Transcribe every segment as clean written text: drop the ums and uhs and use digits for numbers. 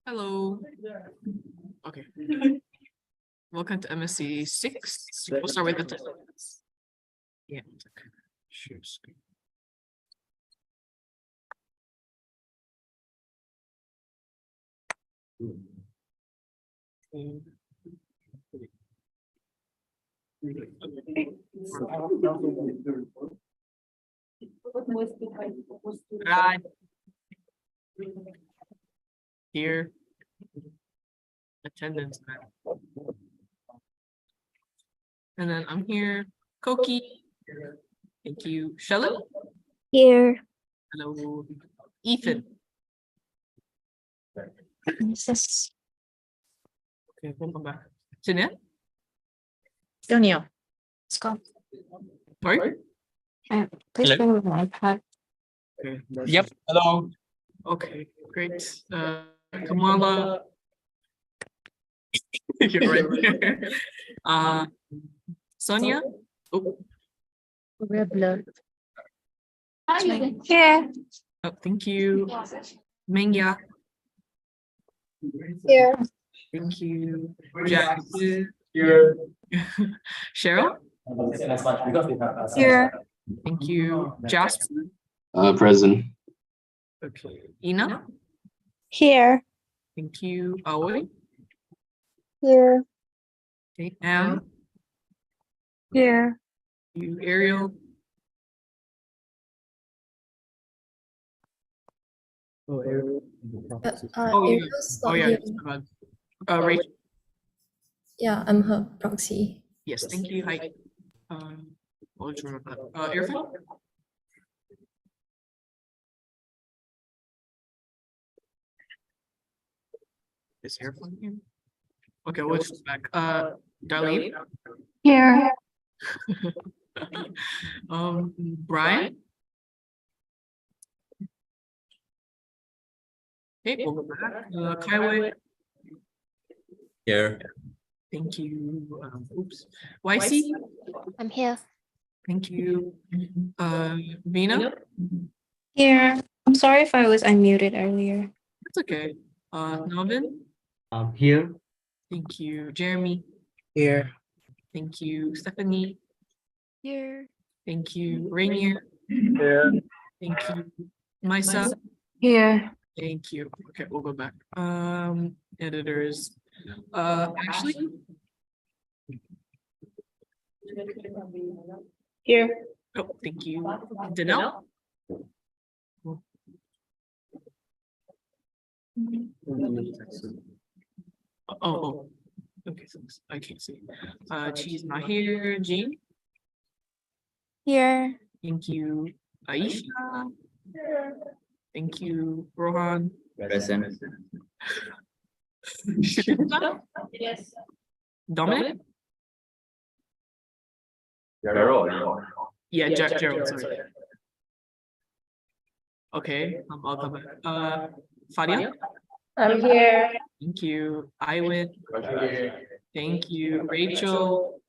Hello. Okay. Welcome to MSc 6. We'll start with attendance. Yeah. Share screen. Right. Here. Attendance. And then I'm here. Koki. Thank you. Shelly. Here. Hello. Ethan. Yes. Okay, welcome back. Jeanette. Daniel. Let's go. Sorry. Please Hello. bring with my iPad. Okay. Yep. Hello. Okay, great. Kamala. You're right there. Sonia. Oh, Red blood. Here. oh, thank you. Mengya. Here. Thank you. Jackson. Here. Cheryl. Here. Thank you. Jasper. Present. Okay. Ina. Here. Thank you. Aoi. Here. Okay. Am. Here. You. Ariel. Oh, Ariel. Oh, yeah. Ariel's Oh, not yeah. here. it's about- Rachel. Yeah, I'm her proxy. Yes. Thank you. Hi. I'll just remember that. Irfan. Is Irfan here? Okay, we'll just back. Darlene. Here. Brian. Okay, we'll go back. Kaiway. Here. Thank you. Oops. YC. I'm here. Thank you. Vina. Here. I'm sorry if I was unmuted earlier. That's okay. Navin. Here. Thank you. Jeremy. Here. Thank you. Stephanie. Here. Thank you. Rainier. Here. Thank you. Misa. Here. Thank you. Okay, we'll go back. Editors. Actually. Here. Oh, thank you. Danelle. Oh. Okay, so I can't see. She's not here. Jean. Here. Thank you. Aisha. Thank you. Rohan. Present. Shukita. Yes. Dominic. Gerald. Yeah, Gerald. Sorry. Okay, I'll come back. Fadia. I'm here. Thank you. Iwin. Thank you. Rachel.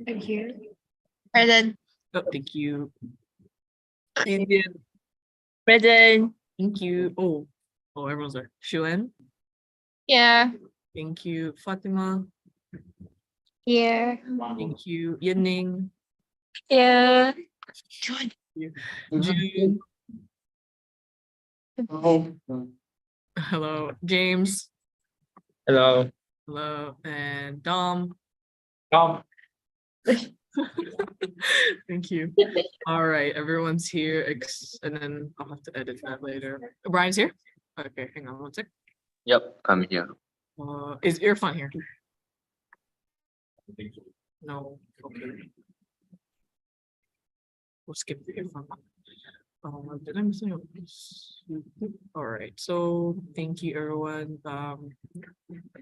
I'm here. Present. Oh, thank you. Indian. Present. Thank you. Oh, everyone's there. Shuen. Yeah. Thank you. Fatima. Here. Thank you. Yining. Yeah. June. Hello. James. Hello. Hello. And Dom. Tom. Thank you. All right, everyone's here, and then I'll have to edit that later. Brian's here? Okay, hang on one sec. Yep, I'm here. Is Irfan here? No, okay. We'll skip the Irfan. Did I miss anything? All right, so thank you, everyone.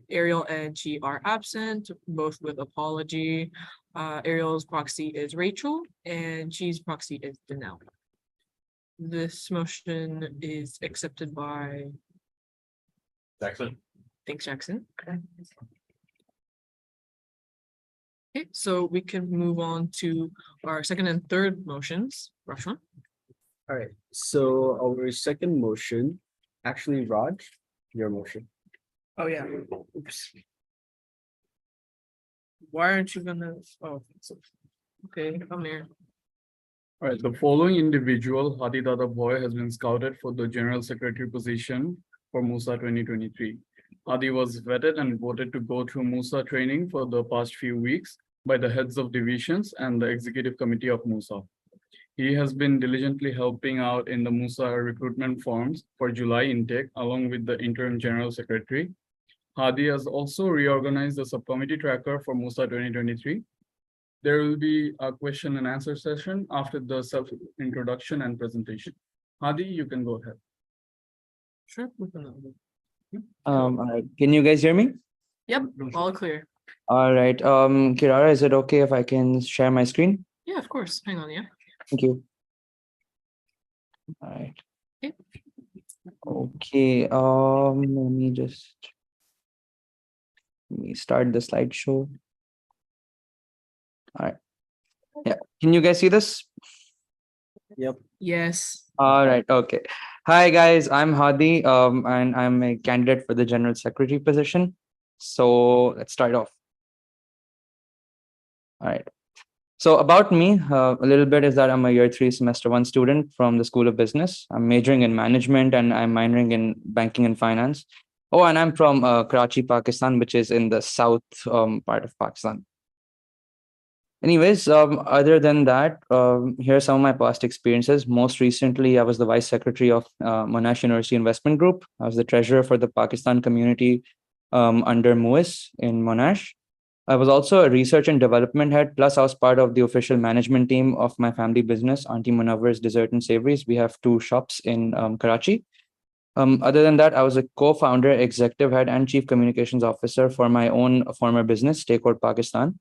Ariel and Chi are absent, both with apology. Ariel's proxy is Rachel, and Chi's proxy is Danelle. This motion is accepted by. Jackson. Thanks, Jackson. Okay, so we can move on to our second and third motions. Rashwan. All right, so our second motion, actually Raj, Your motion. Oh, yeah. Oops. Why aren't you gonna, oh, okay, come here. All right, the following individual, Hadi Dada Boy, has been scouted for the General Secretary position for MUSA 2023. Hadi was vetted and voted to go through MUSA training for the past few weeks by the heads of divisions and the executive committee of MUSA. He has been diligently helping out in the MUSA recruitment forms for July intake, along with the interim General Secretary. Hadi has also reorganized the subcommittee tracker for MUSA 2023. There will be a question and answer session after the self-introduction and presentation. Hadi, you can go ahead. Sure. we can, All right. Can you guys hear me? Yep, all clear. All right. Kirara, is it okay if I can share my screen? Yeah, of course. Hang on, yeah. Thank you. All right. Okay. Okay. Let me start the slideshow. All right. Yeah. Can you guys see this? Yes. All right. Okay. Hi guys, I'm Hadi, and I'm a candidate for the General Secretary position. So let's start off. All right. So about me, a little bit is that I'm a year 3 semester 1 student from the School of Business. I'm majoring in management and I'm minoring in banking and finance. Oh, and I'm from Karachi, Pakistan, which is in the south part of Pakistan. Anyways, other than that, here are some of my past experiences. Most recently, I was the vice secretary of Monash University Investment Group. I was the treasurer for the Pakistan community under MUIS in Monash. I was also a research and development head, plus I was part of the official management team of my family business, Auntie Munawwar's Dessert and Savories. We have 2 shops in Karachi. Other than that, I was a co-founder, executive head, and chief communications officer for my own former business, Takeout Pakistan.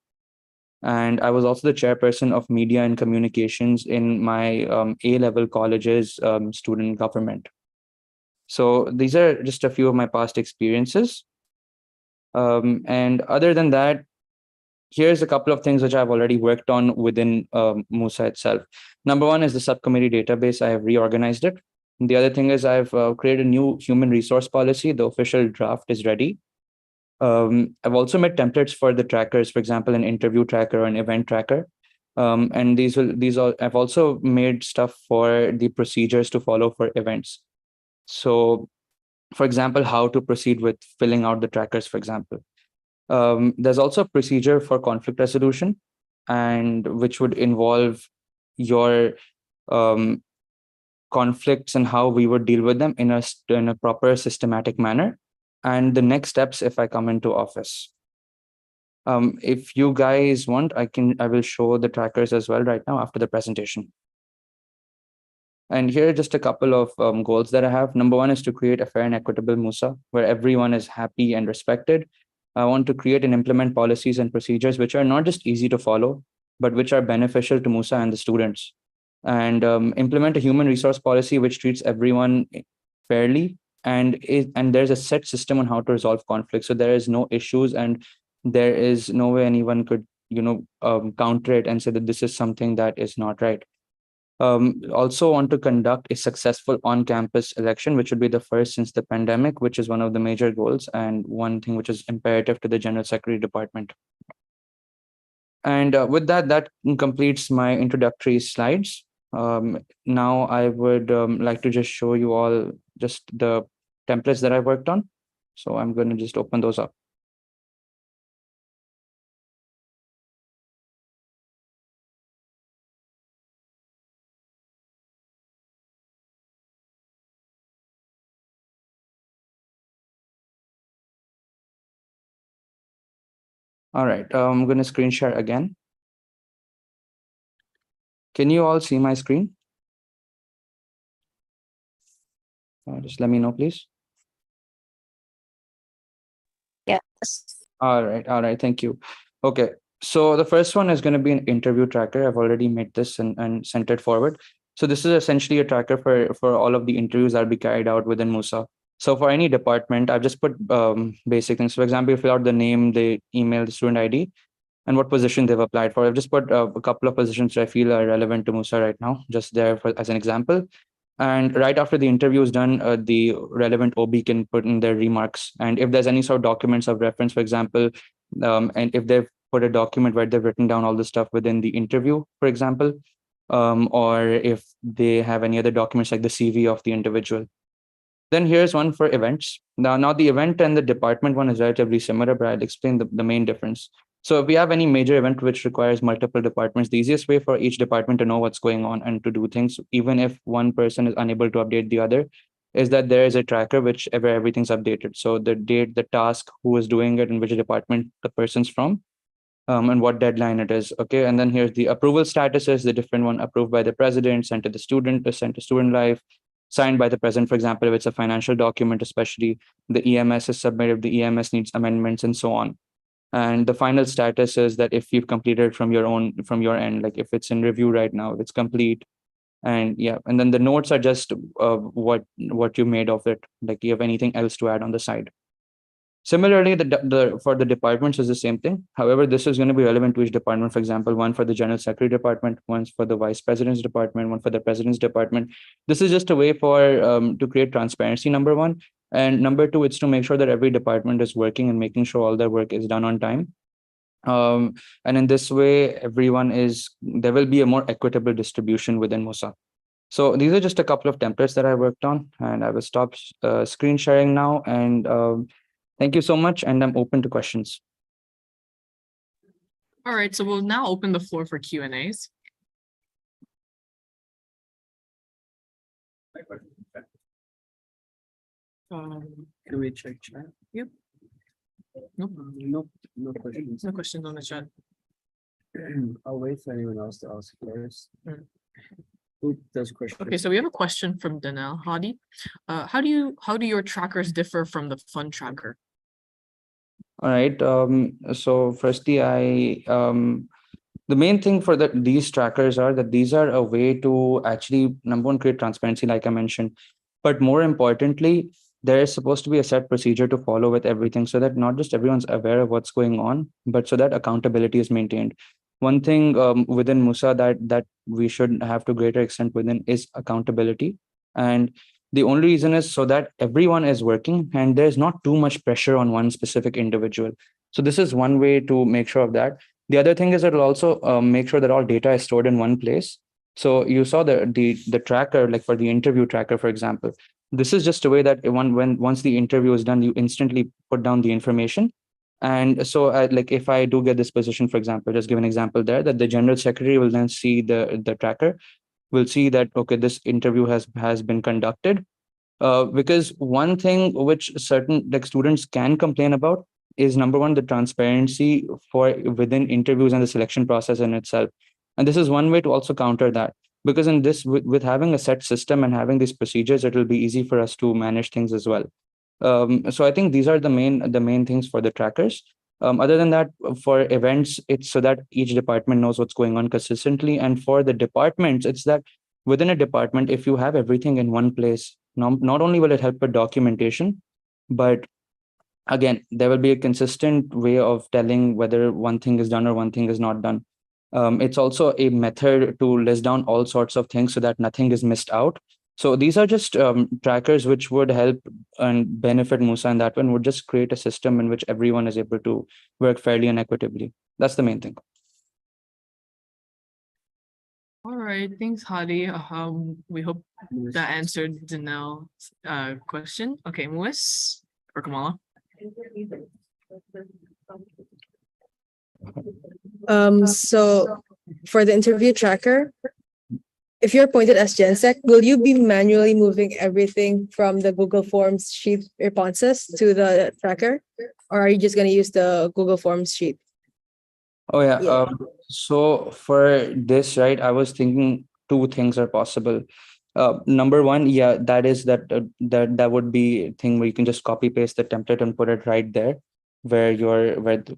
And I was also the chairperson of media and communications in my A-level college's student government. So these are just a few of my past experiences. And other than that, here's a couple of things which I've already worked on within MUSA itself. Number one is the subcommittee database. I have reorganized it. And the other thing is I've created a new human resource policy. The official draft is ready. I've also made templates for the trackers, for example, an interview tracker or an event tracker. And I've also made stuff for the procedures to follow for events. So, for example, how to proceed with filling out the trackers, for example. There's also a procedure for conflict resolution, and which would involve your conflicts and how we would deal with them in a proper systematic manner, and the next steps if I come into office. If you guys want, I will show the trackers as well right now after the presentation. And here are just a couple of goals that I have. Number one is to create a fair and equitable MUSA where everyone is happy and respected. I want to create and implement policies and procedures which are not just easy to follow, but which are beneficial to MUSA and the students. And implement a human resource policy which treats everyone fairly, and there's a set system on how to resolve conflicts. So there is no issues, and there is no way anyone could, counter it and say that this is something that is not right. Also want to conduct a successful on-campus election, which would be the first since the pandemic, which is one of the major goals and one thing which is imperative to the General Secretary Department. And with that completes my introductory slides. Now I would like to just show you all just the templates that I worked on. So I'm going to just open those up. All right, I'm going to screen share again. Can you all see my screen? Just let me know, please. Yes. All right, thank you. Okay, so the first one is going to be an interview tracker. I've already made this and sent it forward. So this is essentially a tracker for all of the interviews that will be carried out within MUSA. So for any department, I've just put basic things. For example, you fill out the name, the email, the student ID, and what position they've applied for. I've just put a couple of positions that I feel are relevant to MUSA right now, just there as an example. And right after the interview is done, the relevant OB can put in their remarks. And if there's any sort of documents of reference, for example, and if they've put a document where they've written down all the stuff within the interview, for example, or if they have any other documents like the CV of the individual. Then here's one for events. Now the event and the department one is relatively similar, but I'll explain the main difference. So if we have any major event which requires multiple departments, the easiest way for each department to know what's going on and to do things, even if one person is unable to update the other, is that there is a tracker which where everything's updated. So the date, the task, who is doing it, and which department the person's from, and what deadline it is. Okay, and then here's the approval status is the different one: approved by the president, sent to the student, sent to student life, signed by the president. For example, if it's a financial document, especially the EMS is submitted, the EMS needs amendments, and so on. And the final status is that if you've completed from your end, like if it's in review right now, if it's complete. And yeah, and then the notes are just what you made of it, like you have anything else to add on the side. Similarly, the for the departments is the same thing. However, this is going to be relevant to each department. For example, one for the general secretary department, one for the vice president's department, one for the president's department. This is just a way for to create transparency, number one. And number two, it's to make sure that every department is working and making sure all their work is done on time. And in this way, there will be a more equitable distribution within MUSA. So these are just a couple of templates that I worked on, and I will stop screen sharing now. And thank you so much, and I'm open to questions. All right, so we'll now open the floor for Q&As. Can we check chat? Nope, No questions. no questions on the chat. I'll wait for anyone else to ask first. Mm. Who does questions? Okay, so we have a question from Danelle Hadi. How do your trackers differ from the fund tracker? All right. So firstly, the main thing for these trackers are that these are a way to actually, number one, create transparency, like I mentioned. But more importantly, there is supposed to be a set procedure to follow with everything, so that not just everyone's aware of what's going on, but so that accountability is maintained. One thing within MUSA that we should have to greater extent within is accountability. And the only reason is so that everyone is working and there's not too much pressure on one specific individual. So this is one way to make sure of that. The other thing is it will also make sure that all data is stored in one place. So you saw the tracker, like for the interview tracker, for example. This is just a way that once the interview is done, you instantly put down the information. And so like if I do get this position, for example, just give an example there, that the general secretary will then see the tracker, will see that, okay, this interview has been conducted. Because one thing which certain like students can complain about is, number one, the transparency for within interviews and the selection process in itself. And this is one way to also counter that, because in this, with having a set system and having these procedures, it will be easy for us to manage things as well. So I think these are the main things for the trackers. Other than that, for events, it's so that each department knows what's going on consistently. And for the departments, it's that within a department, if you have everything in one place, not only will it help with documentation, but again, there will be a consistent way of telling whether one thing is done or one thing is not done. It's also a method to list down all sorts of things so that nothing is missed out. So these are just trackers which would help and benefit MUSA, and that one would just create a system in which everyone is able to work fairly and equitably. That's the main thing. All right, thanks, Hadi. We hope that answered Danelle's question. Okay, Muis or Kamala? So for the interview tracker, if you're appointed as GenSec, will you be manually moving everything from the Google Forms sheet responses to the tracker? Or are you just going to use the Google Forms sheet? Oh yeah. Yeah. So for this, right, I was thinking two things are possible. Number one, yeah, that would be a thing where you can just copy paste the template and put it right there, where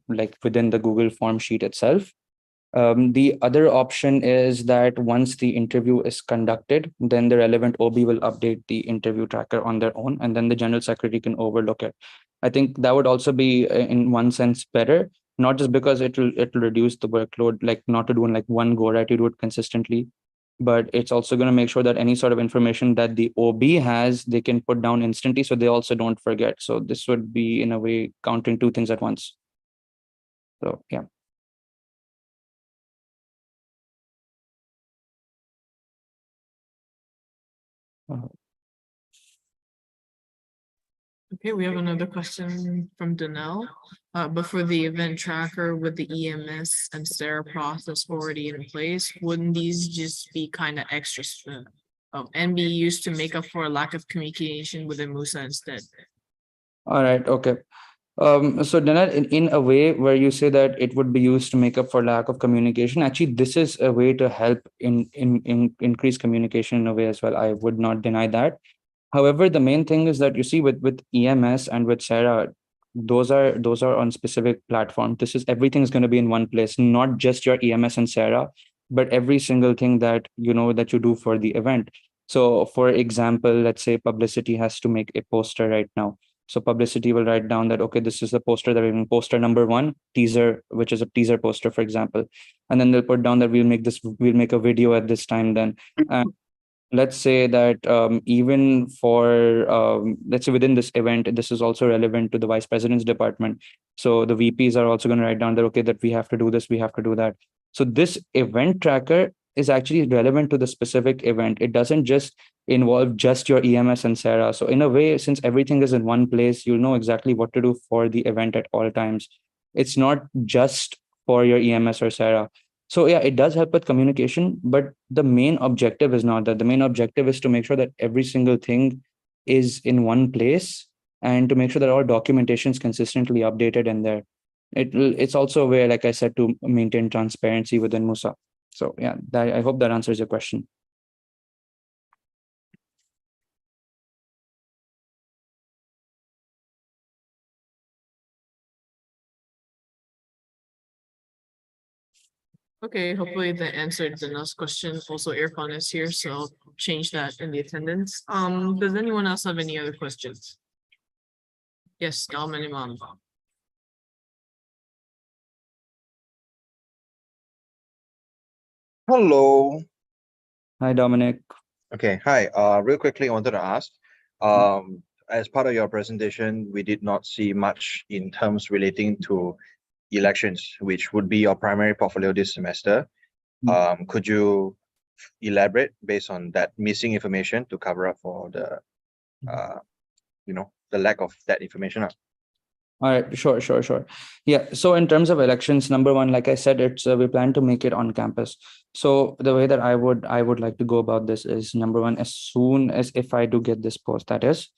like within the Google form sheet itself. The other option is that once the interview is conducted, then the relevant OB will update the interview tracker on their own, and then the general secretary can overlook it. I think that would also be, in one sense, better, not just because it'll reduce the workload, like not to do in like one go, right? You do it consistently. but it's also going to make sure that any sort of information that the OB has, they can put down instantly so they also don't forget. So this would be in a way countering two things at once. So yeah. Okay, we have another question from Danelle. But for the event tracker with the EMS and SARA process already in place, wouldn't these just be kind of extras and be used to make up for a lack of communication within MUSA instead? All right. Okay. So Dana, in a way where you say that it would be used to make up for lack of communication, actually, this is a way to help in increase communication in a way as well. I would not deny that. However, the main thing is that you see with EMS and with Sarah, those are on specific platform. This is everything is going to be in one place, not just your EMS and Sarah, but every single thing that that you do for the event. So, for example, let's say publicity has to make a poster right now. So publicity will write down that, okay, this is the poster that we're in, poster number 1, teaser, which is a teaser poster, for example. And then they'll put down that we'll make a video at this time then. And let's say that even for let's say within this event, this is also relevant to the vice president's department. So the VPs are also going to write down that, okay, that we have to do this, we have to do that. So this event tracker is actually relevant to the specific event. It doesn't just involve just your EMS and Sarah. So in a way, since everything is in one place, you'll know exactly what to do for the event at all times. It's not just for your EMS or Sarah. So yeah, it does help with communication, but the main objective is not that. The main objective is to make sure that every single thing is in one place and to make sure that all documentation is consistently updated in there. It's also a way, like I said, to maintain transparency within MUSA. So yeah, I hope that answers your question. Okay, hopefully that answered Danelle's question. Also, Irfan is here, so I'll change that in the attendance. Does anyone else have any other questions? Yes, Dalman Imam. Hello. Hi, Dominic. Okay, hi. Real quickly, I wanted to ask, as part of your presentation, we did not see much in terms relating to elections, which would be your primary portfolio this semester. Could you elaborate based on that missing information to cover up for the, the lack of that information? All right, sure. Yeah, so in terms of elections, number one, like I said, it's we plan to make it on campus. So the way that I would like to go about this is, number one, as soon as if I do get this post, that is,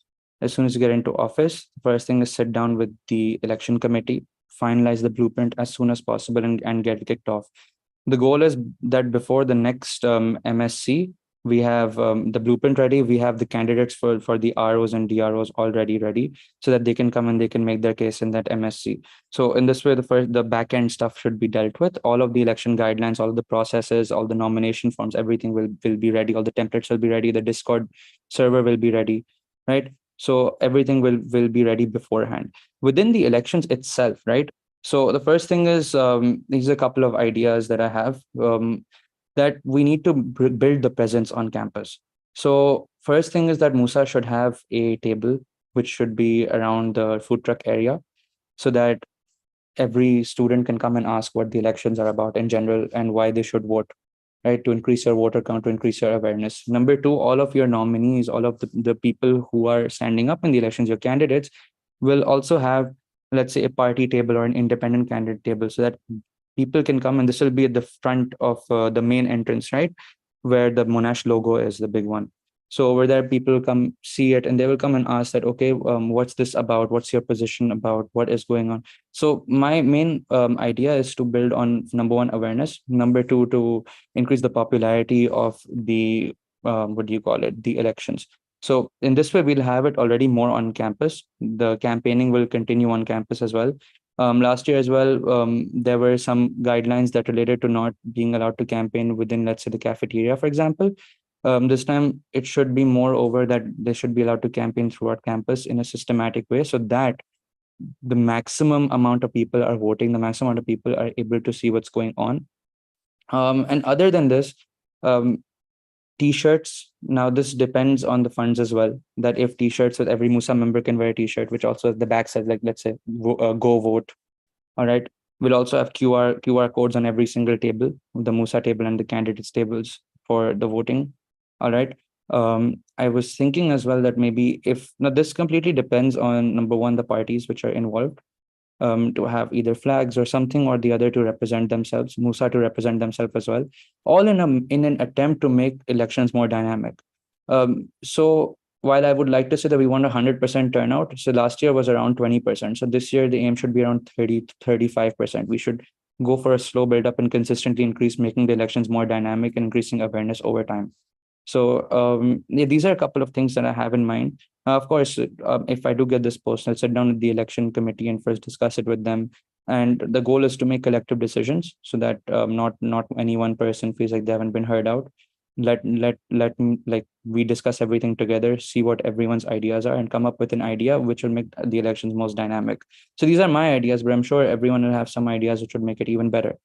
as soon as you get into office, first thing is sit down with the election committee, finalize the blueprint as soon as possible and get kicked off. The goal is that before the next MSC, we have the blueprint ready. We have the candidates for the ROs and DROs already ready, so that they can come and they can make their case in that MSC. So in this way, the back end stuff should be dealt with. All of the election guidelines, all of the processes, all the nomination forms, everything will be ready. All the templates will be ready. The Discord server will be ready, right? So everything will be ready beforehand. Within the elections itself, right? So the first thing is, these are a couple of ideas that I have. That we need to build the presence on campus. So first thing is that MUSA should have a table which should be around the food truck area, so that every student can come and ask what the elections are about in general and why they should vote, right? To increase your voter count, to increase your awareness. Number two, all of your nominees, all of the people who are standing up in the elections, your candidates, will also have, let's say, a party table or an independent candidate table, so that people can come, and this will be at the front of the main entrance, right, where the Monash logo is, the big one. So over there, people come see it and they will come and ask that, okay, what's this about? What's your position about? What is going on? So my main idea is to build on, number one, awareness. Number two, to increase the popularity of the, what do you call it? The elections. So in this way, we'll have it already more on campus. The campaigning will continue on campus as well. Last year as well, there were some guidelines that related to not being allowed to campaign within, let's say, the cafeteria, for example. This time, it should be more over that they should be allowed to campaign throughout campus in a systematic way, so that the maximum amount of people are voting, the maximum amount of people are able to see what's going on. And other than this, T-shirts. Now this depends on the funds as well. That if T-shirts with every MUSA member can wear a T-shirt, which also at the back says like, let's say go vote. All right. We'll also have QR codes on every single table, the MUSA table and the candidates tables for the voting. All right. I was thinking as well that maybe if now this completely depends on number one, the parties which are involved, to have either flags or something or the other to represent themselves, MUSA to represent themselves as well, all in an attempt to make elections more dynamic. So while I would like to say that we want 100% turnout, so last year was around 20%. So this year the aim should be around 35%. We should go for a slow build up and consistently increase, making the elections more dynamic and increasing awareness over time. So yeah, these are a couple of things that I have in mind. Of course, if I do get this post, I'll sit down with the election committee and first discuss it with them. And the goal is to make collective decisions so that not any one person feels like they haven't been heard out. Let like we discuss everything together, see what everyone's ideas are, and come up with an idea which will make the elections most dynamic. So these are my ideas, but I'm sure everyone will have some ideas which would make it even better.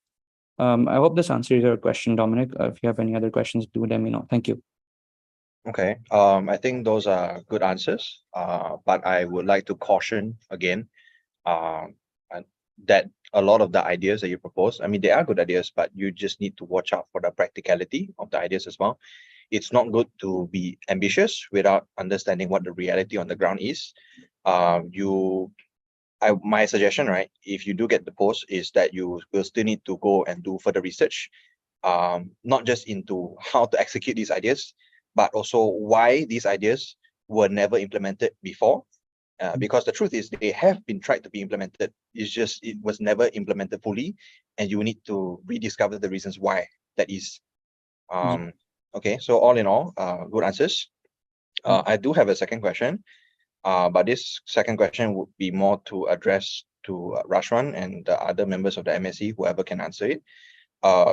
I hope this answers your question, Dominic. If you have any other questions, do let me know. Thank you. Okay, I think those are good answers. But I would like to caution again, and that a lot of the ideas that you propose, I mean, they are good ideas, but you just need to watch out for the practicality of the ideas as well. It's not good to be ambitious without understanding what the reality on the ground is. My suggestion, right, if you do get the post, is that you will still need to go and do further research, not just into how to execute these ideas, but also why these ideas were never implemented before. Because the truth is they have been tried to be implemented. It's just it was never implemented fully, and you need to rediscover the reasons why that is. Okay, so all in all, good answers. I do have a second question, but this second question would be more to address to Rashwan and the other members of the MSC, whoever can answer it.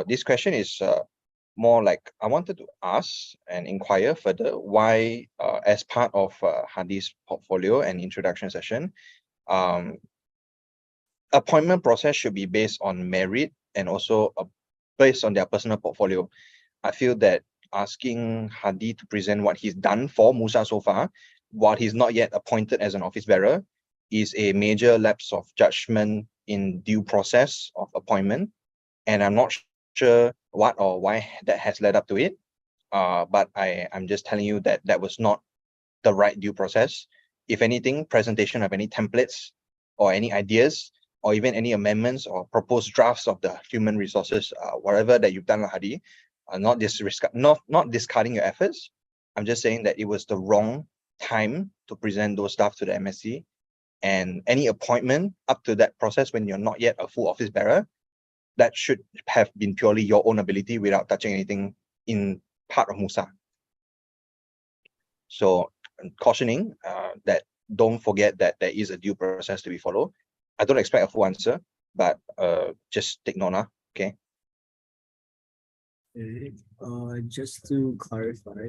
This question is more like I wanted to ask and inquire further why, as part of Hadi's portfolio and introduction session, appointment process should be based on merit and also based on their personal portfolio. I feel that asking Hadi to present what he's done for MUSA so far, while he's not yet appointed as an office bearer, is a major lapse of judgment in due process of appointment. And I'm not sure what or why that has led up to it. But I'm just telling you that that was not the right due process. If anything, presentation of any templates or any ideas or even any amendments or proposed drafts of the human resources, whatever that you've done, Hadi, not discarding your efforts. I'm just saying that it was the wrong time to present those stuff to the MSC, and any appointment up to that process when you're not yet a full office bearer, that should have been purely your own ability without touching anything in part of MUSA. So cautioning that don't forget that there is a due process to be followed. I don't expect a full answer, but just take note, okay? Just to clarify,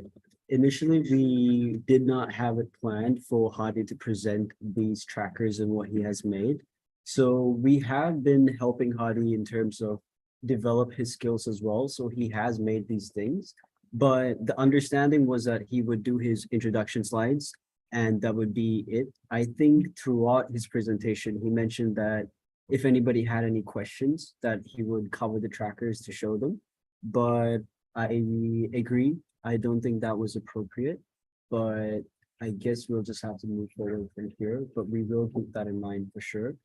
initially we did not have it planned for Hadi to present these trackers and what he has made. So we have been helping Hadi in terms of develop his skills as well. So he has made these things, but the understanding was that he would do his introduction slides and that would be it. I think throughout his presentation, he mentioned that if anybody had any questions, that he would cover the trackers to show them. But I agree. I don't think that was appropriate, but I guess we'll just have to move forward from here, but we will keep that in mind for sure.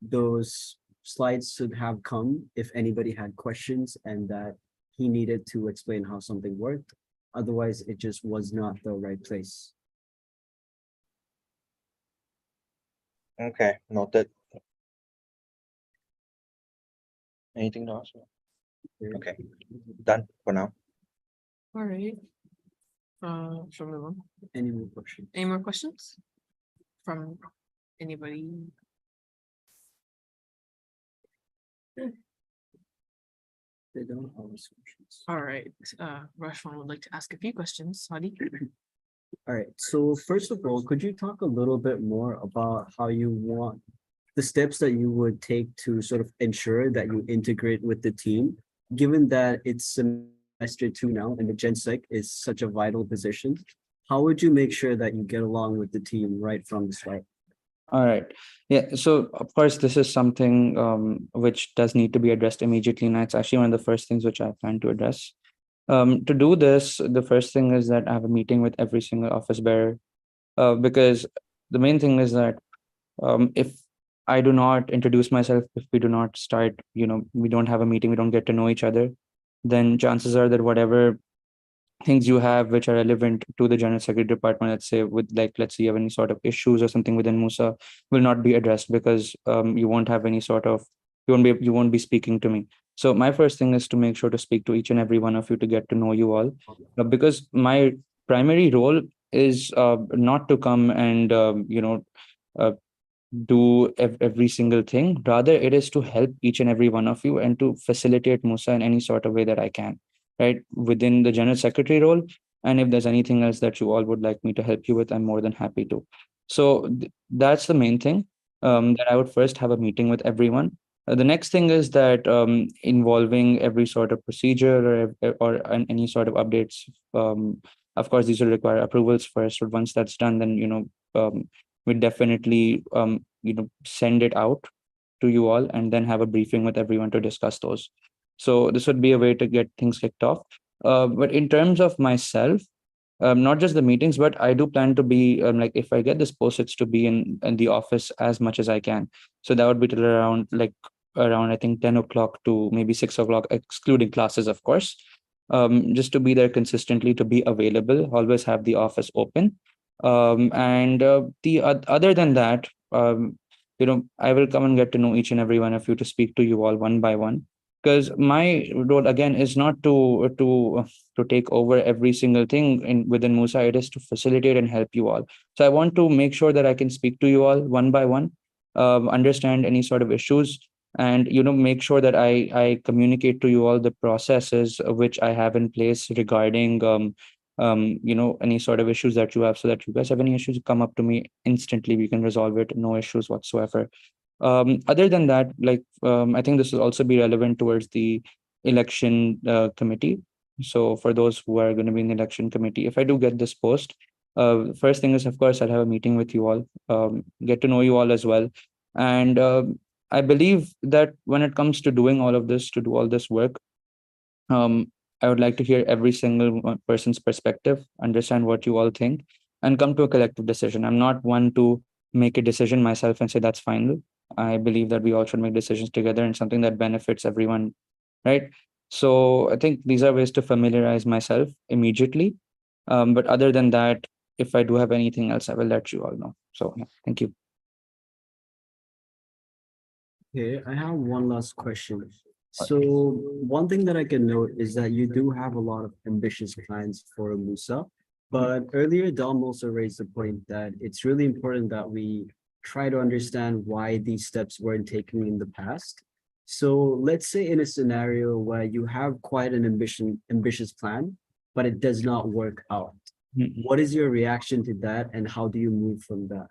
Those slides should have come if anybody had questions and that he needed to explain how something worked. Otherwise, it just was not the right place. Okay, noted. Anything else? Okay, done for now. All right. Shall we move on? Any more questions? Any more questions from anybody? They don't have questions. All right. Rashwan would like to ask a few questions. Hadi? All right, so first of all, could you talk a little bit more about how you want the steps that you would take to sort of ensure that you integrate with the team, given that it's semester 2 now, and the Gen Sec is such a vital position. How would you make sure that you get along with the team right from the start? All right. Yeah. So of course, this is something which does need to be addressed immediately. And it's actually one of the first things which I plan to address. To do this, the first thing is that I have a meeting with every single office bearer, because the main thing is that if I do not introduce myself, if we do not start, we don't have a meeting, we don't get to know each other, then chances are that whatever things you have which are relevant to the general secretary department, let's say let's say you have any sort of issues or something within MUSA, will not be addressed because you won't have any sort of, you won't be speaking to me. So my first thing is to make sure to speak to each and every one of you to get to know you all, because my primary role is not to come and uh, do every single thing. Rather, it is to help each and every one of you and to facilitate MUSA in any sort of way that I can, right, within the general secretary role. And if there's anything else that you all would like me to help you with, I'm more than happy to. So that's the main thing, that I would first have a meeting with everyone. The next thing is that involving every sort of procedure or any sort of updates. Of course, these will require approvals first, but once that's done, then we definitely send it out to you all and then have a briefing with everyone to discuss those. So this would be a way to get things kicked off. But in terms of myself, not just the meetings, but I do plan to be like, if I get this post, it's to be in the office as much as I can. So that would be till around I think 10 o'clock to maybe 6 o'clock, excluding classes, of course. Just to be there consistently, to be available, always have the office open. And other than that, I will come and get to know each and every one of you, to speak to you all one by one, because my role again is not to take over every single thing within MUSA. It is to facilitate and help you all. So I want to make sure that I can speak to you all one by one, understand any sort of issues, and make sure that I communicate to you all the processes which I have in place regarding any sort of issues that you have, so that you guys have any issues, come up to me instantly, we can resolve it, no issues whatsoever. Other than that, I think this will also be relevant towards the election committee. So for those who are going to be in the election committee, if I do get this post, first thing is, of course, I'll have a meeting with you all, get to know you all as well. And I believe that when it comes to doing all of this, to do all this work, I would like to hear every single person's perspective, understand what you all think, and come to a collective decision. I'm not one to make a decision myself and say that's final. I believe that we all should make decisions together and something that benefits everyone, right? So I think these are ways to familiarize myself immediately. But other than that, if I do have anything else, I will let you all know. So yeah, thank you. Okay, I have one last question. So one thing that I can note is that you do have a lot of ambitious plans for MUSA, but earlier Dom also raised the point that it's really important that we try to understand why these steps weren't taken in the past. So let's say in a scenario where you have quite an ambitious plan, but it does not work out. What is your reaction to that, and how do you move from that?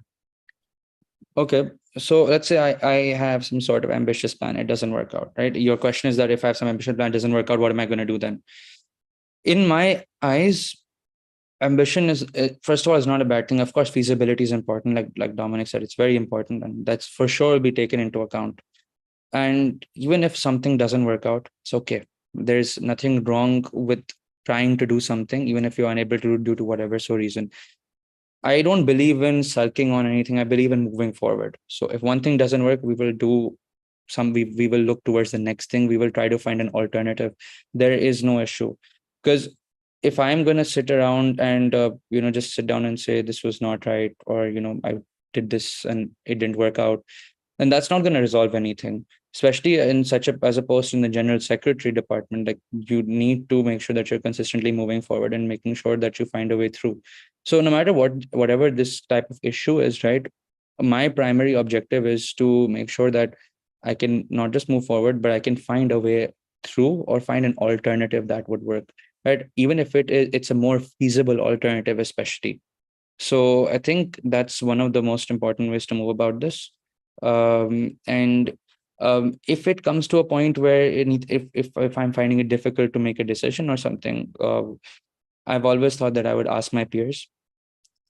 Okay, so let's say I have some sort of ambitious plan, it doesn't work out, right? Your question is that if I have some ambitious plan, doesn't work out, what am I going to do then? In my eyes, ambition is, first of all, is not a bad thing. Of course, feasibility is important. Like Dominic said, it's very important, and that's for sure will be taken into account. And even if something doesn't work out, it's okay. There's nothing wrong with trying to do something, even if you're unable to due to whatever so reason. I don't believe in sulking on anything. I believe in moving forward. So if one thing doesn't work, we will do we will look towards the next thing. We will try to find an alternative. There is no issue. Because if I'm going to sit around and, just sit down and say this was not right, or, I did this and it didn't work out, then that's not going to resolve anything, especially in as a post in the general secretary department. Like, you need to make sure that you're consistently moving forward and making sure that you find a way through. So no matter whatever this type of issue is, right, my primary objective is to make sure that I can not just move forward, but I can find a way through or find an alternative that would work, right? Even if it's a more feasible alternative, especially. So I think that's one of the most important ways to move about this. And If it comes to a point where if I'm finding it difficult to make a decision or something, I've always thought that I would ask my peers,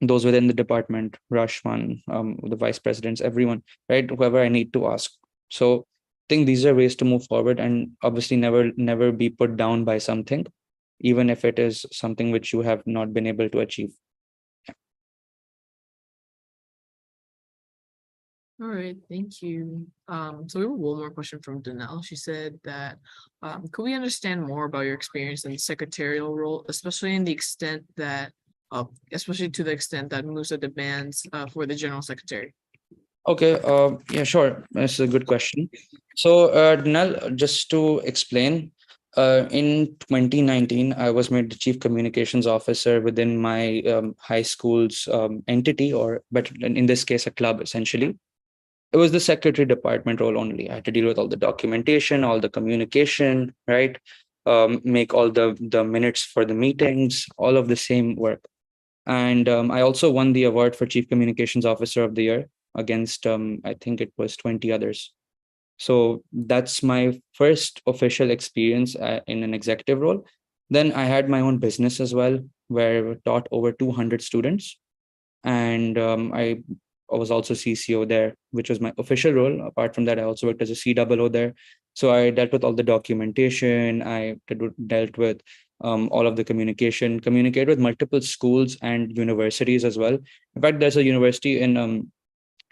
those within the department, Rashman, the vice presidents, everyone, right? Whoever I need to ask. So I think these are ways to move forward, and obviously never be put down by something, even if it is something which you have not been able to achieve. All right, thank you. So we have one more question from Danelle. She said that, could we understand more about your experience in the secretarial role, especially especially to the extent that MUSA demands, for the general secretary? Okay, yeah, sure. That's a good question. So, Nal, just to explain, in 2019, I was made the chief communications officer within my high school's entity, or but in this case, a club essentially. It was the secretary department role only. I had to deal with all the documentation, all the communication, right? Make all the minutes for the meetings, all of the same work. And I also won the award for Chief Communications Officer of the Year against, I think it was 20 others. So that's my first official experience in an executive role. Then I had my own business as well, where I taught over 200 students. And I was also CCO there, which was my official role. Apart from that, I also worked as a COO there. So I dealt with all the documentation. Dealt with all of the communicate with multiple schools and universities as well. In fact, there's a university in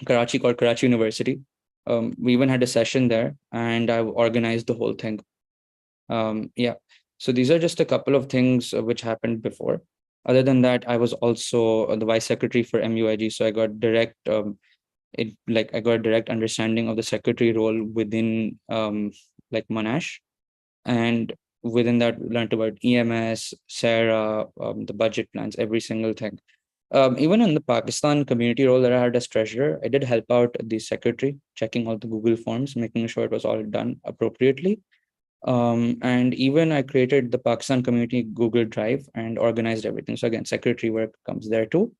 Karachi called Karachi University. We even had a session there, and I organized the whole thing. Yeah. So these are just a couple of things which happened before. Other than that, I was also the vice secretary for MUIG. So I got I got direct understanding of the secretary role within like Monash. And within that, learned about EMS, Sarah, the budget plans, every single thing. Even in the Pakistan community role that I had as treasurer, I did help out the secretary, checking all the Google forms, making sure it was all done appropriately. And even I created the Pakistan community Google Drive and organized everything. So again, secretary work comes there too.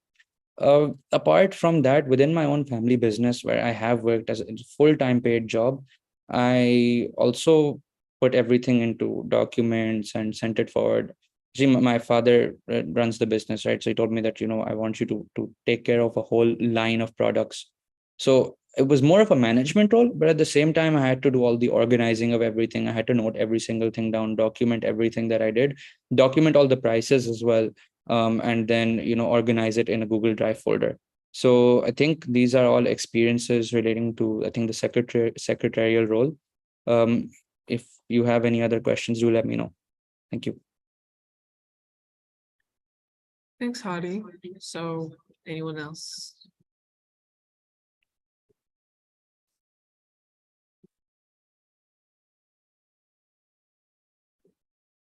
Apart from that, within my own family business, where I have worked as a full-time paid job, I also put everything into documents and sent it forward. See, my father runs the business, right? So he told me that, I want you to take care of a whole line of products. So it was more of a management role, but at the same time, I had to do all the organizing of everything. I had to note every single thing down, document everything that I did, document all the prices as well, and then organize it in a Google Drive folder. So I think these are all experiences relating to, I think, the secretarial role. If you have any other questions, do let me know. Thank you. Thanks, Hadi. So anyone else?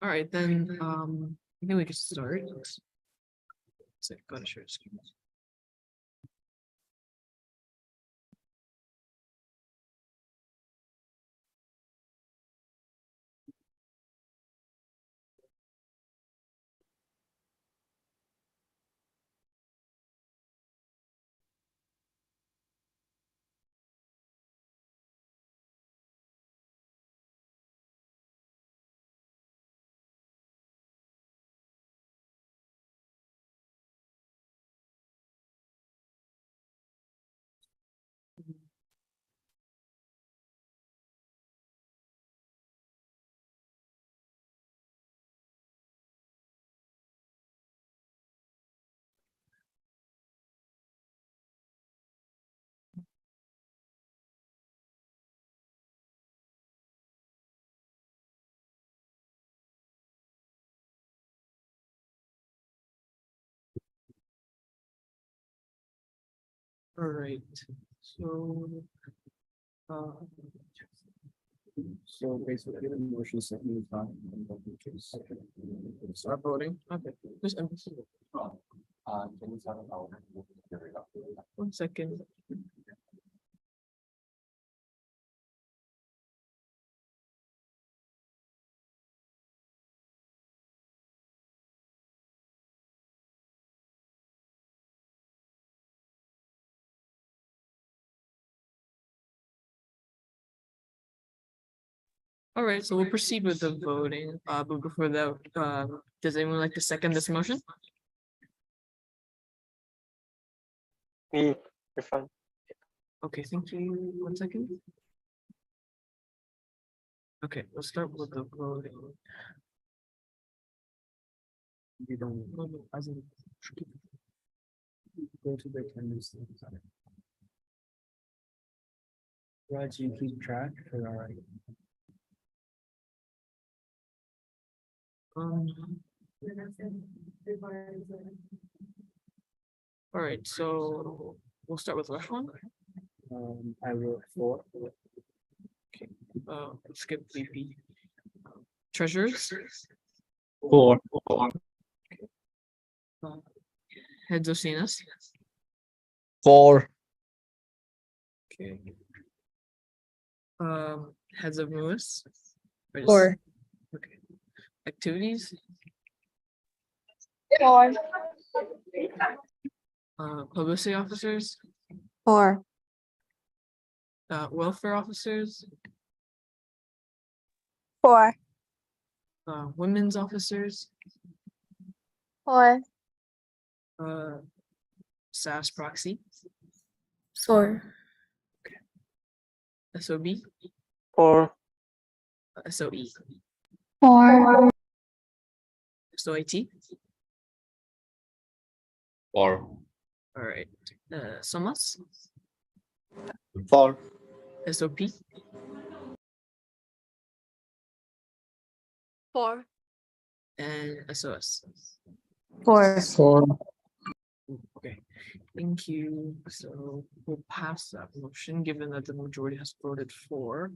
All right, then, I think we can start. So, go to share screen. All right, so, uh, So basically, the motion set me back. start voting. Okay, just one second. All right, so we'll proceed with the voting. But before that, does anyone like to second this motion? Me, you're fine. Okay, thank you. 1 second. Okay, we'll start with the voting. You don't go to the attendance. Raj, you keep track or all right? All right, so we'll start with left one. I wrote 4. Skip VP. Treasurers, 4. heads of CNS. 4. Okay. Heads of MUS. 4. Okay. Activities, 4. publicity officers, 4. welfare officers, 4. women's officers, 4. SAS proxy, 4. SOB, 4. SOE, 4. SOIT. 4. All right. SOMAS, 4. SOP, 4. and SOS. 4. 4. Okay, thank you. So we'll pass that motion, given that the majority has voted for.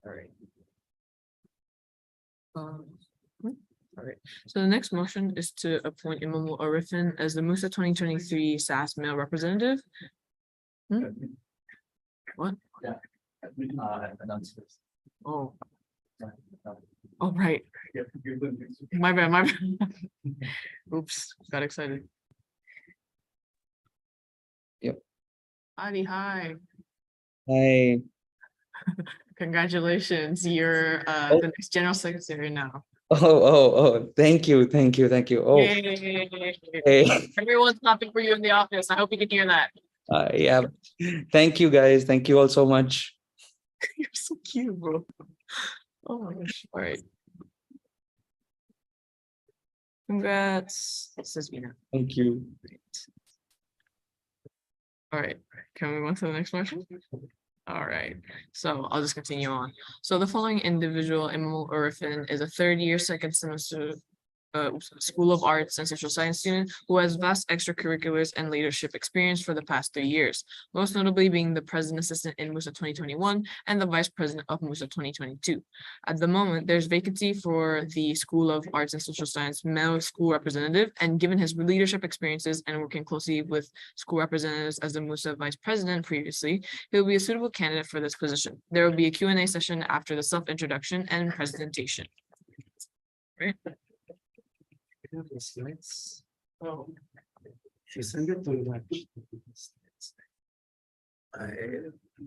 All right. All right, so the next motion is to appoint Imam Arifin as the MUSA 2023 SAS male representative. What? Announcements. Oh. Oh, right. My bad, my bad. Oops, got excited. Yep. Adi, hi. Hi. Congratulations, you're Oh. the next general secretary now. Thank you. Oh, Yay. hey. Everyone's clapping for you in the office. I hope you can hear that. Yeah. Thank you, guys. Thank you all so much. You're so cute, bro. Oh my gosh. All right. Congrats. Says Vina. Thank you. All right. Can we move on to the next motion? All right, so I'll just continue on. So the following individual, Imam Urfin, is a third-year, second semester School of Arts and Social Science student who has vast extracurriculars and leadership experience for the past 3 years, most notably being the president assistant in MUSA 2021 and the vice president of MUSA 2022. At the moment, there's vacancy for the School of Arts and Social Science male school representative, and given his leadership experiences and working closely with school representatives as the MUSA vice president previously, he will be a suitable candidate for this position. There will be a Q&A session after the self-introduction and presentation. Right. Oh. She sent it to lunch. I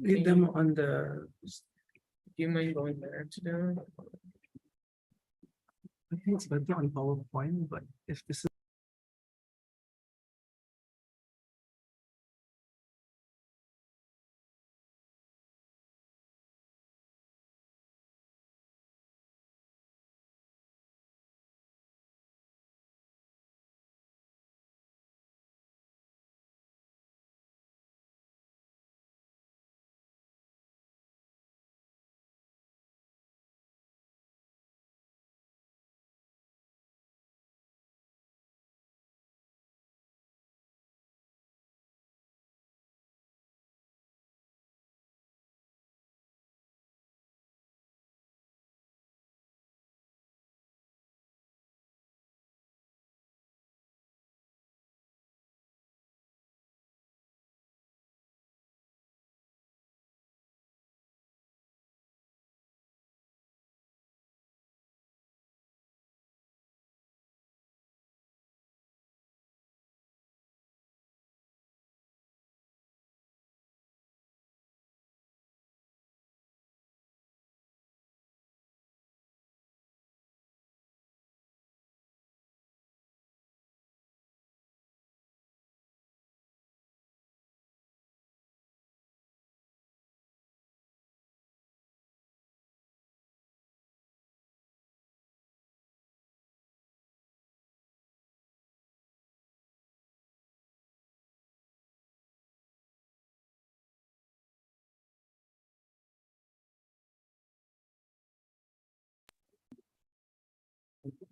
read them on the. Do you mind going there to do? I think it's better on PowerPoint, but if this is.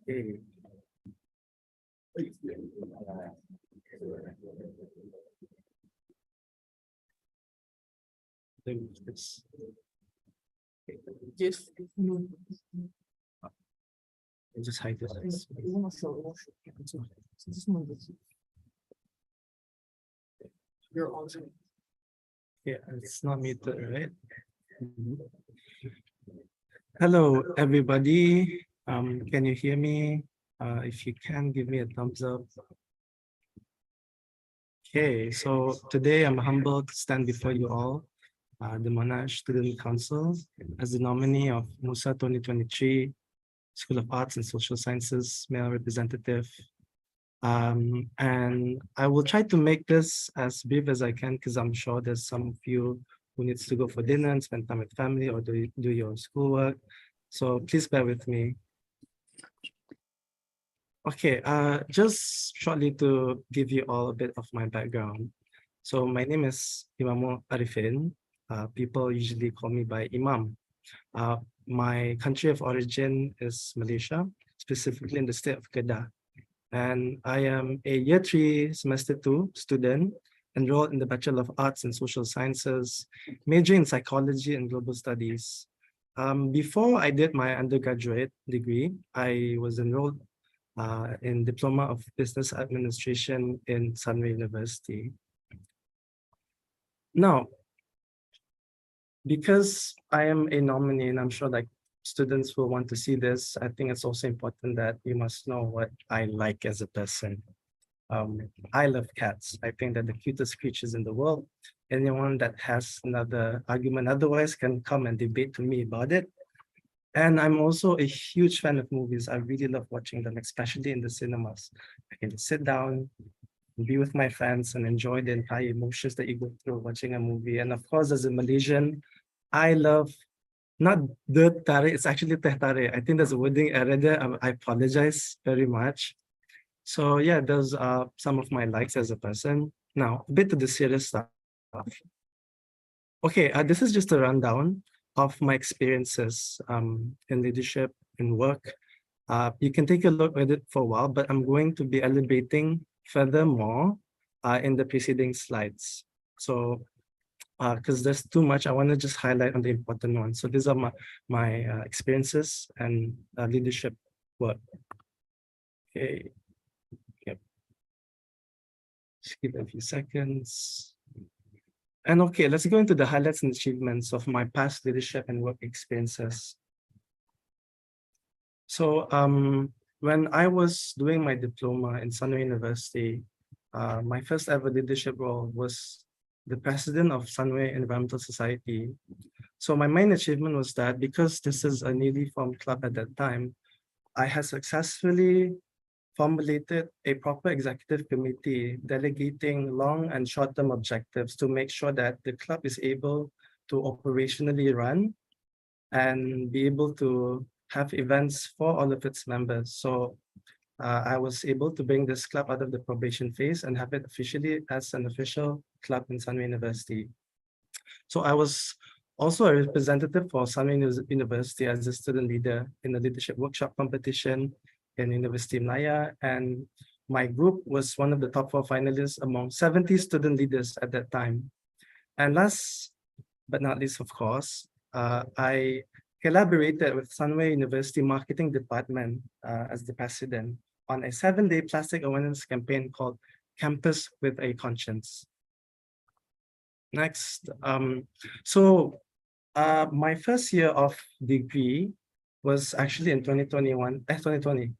Okay. Just. Just hide this. You're also. Yeah, it's not muted, right? Hello, everybody. Can you hear me? If you can, give me a thumbs up. Okay, so today I'm humbled to stand before you all, the Monash Student Council, as the nominee of MUSA 2023 School of Arts and Social Sciences male representative. And I will try to make this as brief as I can because I'm sure there's some of you who needs to go for dinner and spend time with family or do your schoolwork. So please bear with me. Okay, just shortly to give you all a bit of my background. So my name is Imam Arifin. People usually call me by Imam. My country of origin is Malaysia, specifically in the state of Kedah. And I am a year 3, semester 2 student enrolled in the Bachelor of Arts and Social Sciences, majoring in psychology and global studies. Before I did my undergraduate degree, I was enrolled in Diploma of Business Administration in Sunway University. Now, because I am a nominee, and I'm sure like students will want to see this, I think it's also important that you must know what I like as a person. I love cats. I think they're the cutest creatures in the world. Anyone that has another argument otherwise can come and debate to me about it. And I'm also a huge fan of movies. I really love watching them, especially in the cinemas. I can just sit down, be with my friends and enjoy the entire emotions that you go through watching a movie. And of course, as a Malaysian, I love not the tarik, it's actually teh tarik. I think there's a wording error there. I apologize very much. So yeah, those are some of my likes as a person. Now, a bit to the serious stuff. Okay, this is just a rundown of my experiences in leadership and work. You can take a look at it for a while, but I'm going to be elaborating furthermore in the preceding slides. So, because there's too much, I want to just highlight on the important ones. So these are my experiences and leadership work. Okay. Yep. Just give it a few seconds. And okay, let's go into the highlights and achievements of my past leadership and work experiences. So when I was doing my diploma in Sunway University, my first ever leadership role was the president of Sunway Environmental Society. So my main achievement was that because this is a newly formed club at that time, I had successfully formulated a proper executive committee delegating long and short-term objectives to make sure that the club is able to operationally run and be able to have events for all of its members. So I was able to bring this club out of the probation phase and have it officially as an official club in Sunway University. So I was also a representative for Sunway University as a student leader in the leadership workshop competition in University Malaya, and my group was one of the top 4 finalists among 70 student leaders at that time. And last but not least, of course, I collaborated with Sunway University Marketing Department as the president on a 7-day plastic awareness campaign called Campus with a Conscience. Next, my first year of degree was actually in 2020.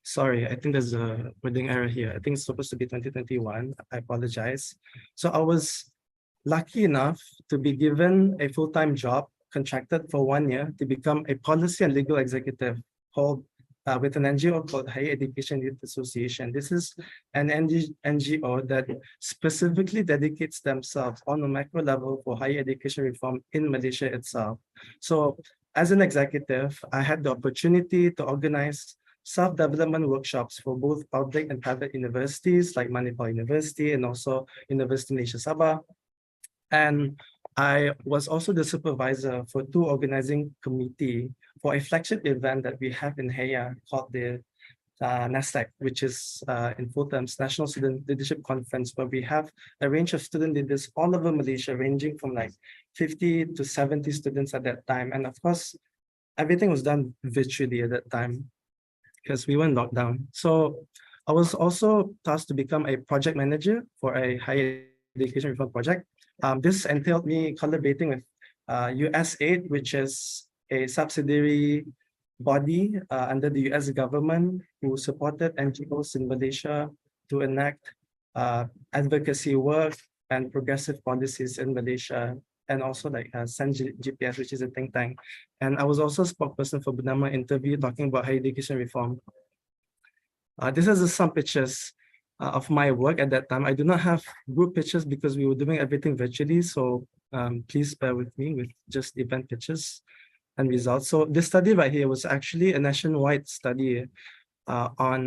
Sorry, I think there's a wording error here. I think it's supposed to be 2021. I apologize. So I was lucky enough to be given a full-time job contracted for 1 year to become a policy and legal executive called with an NGO called Higher Education Youth Association. This is an NGO that specifically dedicates themselves on a macro level for higher education reform in Malaysia itself. So as an executive, I had the opportunity to organize self-development workshops for both public and private universities like Manipal University and also University Malaysia Sabah. And I was also the supervisor for two organizing committee for a flagship event that we have in Heya called the NASDAQ, which is in full terms National Student Leadership Conference, where we have a range of student leaders all over Malaysia, ranging from like 50 to 70 students at that time. And of course, everything was done virtually at that time because we were in lockdown. So I was also tasked to become a project manager for a higher education reform project. This entailed me collaborating with USAID, which is a subsidiary body under the US government who supported NGOs in Malaysia to enact advocacy work and progressive policies in Malaysia, and also like Send GPS, which is a think tank. And I was also a spokesperson for Bernama interview talking about higher education reform. This is some pictures of my work at that time. I do not have group pictures because we were doing everything virtually. So please bear with me with just event pictures and results. So this study right here was actually a nationwide study on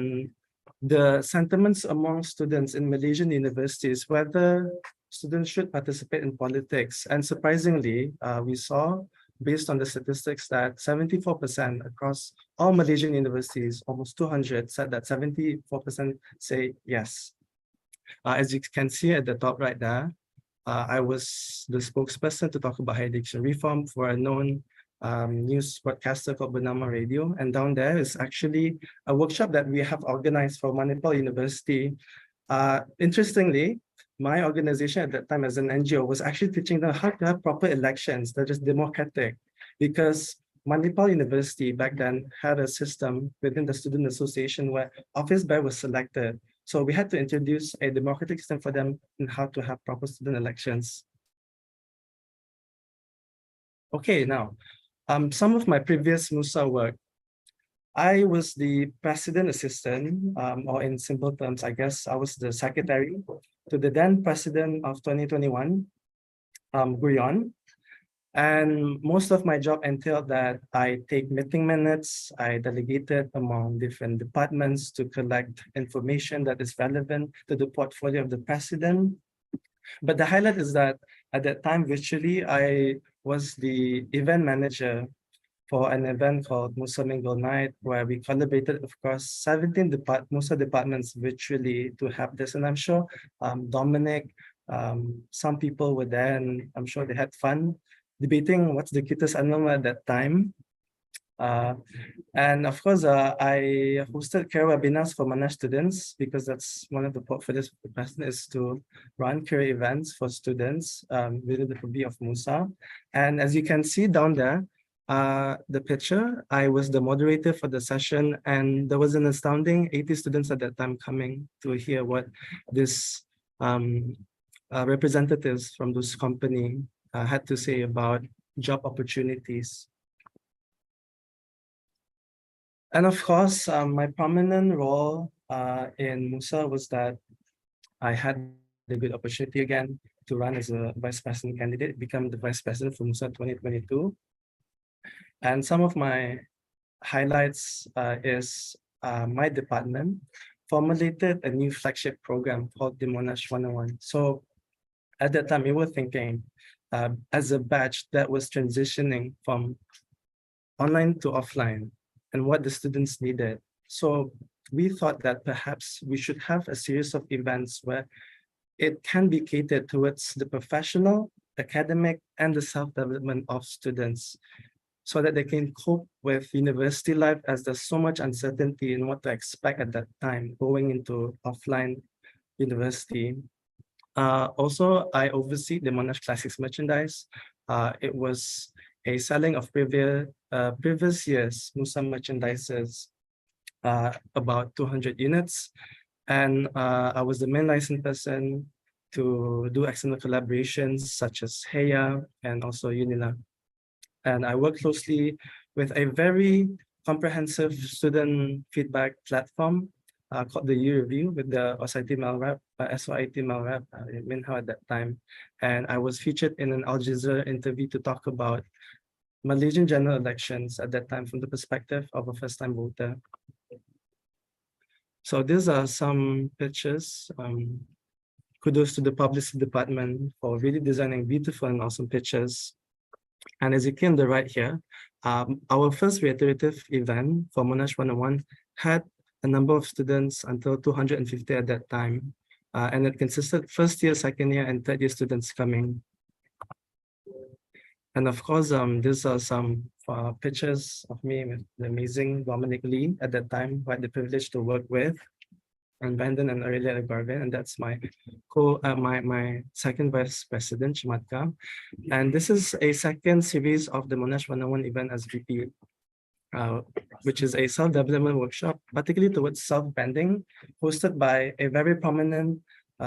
the sentiments among students in Malaysian universities, whether students should participate in politics. And surprisingly, we saw, based on the statistics, that 74% across all Malaysian universities, almost 200, said that 74% say yes. As you can see at the top right there, I was the spokesperson to talk about higher education reform for a known news broadcaster called Bernama Radio. And down there is actually a workshop that we have organized for Manipal University. Interestingly, my organization at that time as an NGO was actually teaching them how to have proper elections that is democratic, because Manipal University back then had a system within the student association where office bearer was selected. So we had to introduce a democratic system for them in how to have proper student elections. Okay, now, some of my previous MUSA work. I was the president assistant, or in simple terms, I guess I was the secretary to the then president of 2021, Gurion. And most of my job entailed that I take meeting minutes, I delegated among different departments to collect information that is relevant to the portfolio of the president. But the highlight is that at that time, virtually, I was the event manager for an event called MUSA Mingle Night, where we collaborated, of course, 17 MUSA departments virtually to have this. And I'm sure Dominic, some people were there, and I'm sure they had fun debating what's the cutest animal at that time. And of course, I hosted career webinars for Monash students, because that's one of the portfolios of the president is to run career events for students within the purview of MUSA. And as you can see down there, the picture, I was the moderator for the session, and there was an astounding 80 students at that time coming to hear what this representatives from this company had to say about job opportunities. And of course, my prominent role in MUSA was that I had the good opportunity again to run as a vice president candidate, become the vice president for MUSA 2022. And some of my highlights is my department formulated a new flagship program called the Monash 101. So at that time, we were thinking as a batch that was transitioning from online to offline and what the students needed. So we thought that perhaps we should have a series of events where it can be catered towards the professional, academic, and the self-development of students, so that they can cope with university life, as there's so much uncertainty in what to expect at that time going into offline university. Also, I oversee the Monash Classics merchandise. It was a selling of previous years MUSA merchandises, about 200 units. And I was the main licensed person to do external collaborations such as Heya and also Unila. And I work closely with a very comprehensive student feedback platform called the U-Review with the SYT Malrep, SYT Malrep in Minhao at that time. And I was featured in an Al Jazeera interview to talk about Malaysian general elections at that time from the perspective of a first-time voter. So these are some pictures kudos to the publicity department for really designing beautiful and awesome pictures. And as you can on the right here, our first reiterative event for Monash 101 had a number of students until 250 at that time. And it consisted first year, second year, and third year students coming. And of course, these are some pictures of me with the amazing Dominic Lee at that time, who I had the privilege to work with, and Brandon and Aurelia Garvin, and that's my my second vice president, Chimatka. And this is a second series of the Monash 101 event as VP, which is a self-development workshop, particularly towards self-branding, hosted by a very prominent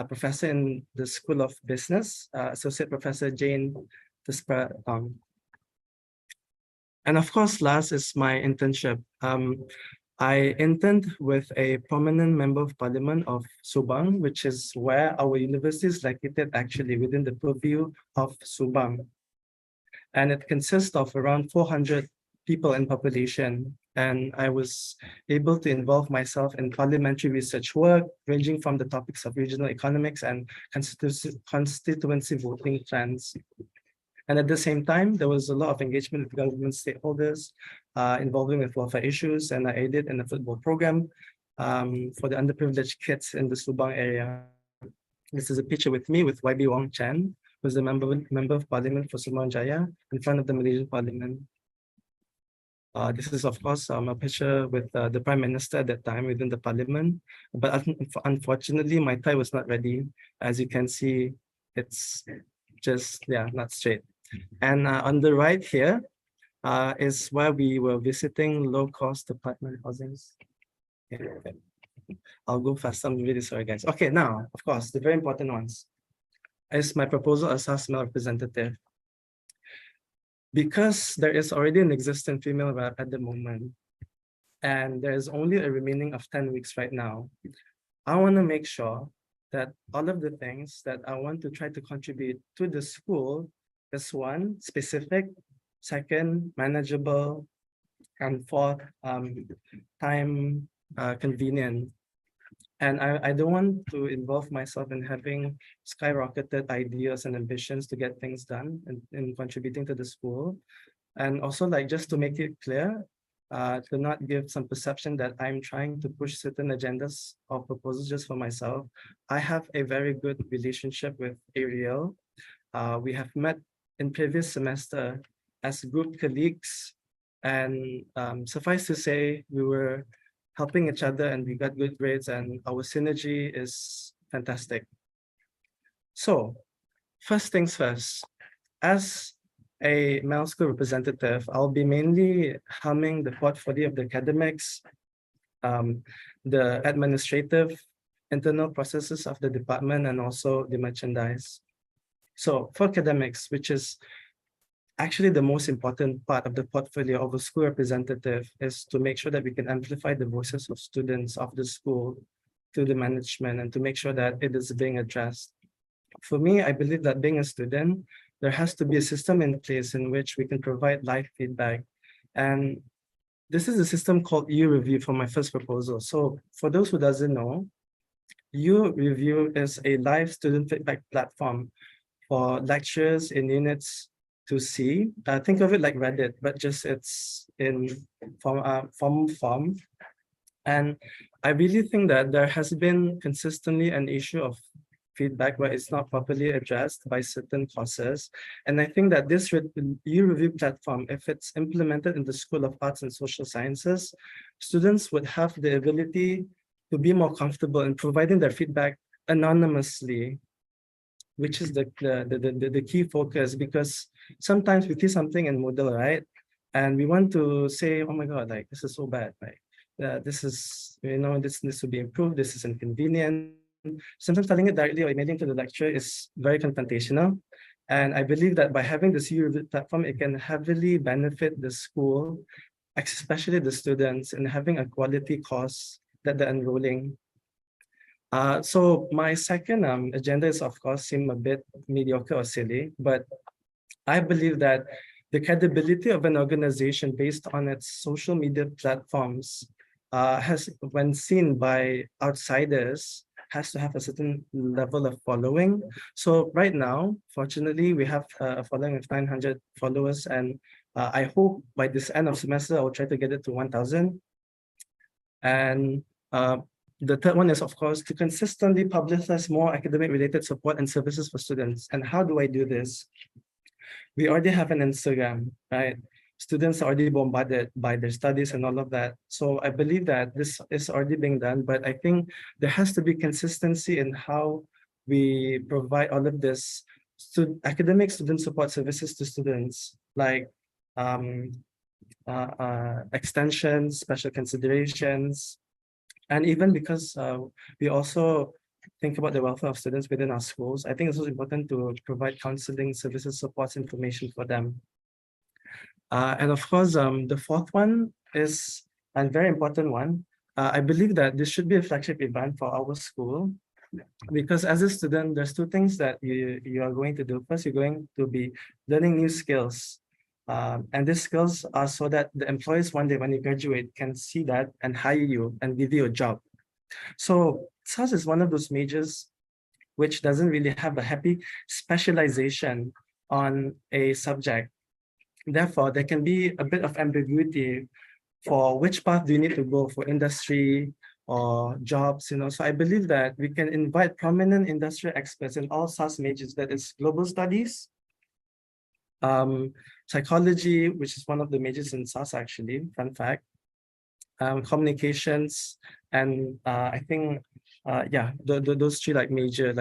professor in the School of Business, Associate Professor Jane Tispra. And of course, last is my internship. I interned with a prominent member of parliament of Subang, which is where our university is located, actually within the purview of Subang. And it consists of around 400 people in population. And I was able to involve myself in parliamentary research work, ranging from the topics of regional economics and constituency voting plans. And at the same time, there was a lot of engagement with government stakeholders involving with welfare issues, and I aided in a football program for the underprivileged kids in the Subang area. This is a picture with me with YB Wong Chan, who's the member of parliament for Subang Jaya in front of the Malaysian parliament. This is, of course, a picture with the Prime Minister at that time within the parliament. But unfortunately, my tie was not ready. As you can see, it's just, not straight. And on the right here is where we were visiting low-cost apartment housings. Okay. I'll go fast. I'm really sorry, guys. Okay, now, of course, the very important ones is my proposal as female representative. Because there is already an existing female rep at the moment, and there is only a remaining of 10 weeks right now, I want to make sure that all of the things that I want to try to contribute to the school is one, specific, second, manageable, and fourth, time convenient. And I don't want to involve myself in having skyrocketed ideas and ambitions to get things done and in contributing to the school. And also, like, just to make it clear, to not give some perception that I'm trying to push certain agendas or proposals just for myself. I have a very good relationship with Ariel. We have met in previous semester as group colleagues, and suffice to say, we were helping each other and we got good grades, and our synergy is fantastic. So first things first, as a male school representative, I'll be mainly helming the portfolio of the academics, the administrative, internal processes of the department, and also the merchandise. So for academics, which is actually the most important part of the portfolio of a school representative, is to make sure that we can amplify the voices of students of the school to the management and to make sure that it is being addressed. For me, I believe that being a student, there has to be a system in place in which we can provide live feedback. And this is a system called U-Review for my first proposal. So for those who doesn't know, U-Review is a live student feedback platform for lectures in units to see. Think of it like Reddit, but just it's in form. And I really think that there has been consistently an issue of feedback where it's not properly addressed by certain courses. And I think that this U-Review platform, if it's implemented in the School of Arts and Social Sciences, students would have the ability to be more comfortable in providing their feedback anonymously, which is the key focus, because sometimes we see something in Moodle, right? And we want to say, oh my God, like, this is so bad, right? This is, this needs to be improved, this is inconvenient. Sometimes telling it directly or emailing to the lecturer is very confrontational. And I believe that by having this U-Review platform, it can heavily benefit the school, especially the students, in having a quality course that they're enrolling. So my second agenda is, of course, seem a bit mediocre or silly, but I believe that the credibility of an organization based on its social media platforms has, when seen by outsiders, has to have a certain level of following. So right now, fortunately, we have a following of 900 followers, and I hope by this end of semester, I'll try to get it to 1,000. And the third one is, of course, to consistently publicize more academic related support and services for students. And how do I do this? We already have an Instagram, right? Students are already bombarded by their studies and all of that. So I believe that this is already being done, but I think there has to be consistency in how we provide all of this academic student support services to students, like extensions, special considerations, and even because we also think about the welfare of students within our schools, I think it's also important to provide counseling services, supports, information for them. And of course, the fourth one is a very important one. I believe that this should be a flagship event for our school, because as a student, there's two things that you are going to do. First, you're going to be learning new skills. And these skills are so that the employers one day when you graduate can see that and hire you and give you a job. So SAS is one of those majors which doesn't really have a happy specialization on a subject. Therefore, there can be a bit of ambiguity for which path do you need to go for industry or jobs, So I believe that we can invite prominent industry experts in all SAS majors, that is global studies, psychology, which is one of the majors in SAS actually, fun fact, communications, and I think, those three major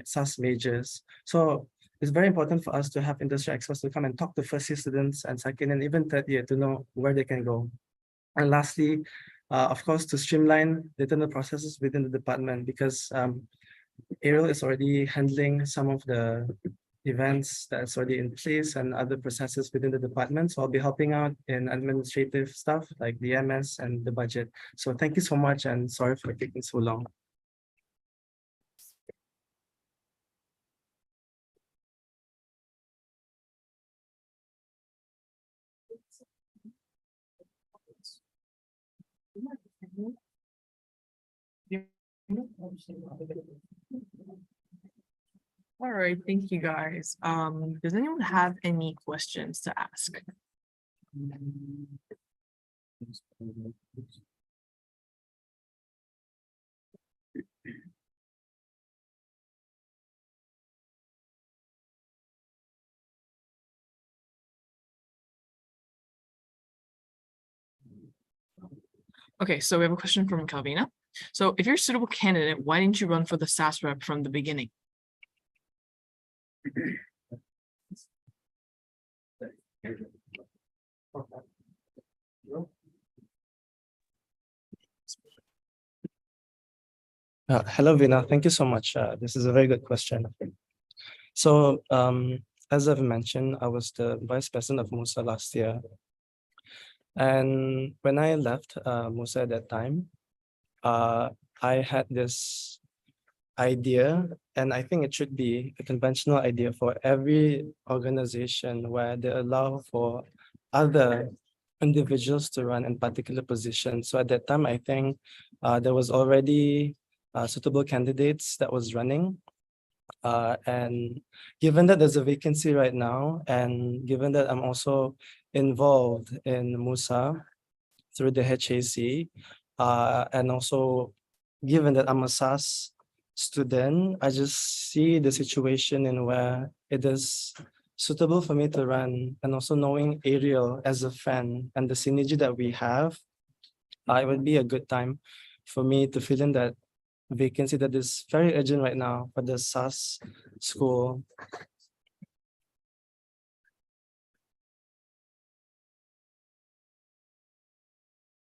SAS majors. So it's very important for us to have industry experts to come and talk to first year students and second and even third year to know where they can go. And lastly, of course, to streamline the internal processes within the department, because Ariel is already handling some of the events that's already in place and other processes within the department. So I'll be helping out in administrative stuff like the MS and the budget. So thank you so much, and sorry for taking so long. All right, thank you guys. Does anyone have any questions to ask? Okay, so we have a question from Calvina. So if you're a suitable candidate, why didn't you run for the SAS rep from the beginning? Hello, Vina. Thank you so much. This is a very good question. So, as I've mentioned, I was the vice president of MUSA last year. And when I left MUSA at that time, I had this idea, and I think it should be a conventional idea for every organization where they allow for other individuals to run in particular positions. So at that time, I think there was already suitable candidates that was running. And given that there's a vacancy right now, and given that I'm also involved in MUSA through the HAC, and also given that I'm a SAS student, I just see the situation in where it is suitable for me to run, and also knowing Ariel as a friend and the synergy that we have, it would be a good time for me to fill in that vacancy that is very urgent right now for the SAS school.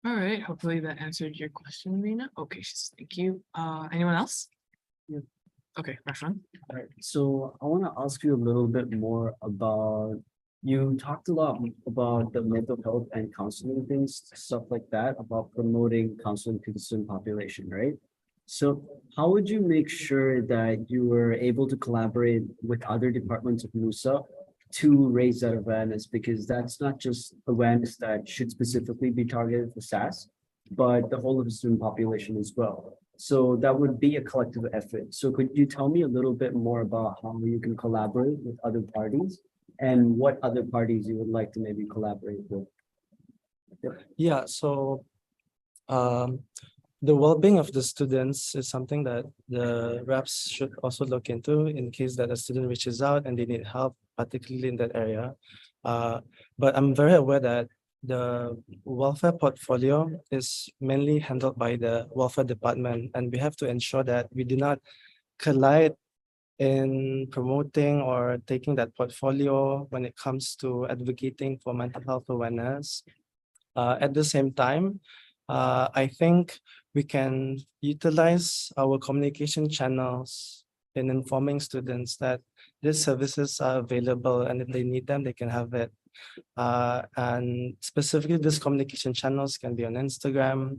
All right, hopefully that answered your question, Rena. Okay, thank you. Anyone else? Yeah. Okay, Rashwan. All right, so I want to ask you a little bit more about, you talked a lot about the mental health and counseling things, stuff like that, about promoting counseling to the student population, right? So how would you make sure that you were able to collaborate with other departments of MUSA to raise that awareness? Because that's not just awareness that should specifically be targeted for SAS, but the whole of the student population as well. So that would be a collective effort. So could you tell me a little bit more about how you can collaborate with other parties and what other parties you would like to maybe collaborate with? Yeah, so the well-being of the students is something that the reps should also look into in case that a student reaches out and they need help, particularly in that area. But I'm very aware that the welfare portfolio is mainly handled by the welfare department, and we have to ensure that we do not collide in promoting or taking that portfolio when it comes to advocating for mental health awareness. At the same time, I think we can utilize our communication channels in informing students that these services are available and if they need them, they can have it. And specifically, these communication channels can be on Instagram.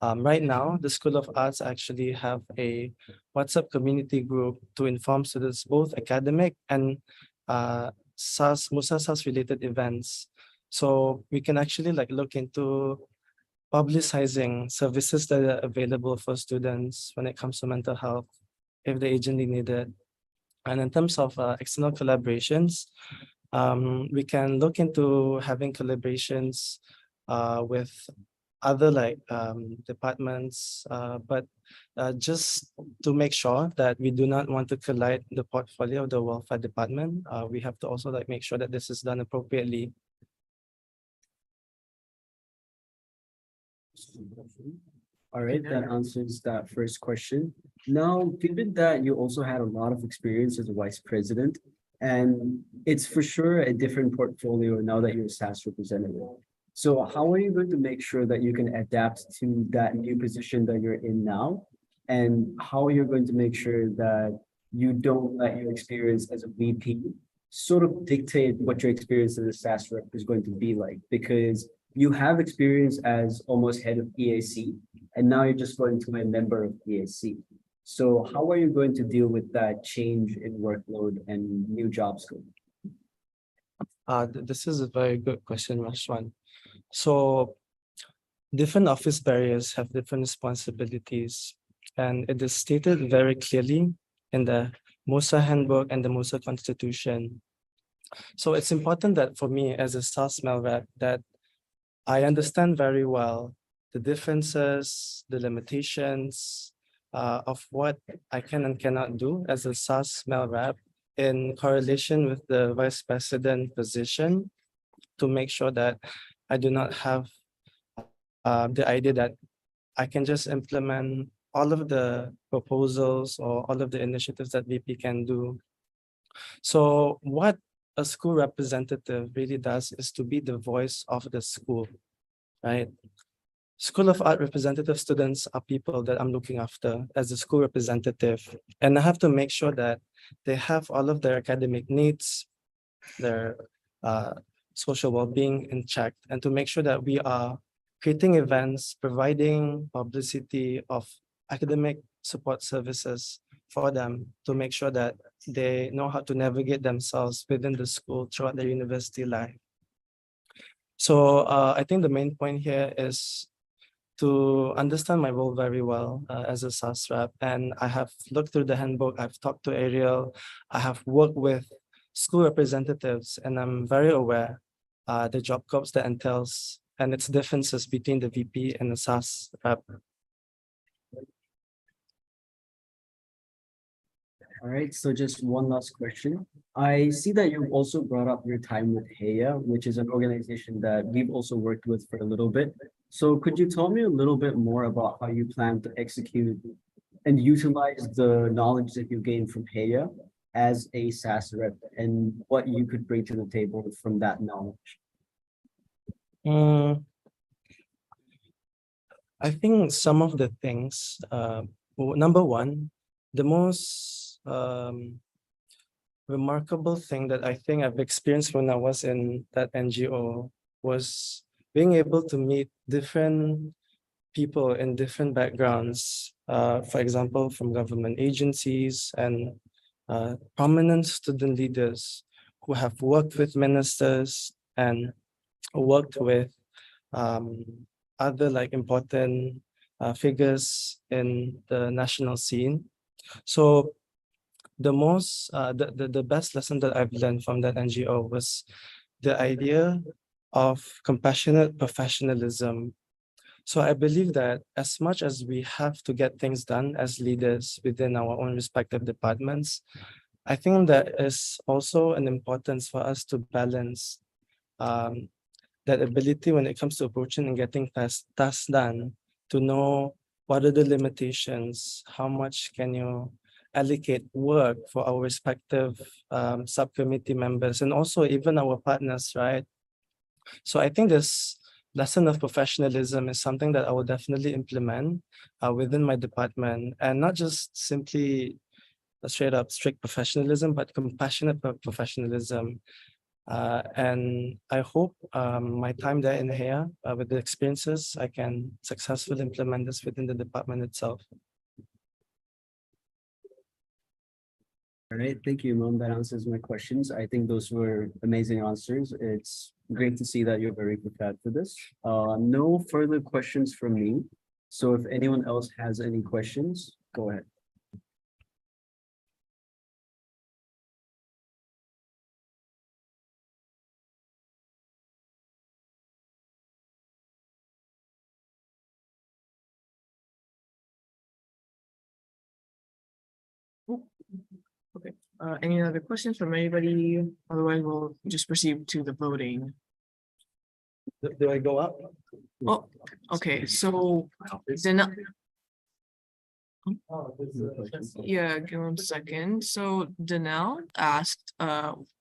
Right now, the School of Arts actually have a WhatsApp community group to inform students both academic and MUSA SAS related events. So we can actually like look into publicizing services that are available for students when it comes to mental health if they urgently need it. And in terms of external collaborations, we can look into having collaborations with other like departments, but just to make sure that we do not want to collide the portfolio of the welfare department, we have to also like make sure that this is done appropriately. All right, that answers that first question. Now, given that you also had a lot of experience as a vice president, and it's for sure a different portfolio now that you're a SAS representative. So how are you going to make sure that you can adapt to that new position that you're in now? And how are you going to make sure that you don't let your experience as a VP sort of dictate what your experience as a SAS rep is going to be like? Because you have experience as almost head of EAC, and now you're just going to be a member of EAC. So how are you going to deal with that change in workload and new job scope? This is a very good question, Rashwan. So different office barriers have different responsibilities, and it is stated very clearly in the MUSA handbook and the MUSA constitution. So it's important that for me as a SAS Mel rep that I understand very well the differences, the limitations of what I can and cannot do as a SAS Mel rep in correlation with the vice president position to make sure that I do not have the idea that I can just implement all of the proposals or all of the initiatives that VP can do. So what a school representative really does is to be the voice of the school, right? School of Art representative students are people that I'm looking after as a school representative. And I have to make sure that they have all of their academic needs, their social well-being in check, and to make sure that we are creating events, providing publicity of academic support services for them to make sure that they know how to navigate themselves within the school throughout their university life. So I think the main point here is to understand my role very well as a SAS rep. And I have looked through the handbook, I've talked to Ariel, I have worked with school representatives, and I'm very aware the job scopes that entails and its differences between the VP and the SAS rep. All right, so just one last question. I see that you've also brought up your time with HEA, which is an organization that we've also worked with for a little bit. So could you tell me a little bit more about how you plan to execute and utilize the knowledge that you gained from HEA as a SAS rep and what you could bring to the table from that knowledge? I think some of the things, number one, the most remarkable thing that I think I've experienced when I was in that NGO was being able to meet different people in different backgrounds, for example, from government agencies and prominent student leaders who have worked with ministers and worked with other like important figures in the national scene. So the best lesson that I've learned from that NGO was the idea of compassionate professionalism. So I believe that as much as we have to get things done as leaders within our own respective departments, I think there is also an importance for us to balance um, that ability when it comes to approaching and getting tasks done, to know what are the limitations, how much can you allocate work for our respective subcommittee members and also even our partners, right? So I think this lesson of professionalism is something that I will definitely implement within my department, and not just simply a straight up strict professionalism, but compassionate professionalism. And I hope my time there in here with the experiences, I can successfully implement this within the department itself. All right, thank you, Mom. That answers my questions. I think those were amazing answers. It's great to see that you're very prepared for this. No further questions from me. So if anyone else has any questions, go ahead. Okay, any other questions from anybody? Otherwise, we'll just proceed to the voting. Do I go up? Oh, okay, so then, yeah, give him a second. So Danelle asked,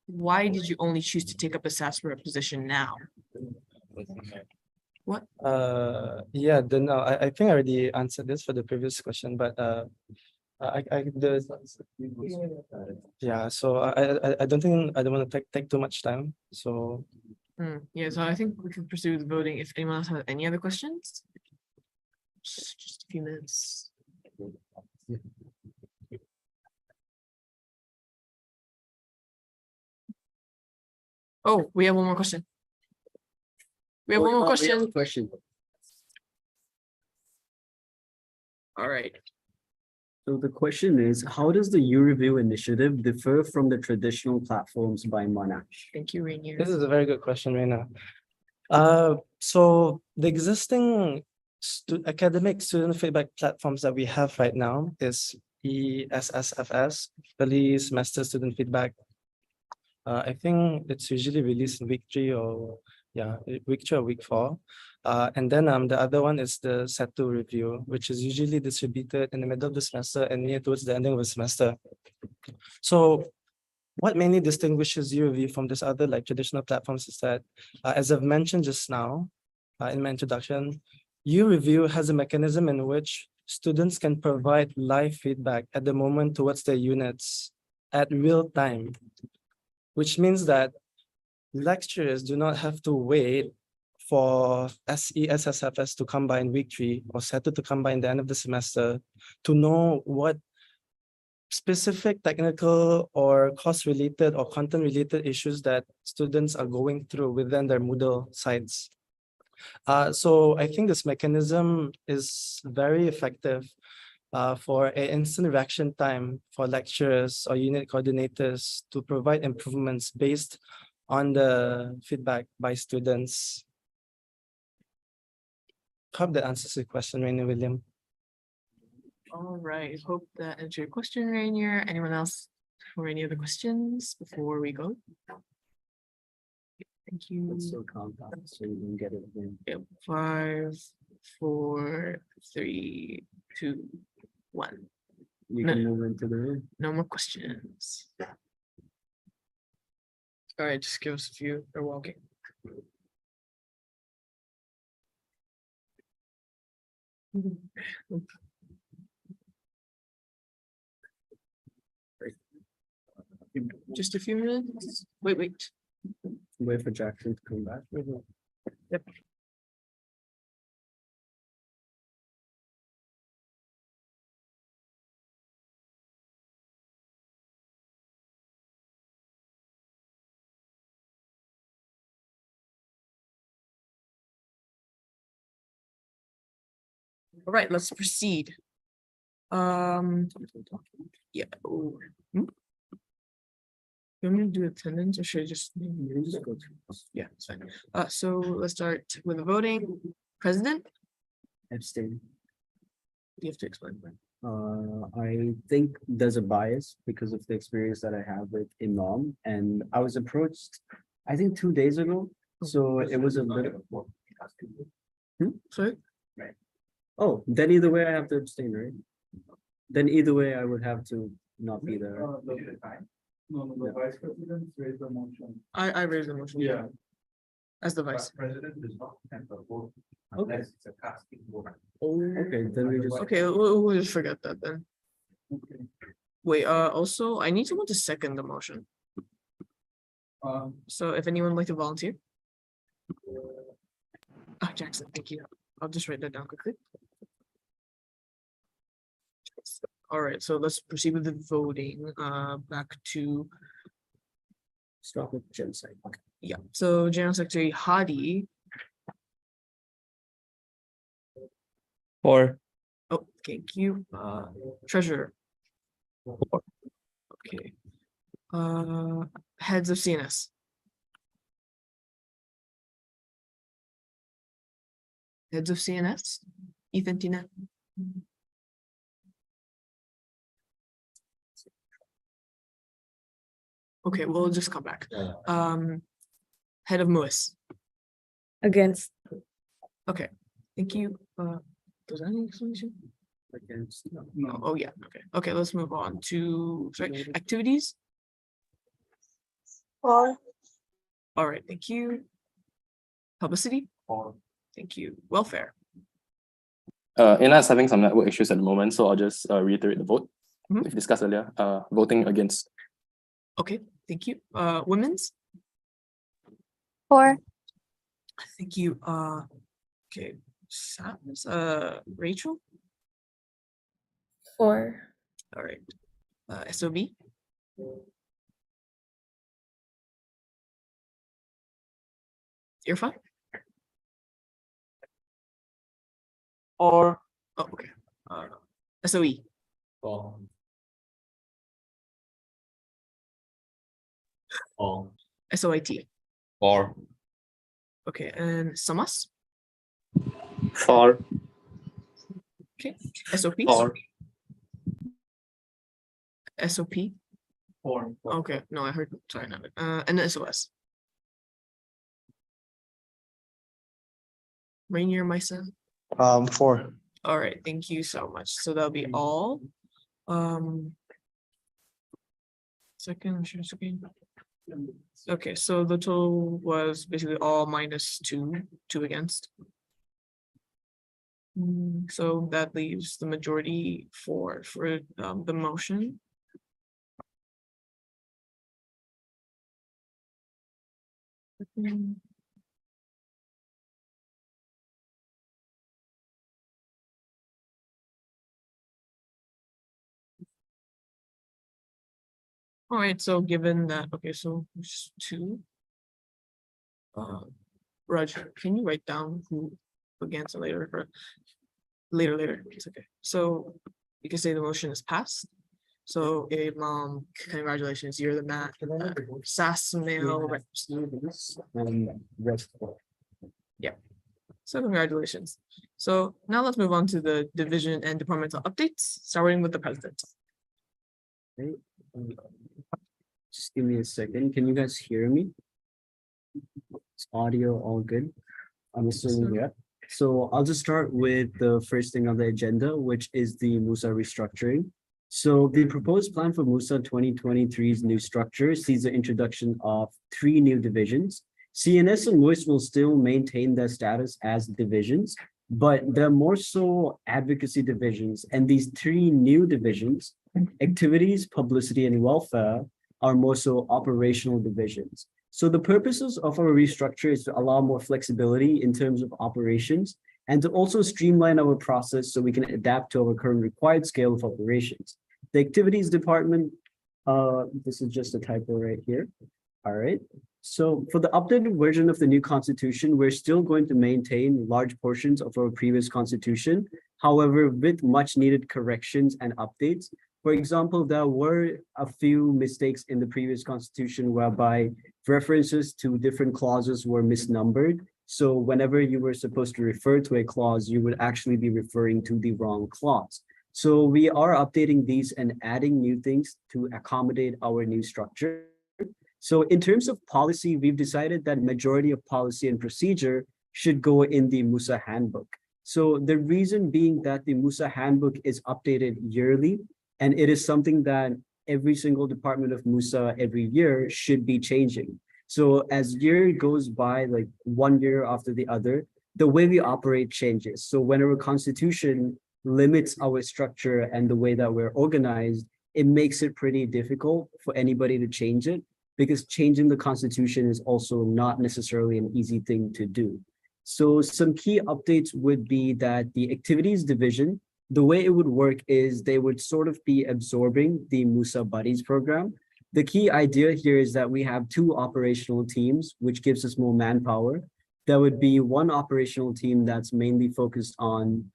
why did you only choose to take up a SASPRA position now? What? Yeah, then I think I already answered this for the previous question, but yeah, so I don't think I don't want to take too much time. So Yeah, so I think we can pursue the voting if anyone else has any other questions. Just a few minutes. Oh, we have one more question. We have one more question. All right. So the question is, how does the U-Review initiative differ from the traditional platforms by Monash? Thank you, Rainier. this is a very good question, Reina. So the existing academic student feedback platforms that we have right now is ESSFS, early semester student feedback. I think it's usually released in week 3 or week 3 or week 4. And then the other one is the SETU review, which is usually distributed in the middle of the semester and near towards the ending of the semester. So what mainly distinguishes U-Review from this other like traditional platforms is that, as I've mentioned just now in my introduction, U-Review has a mechanism in which students can provide live feedback at the moment towards their units at real time, which means that lecturers do not have to wait for SESSFS to come by in week 3 or SETU to come by in the end of the semester to know what specific technical or course-related or content-related issues that students are going through within their Moodle sites. So I think this mechanism is very effective for an instant reaction time for lecturers or unit coordinators to provide improvements based on the feedback by students. Hope that answers your question, Rainier William. All right, hope that answered your question, Rainier. Anyone else for any other questions before we go? Thank you. It's so compact, so you don't get it again. Yep, 5, 4, 3, 2, 1. You can move into the room. No more questions. All right, just give us a few. They're walking. Just a few minutes. Wait. Wait for Jackson to come back. Yep. All right, let's proceed. Yeah. Oh, hmm? You want me to do attendance or should I just? Yeah, it's fine. So let's start with the voting. President, Abstain. you have to explain. I think there's a bias because of the experience that I have with Imam, and I was approached, I think 2 days ago. So it was a bit. Sorry? Oh, then either way I have to abstain, right? Then either way I would have to not be there. No, the vice president raised the motion. I raised the motion. Yeah. As the vice. President does not have a vote Okay. unless it's a casting vote. Okay, then we just. Okay, we'll just forget that then. Okay. Wait, also, I need someone to second the motion. So if anyone would like to volunteer. Ah, Jackson, thank you. I'll just write that down quickly. All right, so let's proceed with the voting. Back to, Start with genocide. yeah, so General Secretary Hadi. 4. Oh, thank you. Treasurer. Okay. Heads of CNS. Heads of CNS, Ethan, Tina. Okay, we'll just come back. Head of MUS. Against. Okay, thank you. Does that any explanation? Against. No. Oh, yeah, okay. Okay, let's move on to, sorry, activities. For. All right, thank you. Publicity. Thank you. Welfare. Ina's having some network issues at the moment, so I'll just reiterate the vote Mhm. we discussed earlier. Voting against. Okay, thank you. Women's. For. Thank you. Okay, Rachel. For. All right. SOB. You're fine. Or. Oh, okay. SOE. SOIT. Or. Okay, and SAMAS. For. Okay, SOPs. Or. SOP. Okay, no, I heard, sorry, not, and SOS. Rainier, MUSA. 4. All right, thank you so much. So that'll be all. Second. Okay, so the total was basically all minus two against. So that leaves the majority for the motion. All right, so given that, okay, so just two. Roger, can you write down who against it later? Or later, it's okay. So you can say the motion is passed. So congratulations, you're the SAS male reps. Yeah. So congratulations. So now let's move on to the division and departmental updates, starting with the president. Okay. Just give me a second. Can you guys hear me? Is audio all good? I'm assuming, yeah. So I'll just start with the first thing on the agenda, which is the MUSA restructuring. So the proposed plan for MUSA 2023's new structure sees the introduction of 3 new divisions. CNS and MUIS will still maintain their status as divisions, but they're more so advocacy divisions. And these 3 new divisions, activities, publicity, and welfare, are more so operational divisions. So the purposes of our restructure is to allow more flexibility in terms of operations and to also streamline our process so we can adapt to our current required scale of operations. The activities department, this is just a typo right here. All right. So for the updated version of the new constitution, we're still going to maintain large portions of our previous constitution. However, with much needed corrections and updates, for example, there were a few mistakes in the previous constitution whereby references to different clauses were misnumbered. So whenever you were supposed to refer to a clause, you would actually be referring to the wrong clause. So we are updating these and adding new things to accommodate our new structure. So in terms of policy, we've decided that majority of policy and procedure should go in the MUSA handbook. So the reason being that the MUSA handbook is updated yearly, and it is something that every single department of MUSA every year should be changing. So as year goes by, like 1 year after the other, the way we operate changes. So when our constitution limits our structure and the way that we're organized, it makes it pretty difficult for anybody to change it, because changing the constitution is also not necessarily an easy thing to do. So some key updates would be that the activities division, the way it would work is they would sort of be absorbing the MUSA Buddies program. The key idea here is that we have 2 operational teams, which gives us more manpower. There would be one operational team that's mainly focused on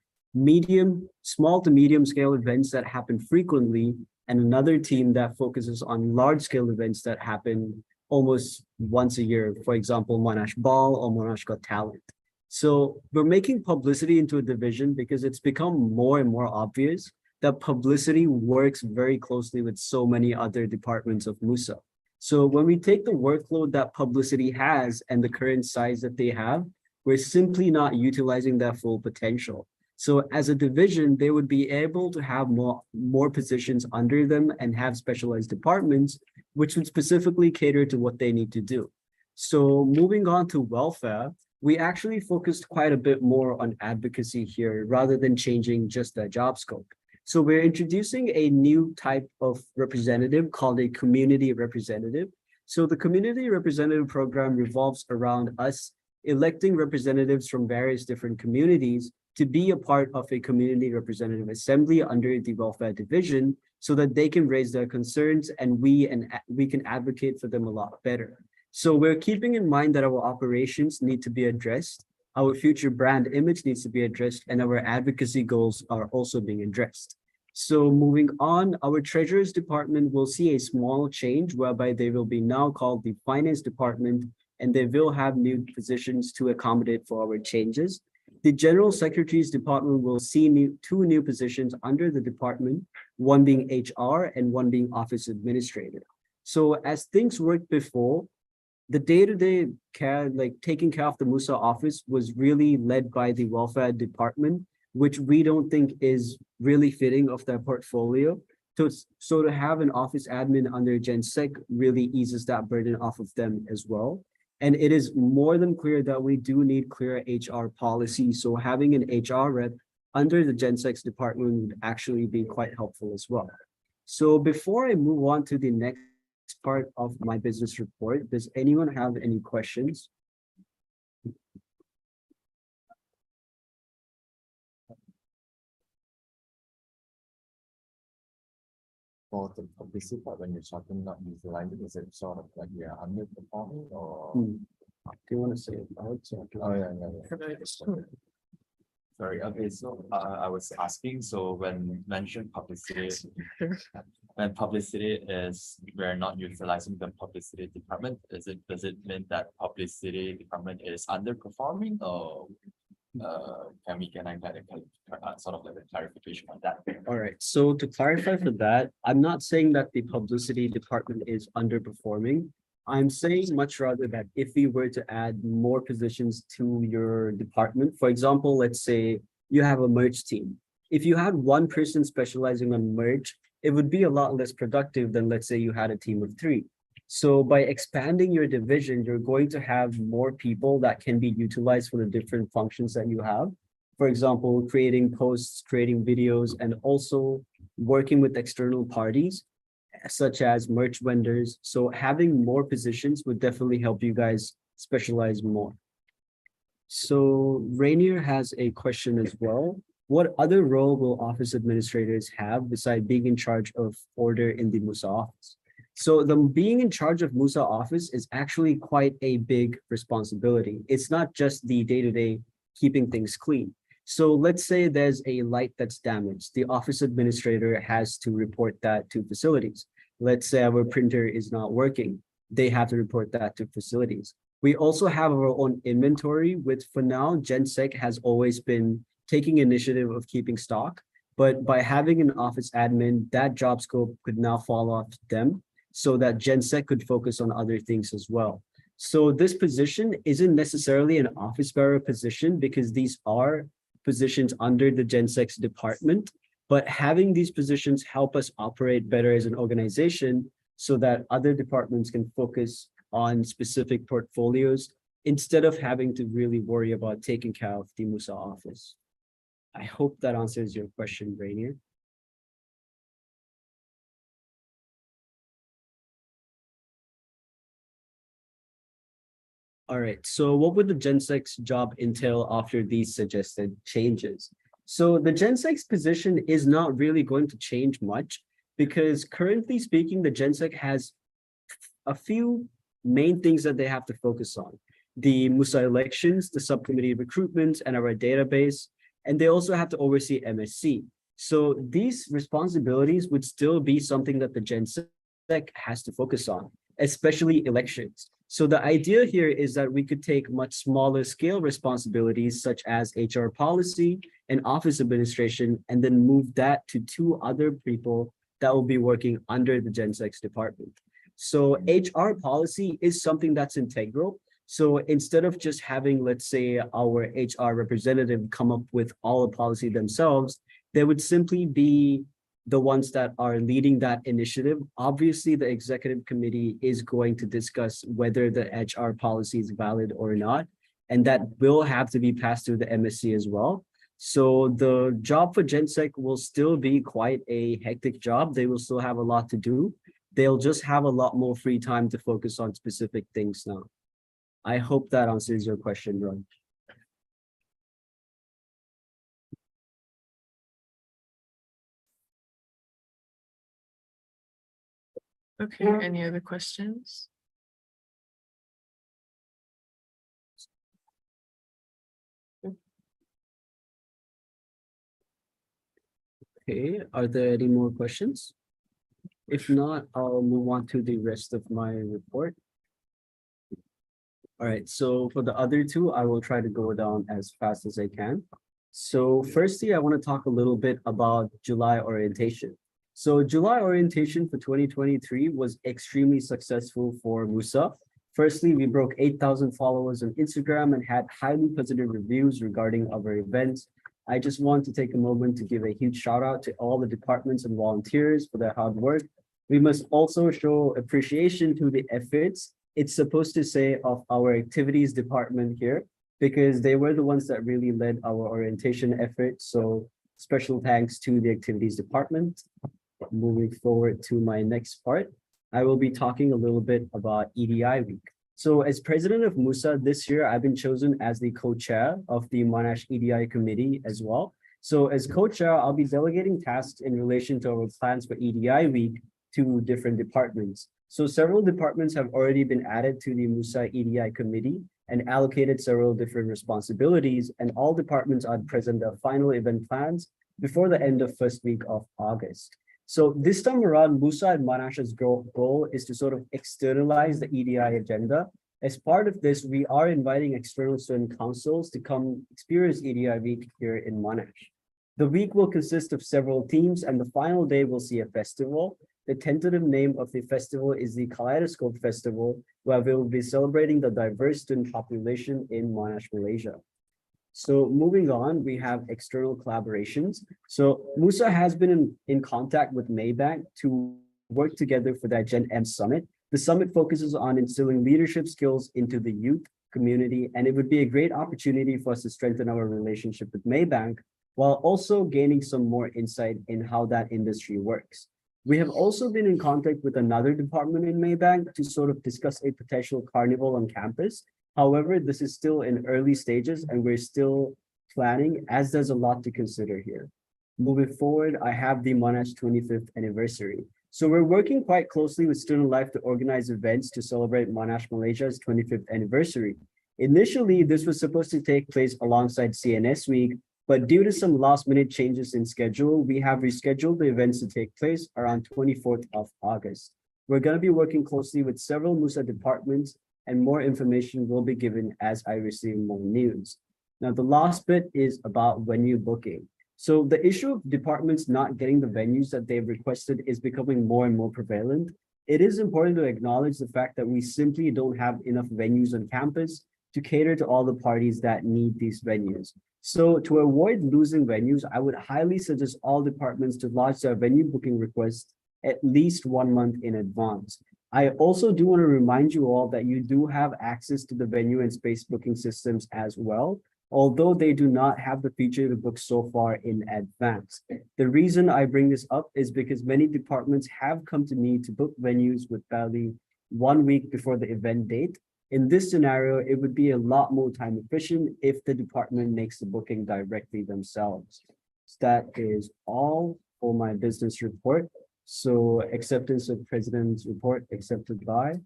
small to medium scale events that happen frequently, and another team that focuses on large scale events that happen almost once a year. For example, Monash Ball or Monash Got Talent. So we're making publicity into a division because it's become more and more obvious that publicity works very closely with so many other departments of MUSA. So when we take the workload that publicity has and the current size that they have, we're simply not utilizing their full potential. So as a division, they would be able to have more positions under them and have specialized departments, which would specifically cater to what they need to do. So moving on to welfare, we actually focused quite a bit more on advocacy here rather than changing just the job scope. So we're introducing a new type of representative called a community representative. So the community representative program revolves around us electing representatives from various different communities to be a part of a community representative assembly under the welfare division so that they can raise their concerns and we can advocate for them a lot better. So we're keeping in mind that our operations need to be addressed, our future brand image needs to be addressed, and our advocacy goals are also being addressed. So moving on, our treasurer's department will see a small change whereby they will be now called the finance department, and they will have new positions to accommodate for our changes. The general secretary's department will see 2 new positions under the department, one being HR and one being office administrator. So as things worked before, the day-to-day care, like taking care of the MUSA office, was really led by the welfare department, which we don't think is really fitting of their portfolio. So to have an office admin under GenSec really eases that burden off of them as well. And it is more than clear that we do need clear HR policy. So having an HR rep under the GenSec department would actually be quite helpful as well. So before I move on to the next part of my business report, does anyone have any questions? For the publicity part, when you're talking not utilizing, is it sort of like we are underperforming or? Do you want to say it out? Oh, yeah. Sorry, okay, so I was asking, so when mentioned publicity, when publicity is, we're not utilizing the publicity department, does it mean that publicity department is underperforming, or can I get a sort of like a clarification on that? All right, so to clarify for that, I'm not saying that the publicity department is underperforming. I'm saying much rather that if we were to add more positions to your department, for example, let's say you have a merch team. If you had one person specializing on merch, it would be a lot less productive than, let's say, you had a team of 3. So by expanding your division, you're going to have more people that can be utilized for the different functions that you have. For example, creating posts, creating videos, and also working with external parties, such as merch vendors. So having more positions would definitely help you guys specialize more. So Rainier has a question as well. What other role will office administrators have besides being in charge of order in the MUSA office? So the being in charge of MUSA office is actually quite a big responsibility. It's not just the day-to-day keeping things clean. So let's say there's a light that's damaged. The office administrator has to report that to facilities. Let's say our printer is not working. They have to report that to facilities. We also have our own inventory, which for now, GenSec has always been taking initiative of keeping stock. But by having an office admin, that job scope could now fall off them so that GenSec could focus on other things as well. So this position isn't necessarily an office bearer position because these are positions under the GenSec's department, but having these positions help us operate better as an organization so that other departments can focus on specific portfolios instead of having to really worry about taking care of the MUSA office. I hope that answers your question, Rainier. All right, so what would the GenSec's job entail after these suggested changes? So the GenSec's position is not really going to change much because currently speaking, the GenSec has a few main things that they have to focus on. The MUSA elections, the subcommittee recruitment, and our database, and they also have to oversee MSC. So these responsibilities would still be something that the GenSec has to focus on, especially elections. So the idea here is that we could take much smaller scale responsibilities such as HR policy and office administration, and then move that to two other people that will be working under the GenSec's department. So HR policy is something that's integral. So instead of just having, let's say, our HR representative come up with all the policy themselves, they would simply be the ones that are leading that initiative. Obviously, the executive committee is going to discuss whether the HR policy is valid or not, and that will have to be passed through the MSC as well. So the job for GenSec will still be quite a hectic job. They will still have a lot to do. They'll just have a lot more free time to focus on specific things now. I hope that answers your question, Ron. Okay, any other questions? Okay, are there any more questions? If not, I'll move on to the rest of my report. All right, so for the other two, I will try to go down as fast as I can. So firstly, I want to talk a little bit about July orientation. So July orientation for 2023 was extremely successful for MUSA. Firstly, we broke 8,000 followers on Instagram and had highly positive reviews regarding our events. I just want to take a moment to give a huge shout out to all the departments and volunteers for their hard work. We must also show appreciation to the efforts. It's supposed to say of our activities department here, because they were the ones that really led our orientation efforts. So special thanks to the activities department. Moving forward to my next part, I will be talking a little bit about EDI week. So as president of MUSA this year, I've been chosen as the co-chair of the Monash EDI committee as well. So as co-chair, I'll be delegating tasks in relation to our plans for EDI week to different departments. So several departments have already been added to the MUSA EDI committee and allocated several different responsibilities, and all departments are present their final event plans before the end of first week of August. So this time around, MUSA and Monash's goal is to sort of externalize the EDI agenda. As part of this, we are inviting external student councils to come experience EDI week here in Monash. The week will consist of several themes, and the final day will see a festival. The tentative name of the festival is the Kaleidoscope Festival, where we will be celebrating the diverse student population in Monash, Malaysia. So moving on, we have external collaborations. So MUSA has been in contact with Maybank to work together for that Gen M Summit. The summit focuses on instilling leadership skills into the youth community, and it would be a great opportunity for us to strengthen our relationship with Maybank while also gaining some more insight in how that industry works. We have also been in contact with another department in Maybank to sort of discuss a potential carnival on campus. However, this is still in early stages and we're still planning, as there's a lot to consider here. Moving forward, I have the Monash 25th anniversary. So we're working quite closely with Student Life to organize events to celebrate Monash Malaysia's 25th anniversary. Initially, this was supposed to take place alongside CNS Week, But due to some last minute changes in schedule, we have rescheduled the events to take place around 24th of August. We're going to be working closely with several MUSA departments, and more information will be given as I receive more news. Now, the last bit is about venue booking. So the issue of departments not getting the venues that they've requested is becoming more and more prevalent. It is important to acknowledge the fact that we simply don't have enough venues on campus to cater to all the parties that need these venues. So to avoid losing venues, I would highly suggest all departments to lodge their venue booking request at least 1 month in advance. I also do want to remind you all that you do have access to the venue and space booking systems as well, although they do not have the feature to book so far in advance. The reason I bring this up is because many departments have come to me to book venues with barely 1 week before the event date. In this scenario, it would be a lot more time efficient if the department makes the booking directly themselves. So that is all for my business report. So acceptance of president's report accepted by.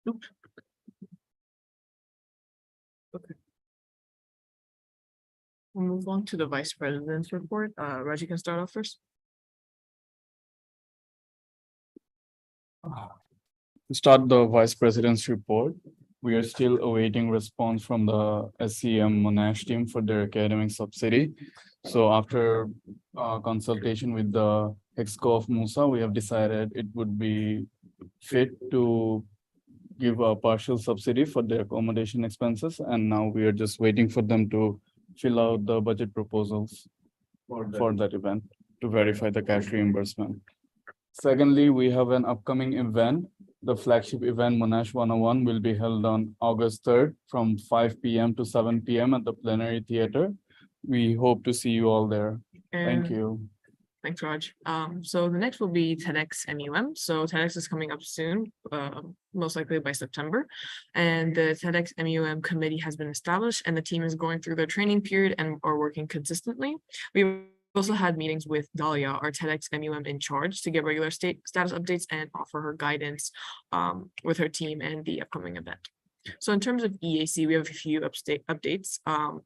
Oops. Okay. We'll move on to the vice president's report. Reggie can start off first. To start the vice president's report, we are still awaiting response from the SCM Monash team for their academic subsidy. So after consultation with the EXCO of MUSA, we have decided it would be fit to give a partial subsidy for their accommodation expenses. And now we are just waiting for them to fill out the budget proposals for that event to verify the cash reimbursement. Secondly, we have an upcoming event. The flagship event Monash 101 will be held on August 3rd from 5 p.m. to 7 p.m. at the Plenary Theater. We hope to see you all there. Thank you. Thanks, Raj. So the next will be TEDx MUM. So TEDx is coming up soon, most likely by September. And the TEDx MUM committee has been established and the team is going through their training period and are working consistently. We also had meetings with Dahlia, our TEDx MUM in charge, to get regular status updates and offer her guidance with her team and the upcoming event. So in terms of EAC, we have a few updates.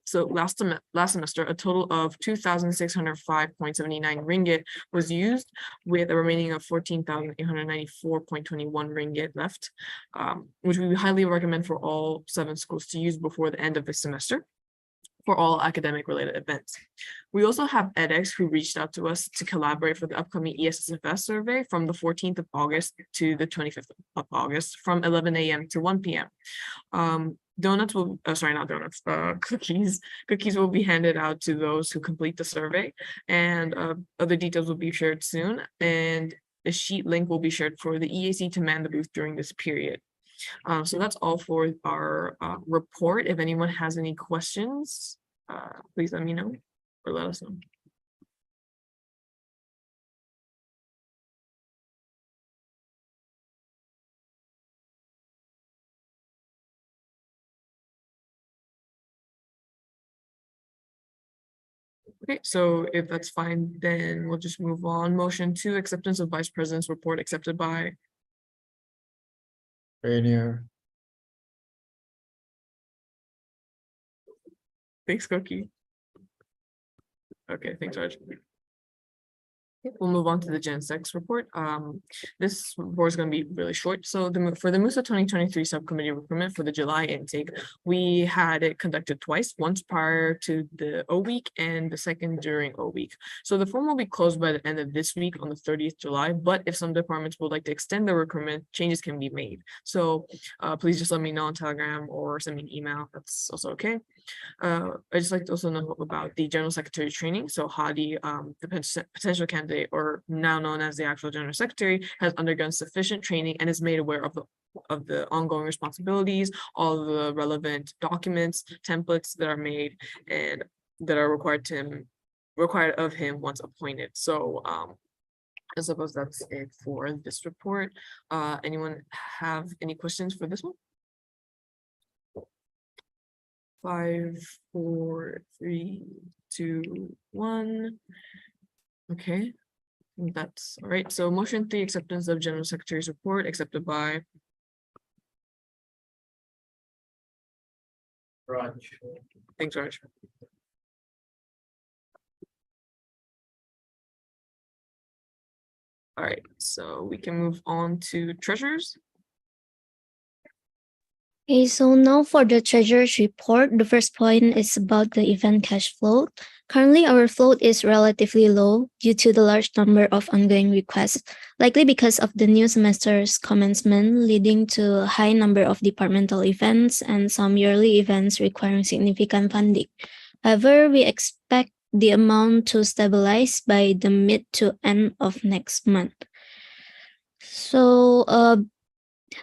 So last semester, a total of 2,605.79 ringgit was used, with a remaining of 14,894.21 ringgit left, which we highly recommend for all 7 schools to use before the end of the semester for all academic related events. We also have edX, who reached out to us to collaborate for the upcoming ESSFS survey from the 14th of August to the 25th of August from 11 a.m. to 1 p.m. Donuts will, sorry, not donuts, cookies will be handed out to those who complete the survey, and other details will be shared soon. And a sheet link will be shared for the EAC to man the booth during this period. So that's all for our report. If anyone has any questions, please let me know or let us know. Okay, so if that's fine, then we'll just move on. Motion 2, acceptance of vice president's report accepted by. Rainier. Thanks, Cookie. Okay, thanks, Raj. We'll move on to the Gen 6 report. This report is going to be really short. So for the MUSA 2023 subcommittee recruitment for the July intake, we had it conducted twice, once prior to the O week and the second during O week. So the form will be closed by the end of this week on the 30th July, but if some departments would like to extend the recruitment, changes can be made. So please just let me know on Telegram or send me an email. That's also okay. I just like to also know about the General Secretary training. So Hadi, the potential candidate, or now known as the actual General Secretary, has undergone sufficient training and is made aware of the ongoing responsibilities, all the relevant documents, templates that are made and that are required of him once appointed. So I suppose that's it for this report. Anyone have any questions for this one? 5, 4, 3, 2, 1. Okay, that's all right. So motion 3, acceptance of General Secretary's report accepted by. Raj. Thanks, Raj. All right, so we can move on to treasurers. Okay, so now for the treasurer's report, the first point is about the event cash flow. Currently, our float is relatively low due to the large number of ongoing requests, likely because of the new semester's commencement, leading to a high number of departmental events and some yearly events requiring significant funding. However, we expect the amount to stabilize by the mid to end of next month. So,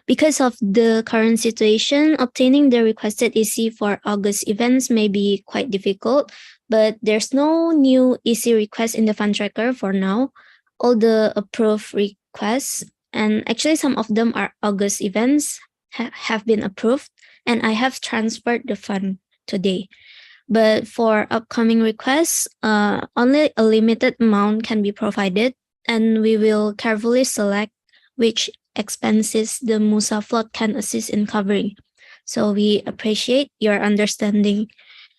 because of the current situation, obtaining the requested EC for August events may be quite difficult, but there's no new EC request in the fund tracker for now. All the approved requests, and actually some of them are August events, have been approved, and I have transferred the fund today. But for upcoming requests, only a limited amount can be provided, and we will carefully select which expenses the MUSA float can assist in covering. So we appreciate your understanding.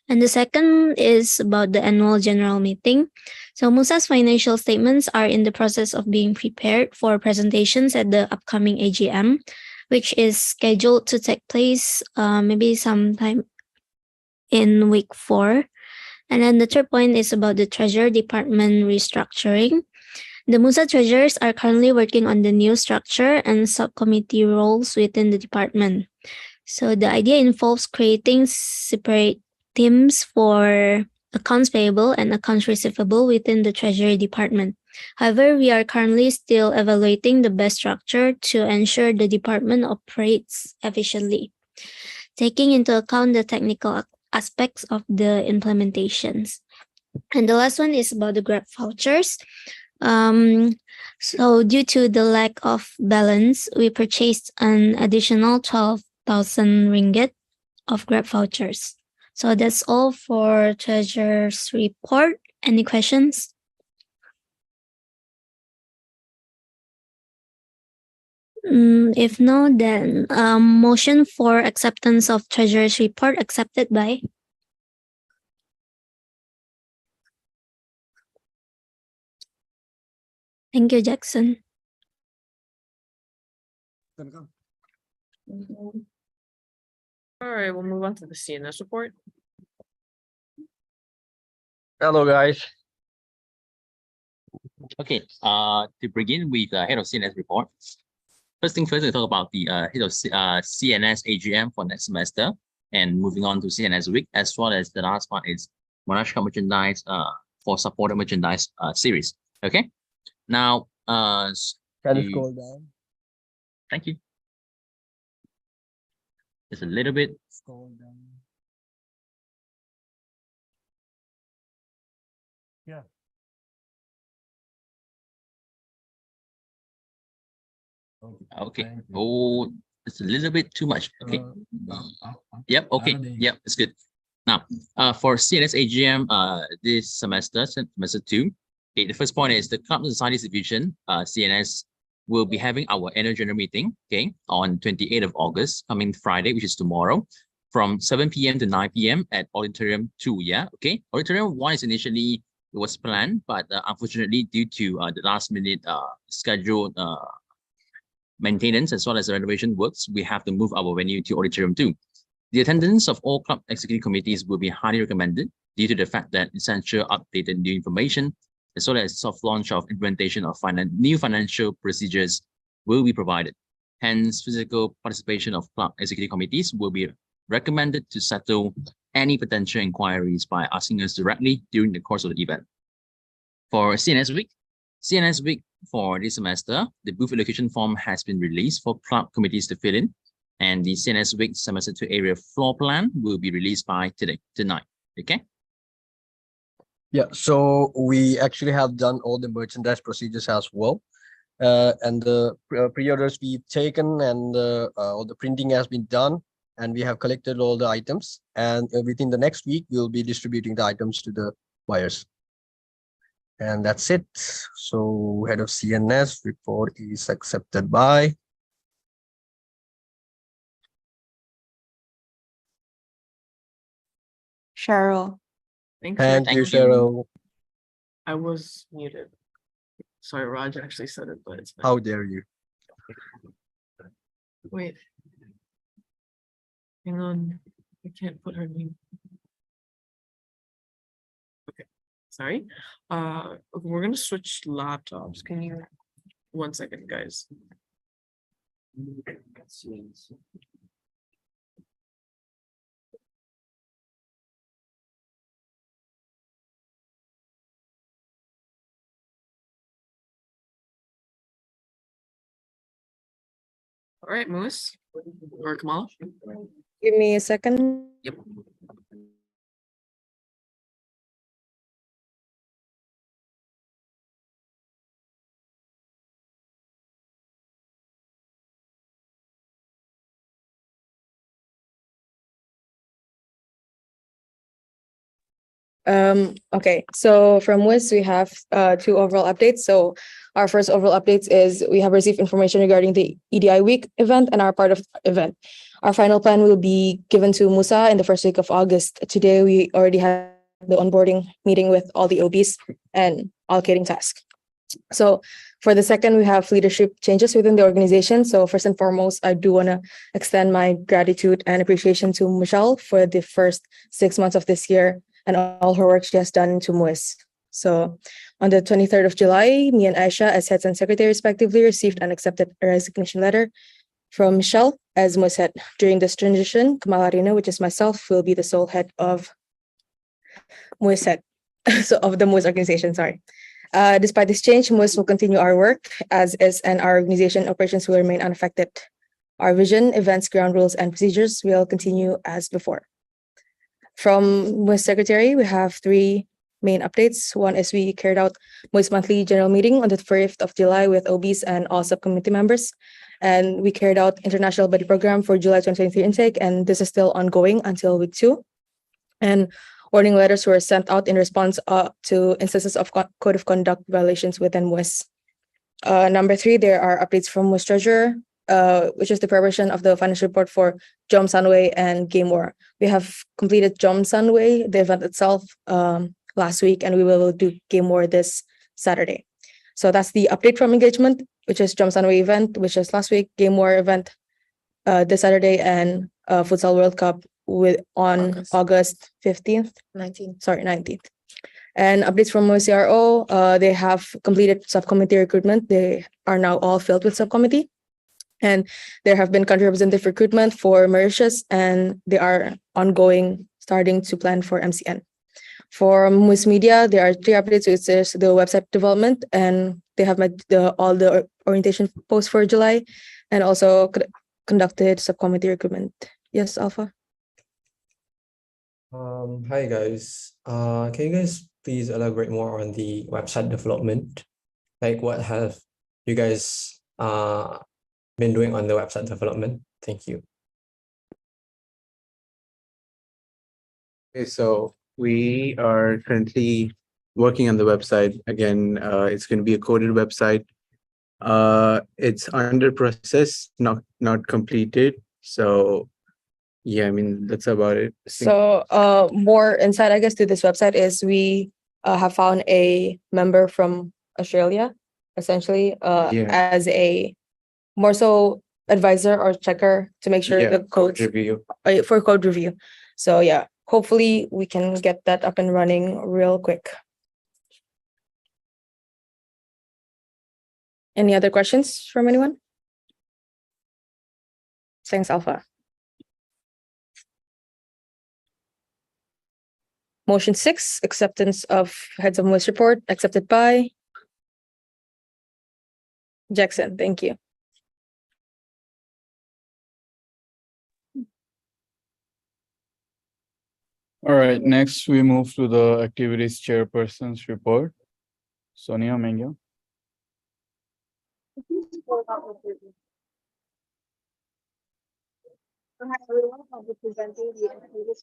And the second is about the annual general meeting. So MUSA's financial statements are in the process of being prepared for presentations at the upcoming AGM, which is scheduled to take place maybe sometime in week 4. And then the third point is about the Treasury Department restructuring. The MUSA treasurers are currently working on the new structure and subcommittee roles within the department. So the idea involves creating separate teams for accounts payable and accounts receivable within the Treasury Department. However, we are currently still evaluating the best structure to ensure the department operates efficiently, taking into account the technical aspects of the implementations. And the last one is about the Grab vouchers. So due to the lack of balance, we purchased an additional 12,000 ringgit of Grab vouchers. So that's all for Treasurer's report. Any questions? If no, then motion for acceptance of Treasurer's report accepted by. Thank you, Jackson. All right, we'll move on to the CNS report. Hello, guys. Okay, to begin with the head of CNS report. First thing first, we talk about the head of CNS AGM for next semester, and moving on to CNS week, as well as the last part is Monash merchandise for supported merchandise series. Okay, now Can you scroll down? Thank you. Just a little bit. Scroll down. Yeah. Okay. Oh, it's a little bit too much. Okay. Yep. Okay. Yep. It's good. Now, for CNS AGM, this semester 2, okay, the first point is the Club and Societies Division, CNS, will be having our annual general meeting, okay, on 28th of August, coming Friday, which is tomorrow, from 7 p.m. to 9 p.m. at Auditorium 2, yeah, okay. Auditorium 1 is initially, it was planned, but unfortunately, due to the last minute scheduled maintenance as well as the renovation works, we have to move our venue to Auditorium 2. The attendance of all club executive committees will be highly recommended due to the fact that essential updated new information, as well as soft launch of implementation of new financial procedures will be provided. Hence, physical participation of club executive committees will be recommended to settle any potential inquiries by asking us directly during the course of the event. For CNS Week for this semester, the booth allocation form has been released for club committees to fill in, and the CNS Week Semester 2 area floor plan will be released by tonight. Okay. Yeah, so we actually have done all the merchandise procedures as well. And the pre-orders we've taken, and all the printing has been done, and we have collected all the items. And within the next week, we'll be distributing the items to the buyers. And that's it. So head of CNS report is accepted by. Cheryl. Thank you. Thank you, Thank you. Cheryl. I was muted. Sorry, Raj actually said it, but it's fine. How dare you? Wait. Hang on. I can't put her name. Okay, sorry. We're gonna switch laptops. Can you, 1 second, guys. All right, Moose or Kamala. Give me a second. Yep. Okay, so from WIS, we have two overall updates. So our first overall updates is we have received information regarding the EDI week event and our part of event. Our final plan will be given to MUSA in the first week of August. Today, we already had the onboarding meeting with all the OBs and allocating tasks. So for the second, we have leadership changes within the organization. So first and foremost, I do want to extend my gratitude and appreciation to Michelle for the first 6 months of this year and all her work she has done into MUIS. So on the 23rd of July, me and Aisha, as heads and secretary respectively, received and accepted a resignation letter from Michelle as MUIS head. During this transition, Kamala Rina, which is myself, will be the sole head of MUIS head, so of the MUIS organization, sorry. Despite this change, MUIS will continue our work as is, and our organization operations will remain unaffected. Our vision, events, ground rules, and procedures will continue as before. From MUIS Secretary, we have three main updates. One is we carried out MUIS monthly general meeting on the 1st of July with OBs and all subcommittee members. And we carried out international buddy program for July 2023 intake, and this is still ongoing until week 2. And warning letters were sent out in response to instances of code of conduct violations within MUIS. Number 3, there are updates from MUIS Treasurer, which is the preparation of the financial report for Jom Sunway and Game War. We have completed Jom Sunway, the event itself, last week, and we will do Game War this Saturday. So that's the update from engagement, which is Jom Sunway event, which is last week, Game War event this Saturday, and Futsal World Cup on August 15th, 19th, sorry, 19th. And updates from OCRO, they have completed subcommittee recruitment. They are now all filled with subcommittee. And there have been country representative recruitment for Mauritius, and they are ongoing, starting to plan for MCN. For MUIS Media, there are 3 updates, which is the website development, and they have met all the orientation posts for July, and also conducted subcommittee recruitment. Yes, Alpha? Hi guys. Can you guys please elaborate more on the website development? Like what have you guys been doing on the website development? Thank you. Okay, so we are currently working on the website. Again, it's going to be a coded website. It's under process, not completed. So yeah, I mean, that's about it. So more insight, I guess, to this website is we have found a member from Australia, essentially, as a more so advisor or checker to make sure the codes review. For code review. So yeah, hopefully we can get that up and running real quick. Any other questions from anyone? Thanks, Alpha. Motion 6, acceptance of heads of MUIS report, accepted by Jackson. Thank you. All right, next we move to the activities chairperson's report. Sonia Mengyo. Hi everyone, I'll be presenting the activities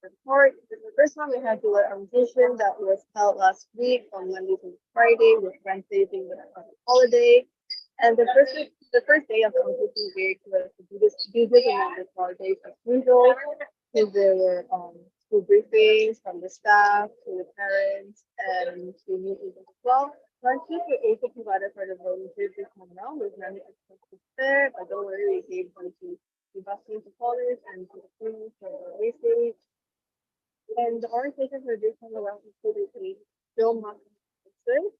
report. The first one, we had the orientation that was held last week on Monday to Friday, with Wednesday being the holiday. And the first day of orientation week was the business and the holidays as usual, because there were through briefings from the staff to the parents and to new people as well. Lunches were also provided for the volunteers this time around with many expenses there, but don't worry, we gave them to the busing performers and to the students for the wastage. And the orientation for this time around included a film marketing concert,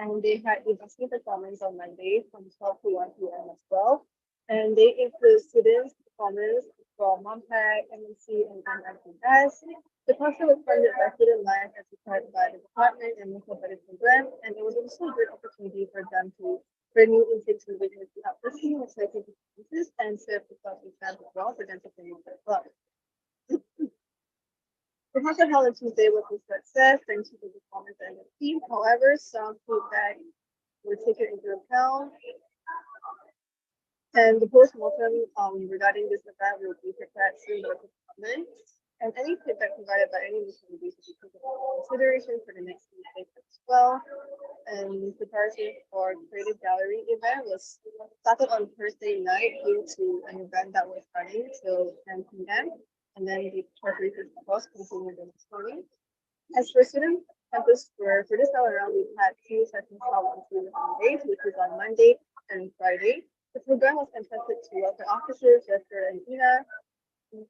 and they had a busking performance on Monday from 12 to 1 p.m. as well. And they include students, performers from MUMPAC, MUC, and MFS. The concert was funded by Student Life as supported by the department and MUSA by the program, and it was also a great opportunity for them to bring new intake to witness the uplifting and exciting performances and serve the club exams as well for them to promote their club. The concert held on Tuesday was a success thanks to the performance and the team. However, some feedback were taken into account. And the post-mortem regarding this event will be prepared soon by the department. And any feedback provided by any mission will be taken into consideration for the next meeting as well. And preparation for creative gallery event was started on Thursday night due to an event that was running till 10 p.m. And then the preparations of course continued the next morning. As for student campus tour, for this time around, we've had two sessions held on 2 different days, which is on Monday and Friday. The program was intended to welcome officers, Jessica and Ina. The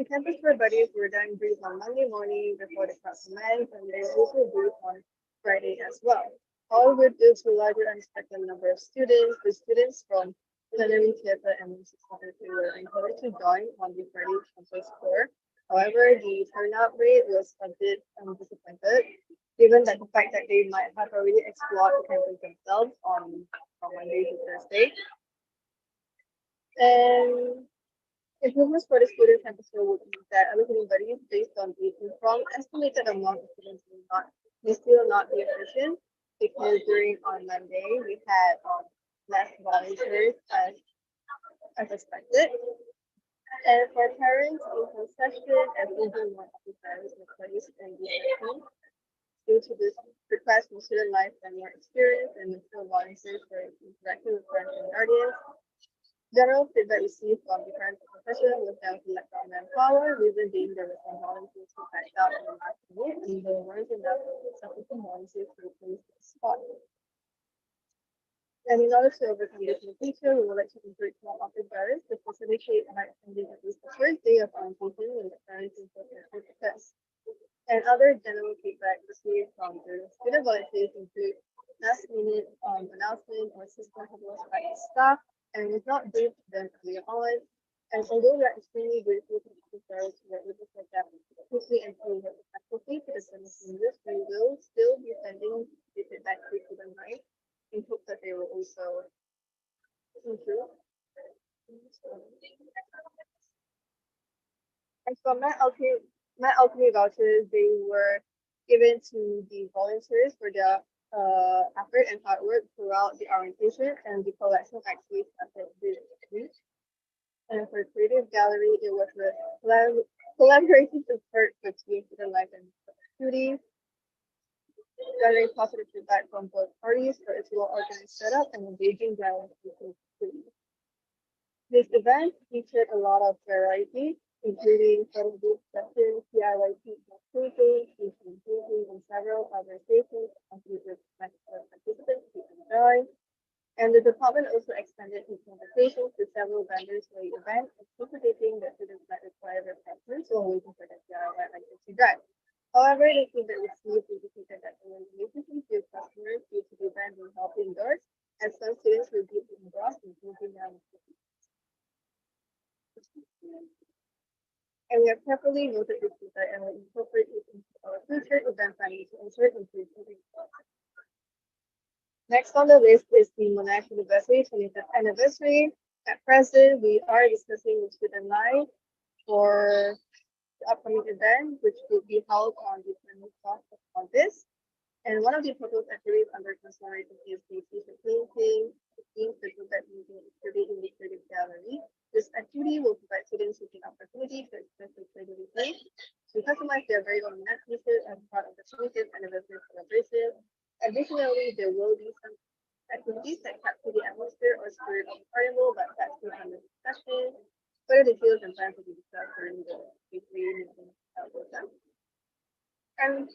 campus tour buddies were then briefed on Monday morning before the class commenced, and they were also briefed on Friday as well. However, due to a larger unexpected number of students, the students from culinary theater and music they were encouraged to join on the Friday campus tour. However, the turnout rate was a bit disappointed, given that the fact that they might have already explored the campus themselves on Monday to Thursday. And improvements for the student campus tour would be that allocating buddies based on the informed estimated amount of students may still not be efficient, because during on Monday we had less volunteers as expected. And for parents in concession, and even more of the parents were placed in the session due to this request from Student Life and more experience and still volunteers for interacting with parents and guardians. General feedback received from the parents of the session was down to lack of manpower, reason being there were some volunteers who backed out in the afternoon, and there weren't enough sufficient volunteers to replace the spot. And in order to overcome this limitation, we would like to encourage more office bearers to facilitate by attending at least the first day of orientation when the parents input their success. And other general feedback received from the student volunteers include last minute announcement or system handles by the staff, and was not briefed them earlier on. And although we are extremely grateful to the officers who were able to adapt quickly and improve the faculty to the semester, we will still be sending the feedback to student life in hope that they will also improve. And for my alchemy vouchers, they were given to the volunteers for their effort and hard work throughout the orientation, and the collection actually started this week. And for creative gallery, it was a collaborative effort between Student Life and Studies, gathering positive feedback from both parties for its well-organized setup and engaging dialogue between students. This event featured a lot of variety, including photo booth sessions, DIY painting, and several other stations with participants to enjoy. And the department also extended its invitations to several vendors for the event, anticipating that students might require refreshments while waiting for the DIY activity drive. However, the feedback received indicated that there were relationship with customers due to the event being held indoors, as some students were deeply engrossed in moving around. And we have carefully noted this feedback and will incorporate it into our future event planning to ensure improved results. Next on the list is the Monash University 25th anniversary. At present, we are discussing with Student Life for the upcoming event, which will be held on the 24th of August. And one of the proposed activities under consideration is the t-shirt painting, the bed meeting activity in the creative gallery. This activity will provide students with an opportunity to express their creativity, to customize their very own Monash t-shirt as part of the 25th anniversary celebration. Additionally, there will be some activities that capture the atmosphere or spirit of the carnival, but that's still under discussion. Further details and plans will be discussed during the weekly meeting with them. And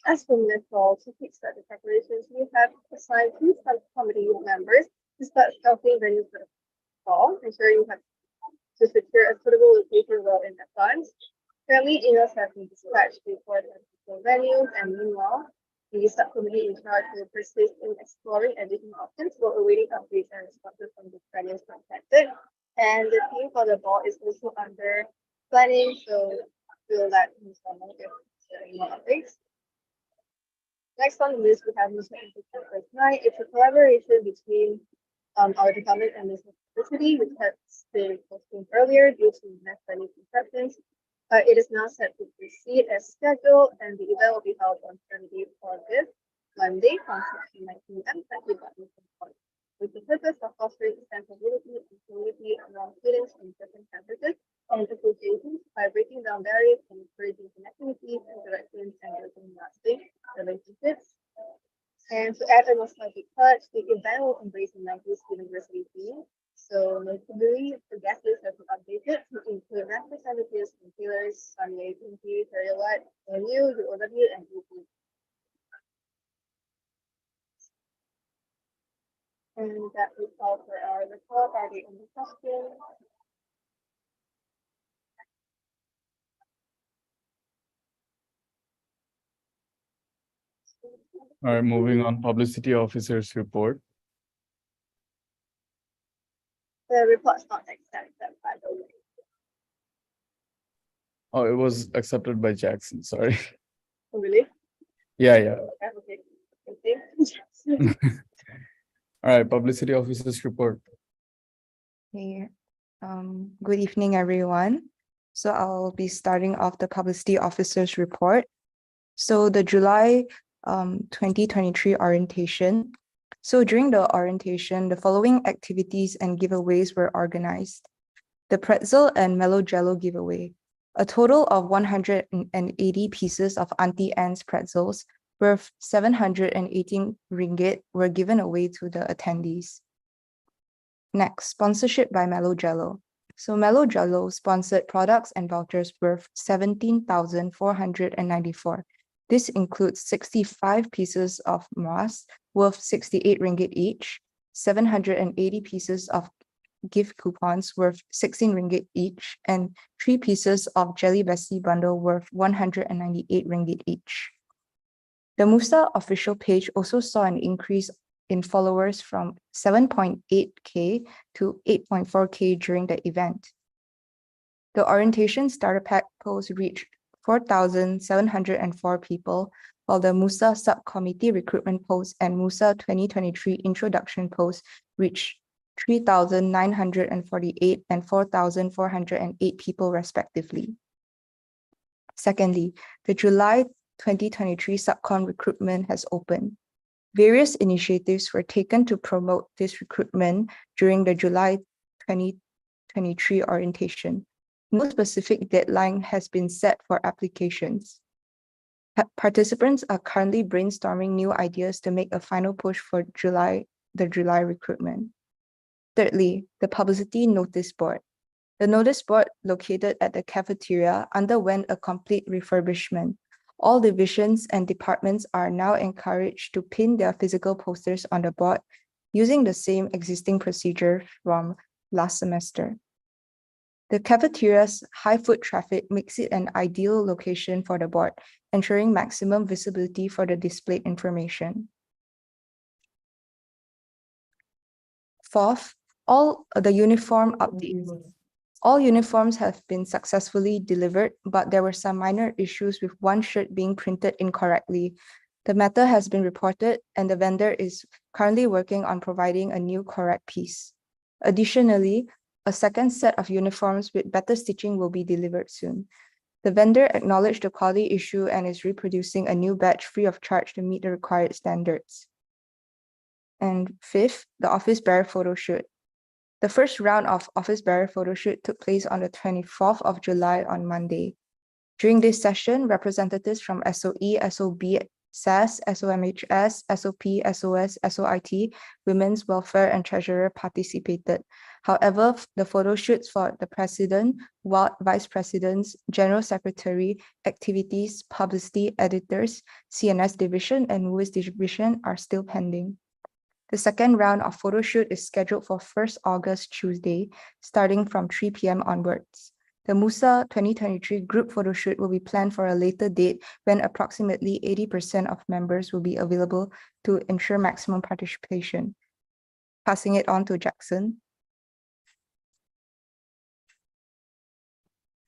as for this fall to kickstart the preparations, we have assigned 2 subcommittee members to start scouting venues for the fall, ensuring you have to secure a suitable location well in advance. Currently, emails have been dispatched before the venues, and meanwhile, the subcommittee in charge will persist in exploring additional options while awaiting updates and responses from the venues contacted. And the team for the ball is also under planning, so we'll let Mr. know if there are any more updates. Next on the list, we have MUSA First Night. It's a collaboration between our department and the City, which has been postponed earlier due to venue constructions. It is now set to proceed as scheduled, and the event will be held on Sunday, August, Monday, from 6 to 9 p.m. at the Department of with the purpose of fostering a sense of unity and community among students from different campuses and associations by breaking down barriers and encouraging connectivities, interactions, and building lasting relationships. And to add a nostalgic touch, the event will embrace the 90s university theme. So notably, the guest list has been updated to include representatives from Taylor's, Sunway, Pinky, Terrywatt, MU, UOW, and UP. And that is all for our report. Are there any questions? All right, moving on, publicity officer's report. The report's not accepted by the way. Oh, it was accepted by Jackson, sorry. Oh, really? Yeah, yeah. Okay. Thank you. All right, publicity officer's report. Hey, good evening, everyone. So I'll be starting off the publicity officer's report. So the July 2023 orientation. So during the orientation, the following activities and giveaways were organized. The pretzel and mellow jello giveaway. A total of 180 pieces of Auntie Anne's pretzels worth 718 ringgit were given away to the attendees. Next, sponsorship by Mellow Jello. So Mellow Jello sponsored products and vouchers worth 17,494. This includes 65 pieces of mask worth 68 ringgit each, 780 pieces of gift coupons worth 16 ringgit each, and 3 pieces of Jelly Bessie bundle worth 198 ringgit each. The MUSA official page also saw an increase in followers from 7.8K to 8.4K during the event. The orientation starter pack post reached 4,704 people, while the MUSA subcommittee recruitment post and MUSA 2023 introduction post reached 3,948 and 4,408 people respectively. Secondly, the July 2023 subcon recruitment has opened. Various initiatives were taken to promote this recruitment during the July 2023 orientation. No specific deadline has been set for applications. Participants are currently brainstorming new ideas to make a final push for the July recruitment. Thirdly, the publicity notice board. The notice board located at the cafeteria underwent a complete refurbishment. All divisions and departments are now encouraged to pin their physical posters on the board using the same existing procedure from last semester. The cafeteria's high foot traffic makes it an ideal location for the board, ensuring maximum visibility for the displayed information. Fourth, all the uniform updates. All uniforms have been successfully delivered, but there were some minor issues with one shirt being printed incorrectly. The matter has been reported, and the vendor is currently working on providing a new correct piece. Additionally, a second set of uniforms with better stitching will be delivered soon. The vendor acknowledged the quality issue and is reproducing a new batch free of charge to meet the required standards. And fifth, the office bearer photo shoot. The first round of office bearer photo shoot took place on the 24th of July on Monday. During this session, representatives from SOE, SOB, SAS, SOMHS, SOP, SOS, SOIT, Women's Welfare, and Treasurer participated. However, the photo shoots for the president, vice presidents, general secretary, activities, publicity, editors, CNS division, and MUIS division are still pending. The second round of photo shoot is scheduled for 1st August Tuesday, starting from 3 p.m. onwards. The MUSA 2023 group photo shoot will be planned for a later date when approximately 80% of members will be available to ensure maximum participation. Passing it on to Jackson.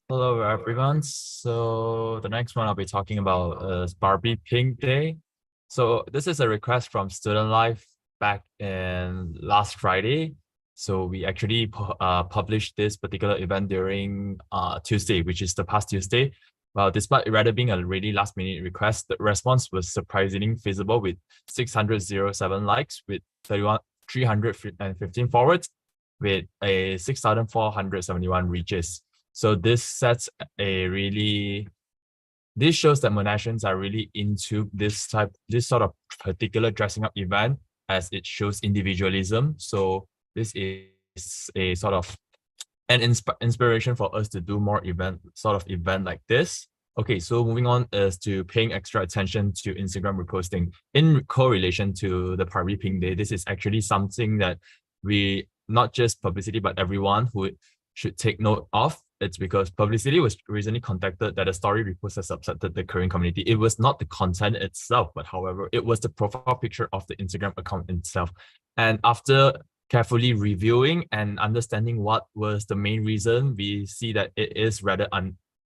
Hello everyone. So the next one I'll be talking about is Barbie Pink Day. So this is a request from Student Life back in last Friday. So we actually published this particular event during Tuesday, which is the past Tuesday. Well, despite it rather being a really last minute request, the response was surprisingly feasible with 607 likes, with 315 forwards, with a 6,471 reaches. So this sets a really, this shows that Monashans are really into this sort of particular dressing up event, as it shows individualism. So this is a sort of an inspiration for us to do more event like this. Okay, so moving on is to paying extra attention to Instagram reposting. In correlation to the Barbie Pink Day, this is actually something that we, not just publicity, but everyone who should take note of. It's because publicity was recently contacted that a story repost has upsetted the Korean community. It was not the content itself, but however, it was the profile picture of the Instagram account itself. And after carefully reviewing and understanding what was the main reason, we see that it is rather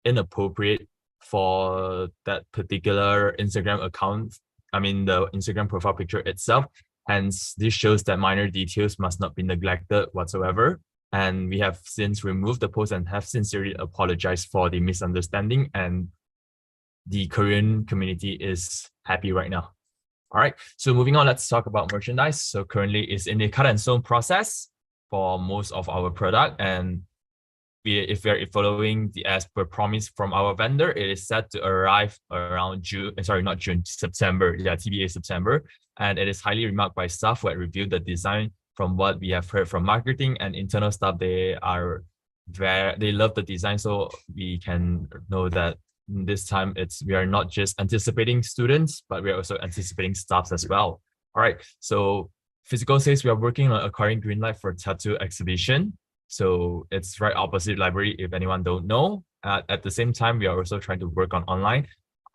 inappropriate for that particular Instagram account. I mean, the Instagram profile picture itself. Hence, this shows that minor details must not be neglected whatsoever. And we have since removed the post and have sincerely apologized for the misunderstanding, and the Korean community is happy right now. All right, so moving on, let's talk about merchandise. So currently it's in the cut and sew process for most of our product, and if we're following the as per promise from our vendor, it is set to arrive around September. Yeah, TBA September. And it is highly remarked by staff who had reviewed the design. From what we have heard from marketing and internal staff, they love the design. So we can know that this time we are not just anticipating students, but we are also anticipating staffs as well. All right, so physical sales, we are working on acquiring green light for tattoo exhibition. So it's right opposite library, if anyone don't know. At the same time, we are also trying to work on online.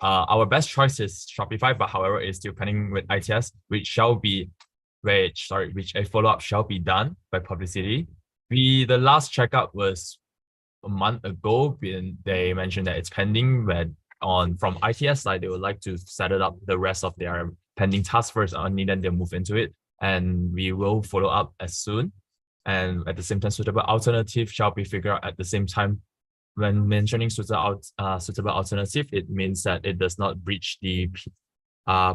Our best choice is Shopify, but however, it's still pending with ITS, which a follow-up shall be done by publicity. The last checkup was a month ago when they mentioned that it's pending, from ITS side, they would like to set it up the rest of their pending task first, only then they'll move into it. And we will follow up as soon. And at the same time, suitable alternative shall be figured out at the same time. When mentioning suitable alternative, it means that it does not breach the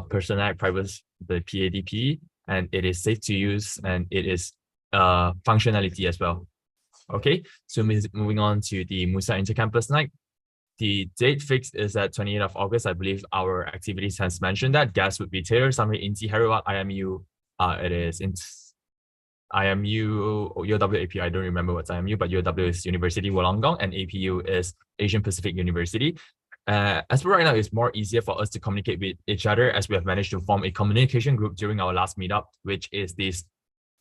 personal privacy, the PADP, and it is safe to use, and it is functionality as well. Okay, so moving on to the MUSA Intercampus Night. The date fixed is at 28th of August. I believe our activities has mentioned that. Guests would be Taylor, Samri, Inti, Harriwat, IMU. It is in IMU, UW AP, I don't remember what's IMU, but UW is University Wollongong, and APU is Asian Pacific University. As for right now, it's more easier for us to communicate with each other, as we have managed to form a communication group during our last meetup, which is this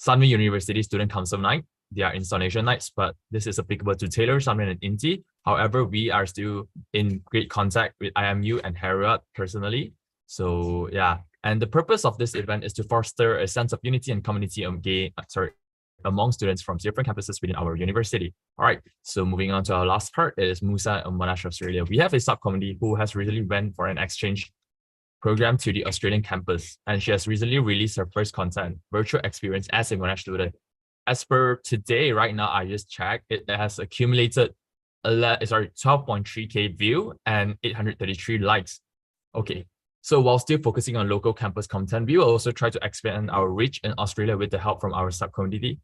Sunway University Student Council Night. They are installation nights, but this is applicable to Taylor, Sunway, and Inti. However, we are still in great contact with IMU and Harriet personally. So yeah, and the purpose of this event is to foster a sense of unity and community among students from different campuses within our university. All right, so moving on to our last part, it is MUSA and Monash, Australia. We have a subcommittee who has recently went for an exchange program to the Australian campus, and she has recently released her first content, virtual experience as a Monash student. As per today, right now, I just checked, it has accumulated 12.3K view and 833 likes. Okay, so while still focusing on local campus content, we will also try to expand our reach in Australia with the help from our subcommittee.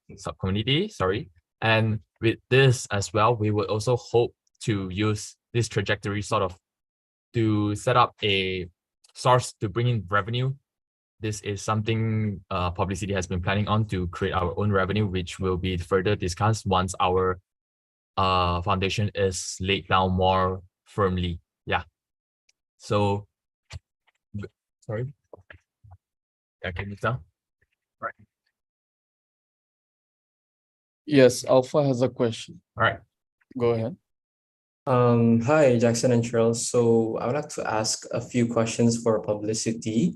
And with this as well, we will also hope to use this trajectory to set up a source to bring in revenue this is something publicity has been planning on to create our own revenue, which will be further discussed once our foundation is laid down more firmly. Yeah. So, sorry. Yeah, can you tell? Right. Yes, Alpha has a question. All right. Go ahead. Hi, Jackson and Charles. So I would like to ask a few questions for publicity.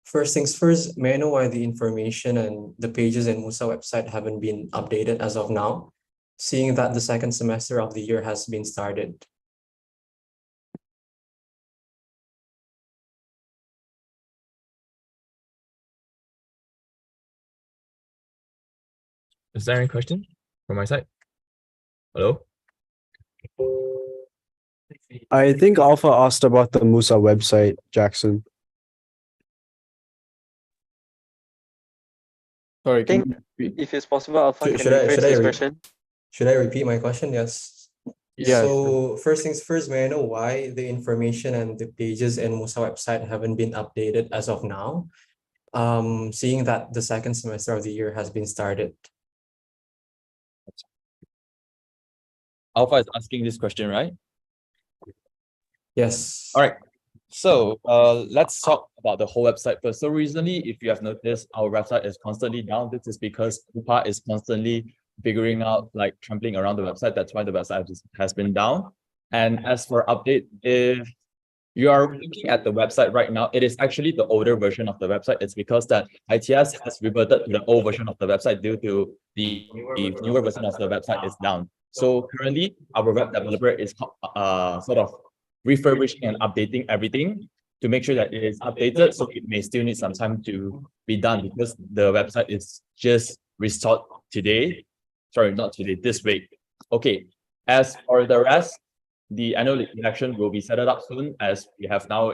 First things first, may I know why the information and the pages in MUSA website haven't been updated as of now, seeing that the second semester of the year has been started? Is there any question from my side? Hello? I think Alpha asked about the MUSA website, Jackson. Sorry, I think if it's possible, Alpha can Should I rephrase his question. should I repeat my question? Yes. Yeah, So first things first, may I know why the information and the pages in MUSA website haven't been updated as of now? Seeing that the second semester of the year has been started. Alpha is asking this question, right? Yes. All right. So let's talk about the whole website first. So recently, if you have noticed, our website is constantly down. This is because UPA is constantly figuring out, like trampling around the website. That's why the website has been down. And as for update, if you are looking at the website right now, it is actually the older version of the website. It's because that ITS has reverted to the old version of the website due to the newer version of the website is down. So currently, our web developer is sort of refurbishing and updating everything to make sure that it is updated. So it may still need some time to be done because the website is just restored today. Sorry, not today, this week. Okay, as for the rest, the annual election will be set up soon as we have now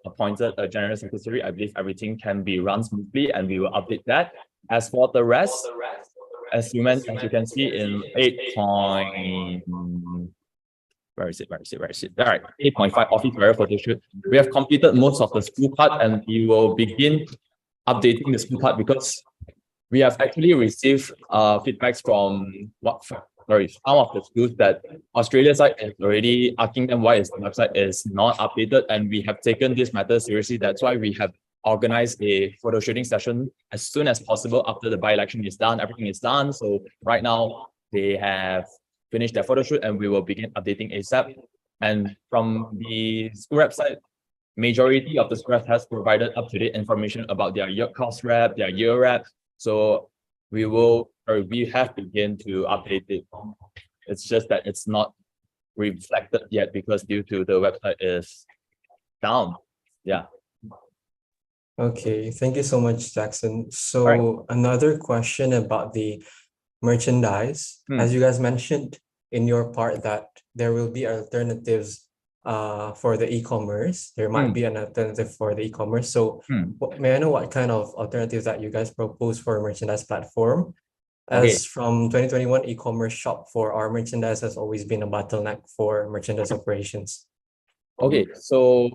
appointed a general secretary. I believe everything can be run smoothly and we will update that. As for the rest, as you can see in 8 point, where is it? All right, 8.5 office bearer photo shoot. We have completed most of the school part and we will begin updating the school part because we have actually received feedbacks from some of the schools that Australia side is already asking them why the website is not updated, and we have taken this matter seriously. That's why we have organized a photo shooting session as soon as possible after the by-election is done. Everything is done. So right now they have finished their photo shoot and we will begin updating ASAP. And from the school website, majority of the school has provided up-to-date information about their year course rep, their year rep. So we have begun to update it. It's just that it's not reflected yet because due to the website is down. Yeah. Okay, thank you so much, Jackson. So another question about the merchandise. As you guys mentioned in your part that there will be alternatives for the e-commerce. There might be an alternative for the e-commerce. So may I know what kind of alternatives that you guys propose for a merchandise platform? As from 2021, e-commerce shop for our merchandise has always been a bottleneck for merchandise operations. Okay, so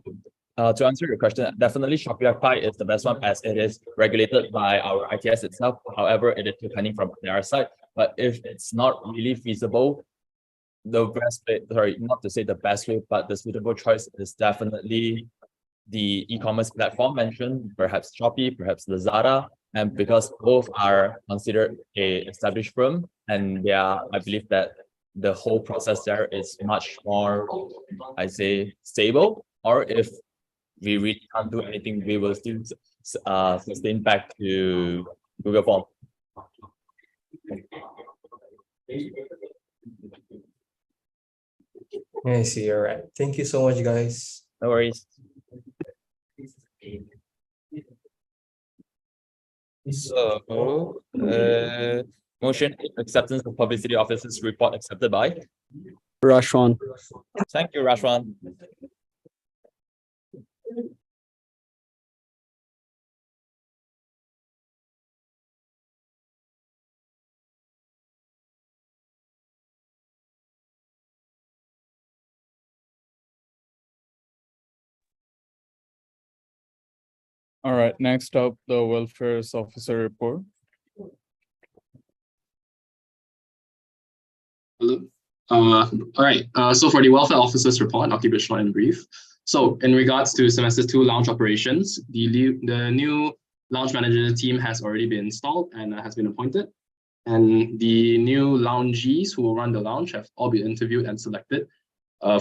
to answer your question, definitely Shopify is the best one as it is regulated by our ITS itself. However, it is depending from their side. But if it's not really feasible, the best way, sorry, not to say the best way, but the suitable choice is definitely the e-commerce platform mentioned, perhaps Shopee, perhaps Lazada, and because both are considered a established firm, and I believe that the whole process there is much more, I say, stable. Or if we really can't do anything, we will still sustain back to Google Form. I see. All right. Thank you so much, guys. No worries. So, motion acceptance of publicity officers report accepted by Rashwan. Thank you, Rashwan. All right, next up, the welfare officer report. Hello. All right. So for the welfare officers report, I'll keep it short and brief. So in regards to semester 2 lounge operations, the new lounge manager team has already been installed and has been appointed. And the new loungees who will run the lounge have all been interviewed and selected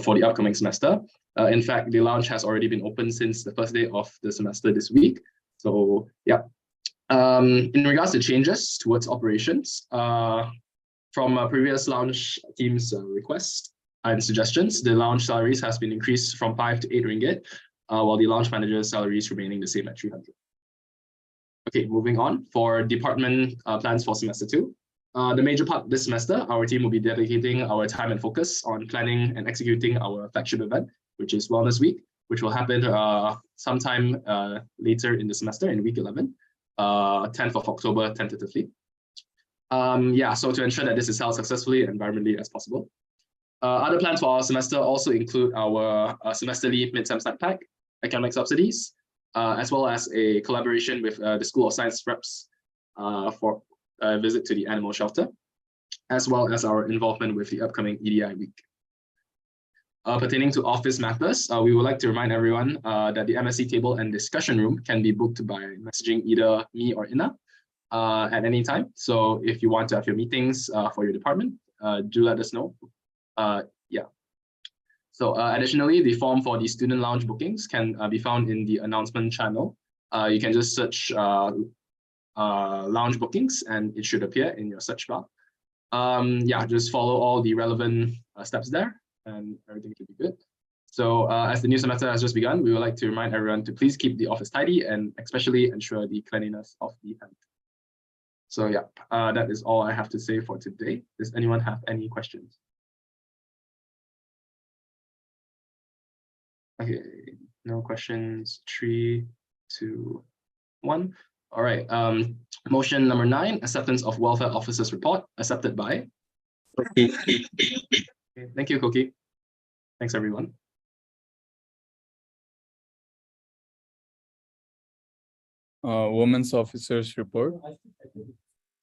for the upcoming semester. In fact, the lounge has already been open since the first day of the semester this week. So yeah. In regards to changes towards operations, from previous lounge team's request and suggestions, the lounge salaries has been increased from 5 to 8 ringgit, while the lounge manager's salary is remaining the same at 300. Okay, moving on. For department plans for semester 2, the major part this semester, our team will be dedicating our time and focus on planning and executing our flagship event, which is Wellness Week, which will happen sometime later in the semester in week 11, 10th of October, tentatively. So to ensure that this is held successfully and environmentally as possible. Other plans for our semester also include our semesterly mid-term snack pack, academic subsidies, as well as a collaboration with the School of Science reps for a visit to the animal shelter, as well as our involvement with the upcoming EDI week. Pertaining to office matters, we would like to remind everyone that the MSc table and discussion room can be booked by messaging either me or Ina at any time. So if you want to have your meetings for your department, do let us know. So additionally, the form for the student lounge bookings can be found in the announcement channel. You can just search lounge bookings and it should appear in your search bar. Just follow all the relevant steps there and everything should be good. So as the new semester has just begun, we would like to remind everyone to please keep the office tidy and especially ensure the cleanliness of the tent. So that is all I have to say for today. Does anyone have any questions? Okay, no questions. 3, 2, 1. All right. Motion number 9, acceptance of welfare officers report, accepted by. Okay, thank you, Koki. Thanks, everyone. Women's officers report.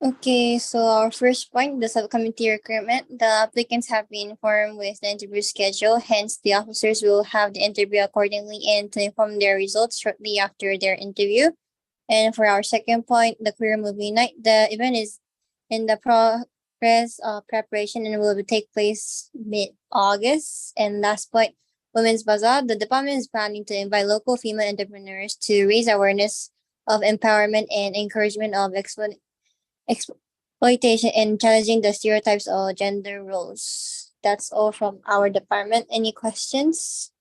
Okay, so our first point, the subcommittee recruitment. The applicants have been informed with the interview schedule, hence the officers will have the interview accordingly and to inform their results shortly after their interview. And for our second point, the queer movie night. The event is in the progress of preparation and will take place mid-August. And last point, Women's Bazaar. The department is planning to invite local female entrepreneurs to raise awareness of empowerment and encouragement of exploitation and challenging the stereotypes of gender roles. That's all from our department. Any questions?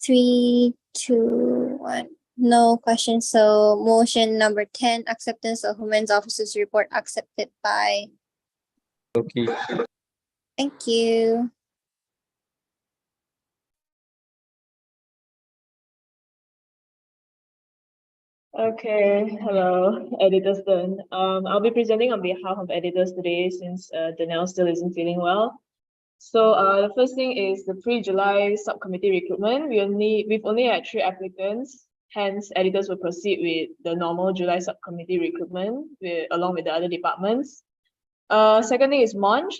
3, 2, 1. No questions. So motion number 10, acceptance of Women's Officers report, accepted by. Okay. Thank you. Okay, hello, editors then. I'll be presenting on behalf of editors today since Danelle still isn't feeling well. So the first thing is the pre-July subcommittee recruitment. We've only had 3 applicants. Hence, editors will proceed with the normal July subcommittee recruitment along with the other departments. Second thing is Munch.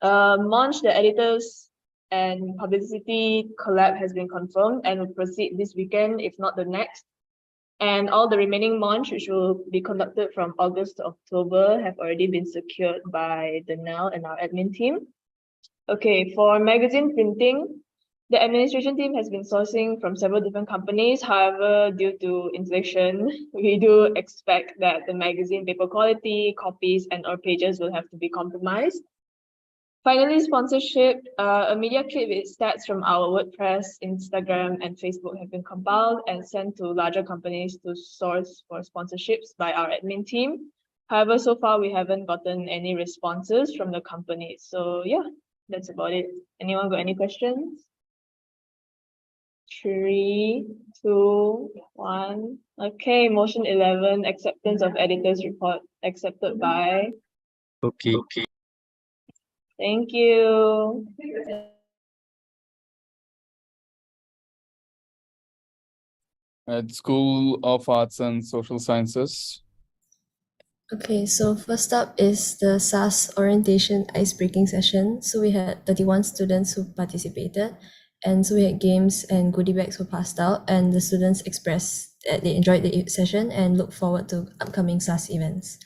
Munch, the editors and publicity collab has been confirmed and will proceed this weekend, if not the next. And all the remaining Munch, which will be conducted from August to October, have already been secured by Danelle and our admin team. Okay, for magazine printing, the administration team has been sourcing from several different companies. However, due to inflation, we do expect that the magazine paper quality, copies, and/or pages will have to be compromised. Finally, sponsorship. A media clip with stats from our WordPress, Instagram, and Facebook have been compiled and sent to larger companies to source for sponsorships by our admin team. However, so far we haven't gotten any responses from the companies. So yeah, that's about it. Anyone got any questions? 3, 2, 1. Okay, motion 11, acceptance of editor's report, accepted by. Okay. Thank you. At School of Arts and Social Sciences. Okay, so first up is the SAS orientation ice-breaking session. So we had 31 students who participated. And so we had games and goodie bags were passed out, and the students expressed that they enjoyed the session and look forward to upcoming SAS events.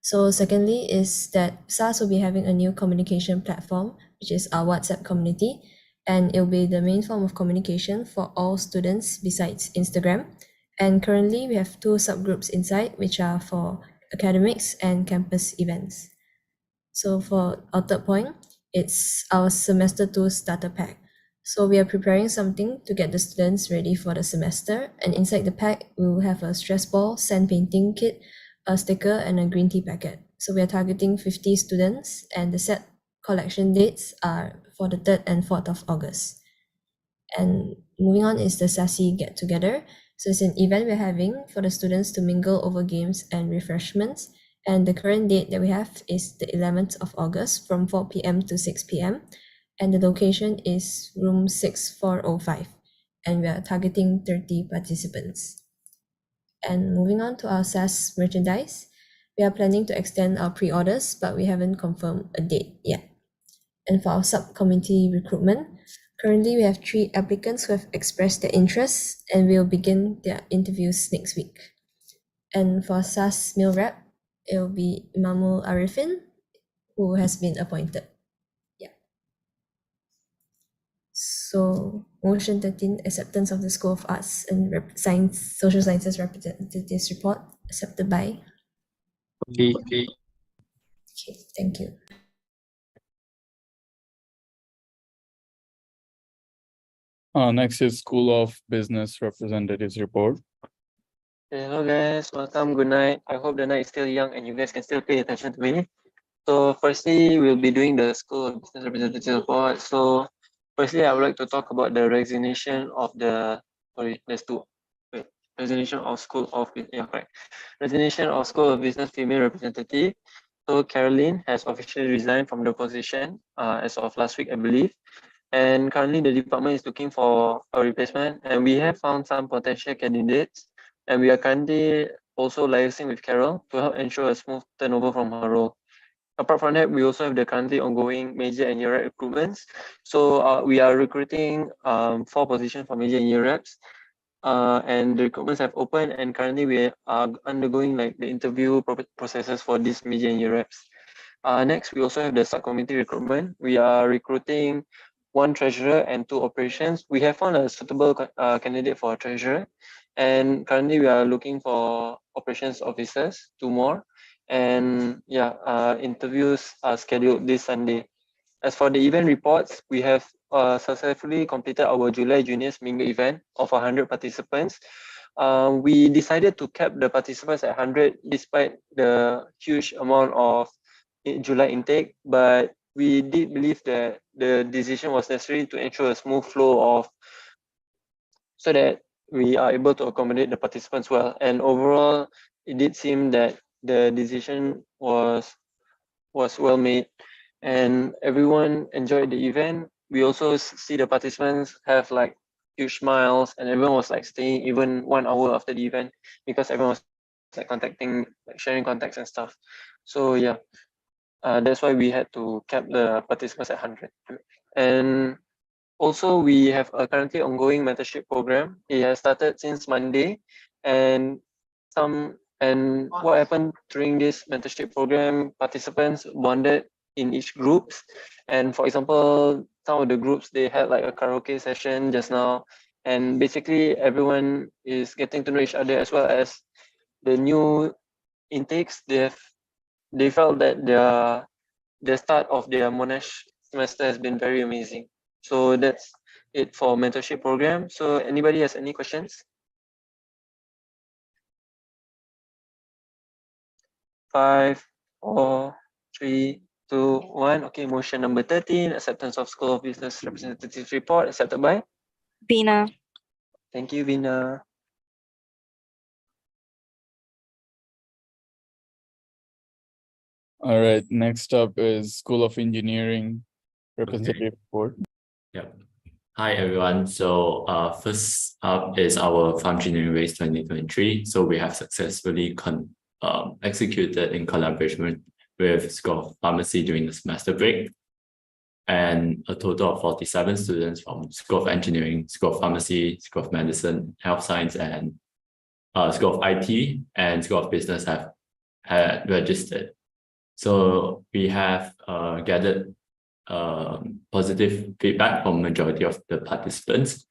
So secondly is that SAS will be having a new communication platform, which is our WhatsApp community, and it will be the main form of communication for all students besides Instagram. And currently we have 2 subgroups inside, which are for academics and campus events. So for our third point, it's our semester 2 starter pack. So we are preparing something to get the students ready for the semester, and inside the pack we will have a stress ball, sand painting kit, a sticker, and a green tea packet. So we are targeting 50 students, and the set collection dates are for the 3rd and 4th of August. And moving on is the SASI get together. So it's an event we're having for the students to mingle over games and refreshments. And the current date that we have is the 11th of August from 4 p.m. to 6 p.m. And the location is room 6405. And we are targeting 30 participants. And moving on to our SAS merchandise, we are planning to extend our pre-orders, but we haven't confirmed a date yet. And for our sub-committee recruitment, currently we have 3 applicants who have expressed their interest, and we'll begin their interviews next week. And for SAS male rep, it will be Imamul Arifin, who has been appointed. Yeah. So motion 13, acceptance of the School of Arts and Social Sciences Representatives Report, accepted by. Okay. Okay, thank you. Next is School of Business Representatives Report. Hello guys, welcome, good night. I hope the night is still young and you guys can still pay attention to me. So firstly, we'll be doing the School of Business Representative report. So firstly, I would like to talk about the resignation of the, sorry, there's 2. Wait, resignation of School of, yeah, correct. Resignation of School of Business Female Representative. So Caroline has officially resigned from the position as of last week, I believe. And currently the department is looking for a replacement, and we have found some potential candidates, and we are currently also liaising with Carol to help ensure a smooth turnover from her role. Apart from that, we also have the currently ongoing major and year rep recruitments. So we are recruiting 4 positions for major and year reps, and the recruitments have opened, and currently we are undergoing like the interview processes for these major and year reps. Next, we also have the subcommittee recruitment. We are recruiting 1 treasurer and 2 operations. We have found a suitable candidate for a treasurer, and currently we are looking for operations officers, 2 more. And yeah, interviews are scheduled this Sunday. As for the event reports, we have successfully completed our July Juniors Mingle event of 100 participants. We decided to cap the participants at 100 despite the huge amount of July intake, but we did believe that the decision was necessary to ensure a smooth flow of, so that we are able to accommodate the participants well. And overall, it did seem that the decision was well made, and everyone enjoyed the event. We also see the participants have like huge smiles, and everyone was like staying even 1 hour after the event because everyone was like contacting, like sharing contacts and stuff. So yeah, that's why we had to cap the participants at 100. And also we have a currently ongoing mentorship program. It has started since Monday, and what happened during this mentorship program, participants bonded in each groups. And for example, some of the groups, they had like a karaoke session just now, and basically everyone is getting to know each other, as well as the new intakes. They felt that the start of their Monash semester has been very amazing. So that's it for mentorship program. So anybody has any questions? 5, 4, 3, 2, 1. Okay, motion number 13, acceptance of School of Business Representatives Report, accepted by Vina. Thank you, Vina. All right, next up is School of Engineering Representative Report. Yeah. Hi everyone. So first up is our Farm Engineering Race 2023. So we have successfully executed in collaboration with School of Pharmacy during the semester break. And a total of 47 students from School of Engineering, School of Pharmacy, School of Medicine, Health Science, and School of IT and School of Business have had registered. So we have gathered positive feedback from majority of the participants,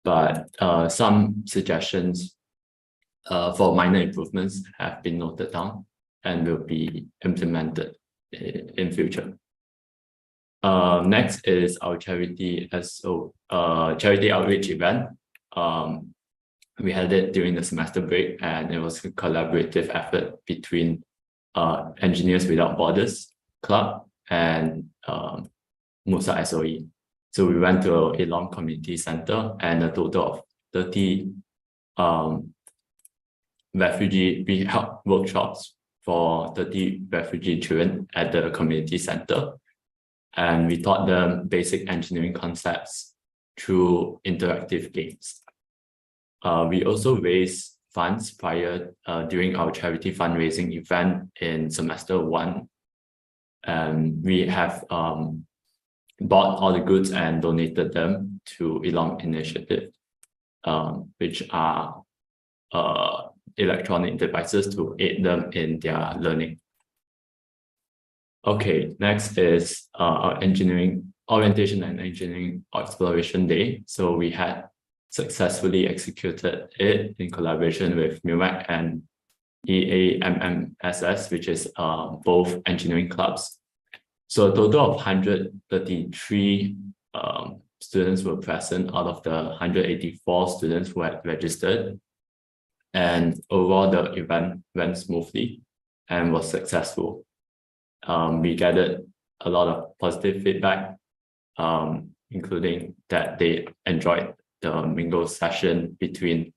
but some suggestions for minor improvements have been noted down and will be implemented in future. Next is our charity charity outreach event. We had it during the semester break, and it was a collaborative effort between Engineers Without Borders Club and MUSA SOE. So we went to Elong Community Center, and a total of 30 we held workshops for 30 refugee children at the community center. And we taught them basic engineering concepts through interactive games. We also raised funds during our charity fundraising event in semester 1. And we have bought all the goods and donated them to Elong Initiative, which are electronic devices to aid them in their learning. Okay, next is our engineering orientation and engineering exploration day. So we had successfully executed it in collaboration with MUMAC and EAMMSS, which is both engineering clubs. So a total of 133 students were present out of the 184 students who had registered. And overall, the event went smoothly and was successful. We gathered a lot of positive feedback, including that they enjoyed the mingle session between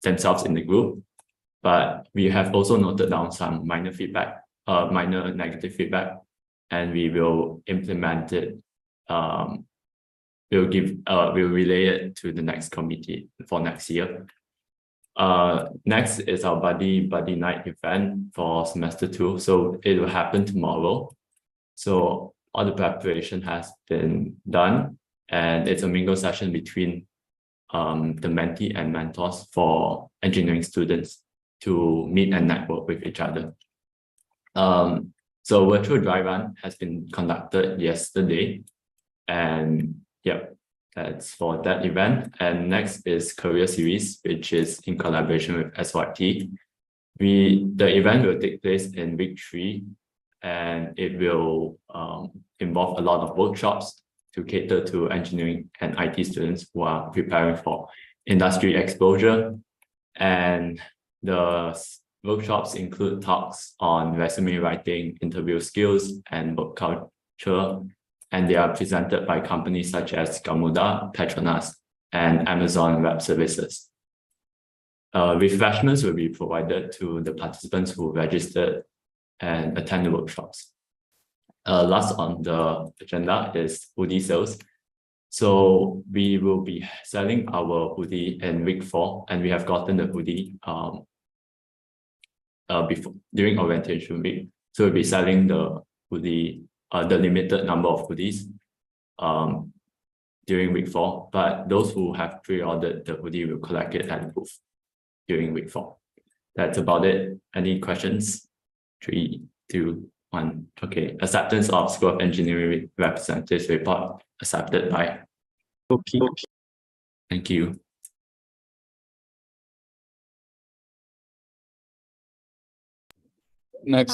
themselves in the group. But we have also noted down some minor negative feedback, and we will implement it. We'll relay it to the next committee for next year. Next is our buddy night event for semester 2. So it will happen tomorrow. So all the preparation has been done, and it's a mingle session between the mentee and mentors for engineering students to meet and network with each other. So virtual dry run has been conducted yesterday, and yep, that's for that event. And next is career series, which is in collaboration with SYT. The event will take place in week 3, and it will involve a lot of workshops to cater to engineering and IT students who are preparing for industry exposure. And the workshops include talks on resume writing, interview skills, and work culture. And they are presented by companies such as Gamuda, Petronas, and Amazon Web Services. Refreshments will be provided to the participants who registered and attend the workshops. Last on the agenda is hoodie sales. So we will be selling our hoodie in week 4, and we have gotten the hoodie during orientation week. So we'll be selling the hoodie, the limited number of hoodies during week 4. But those who have pre-ordered the hoodie will collect it at the booth during week 4. That's about it. Any questions? 3, 2, 1. Okay. Acceptance of School of Engineering Representatives report accepted by. Okay. Thank you. Next,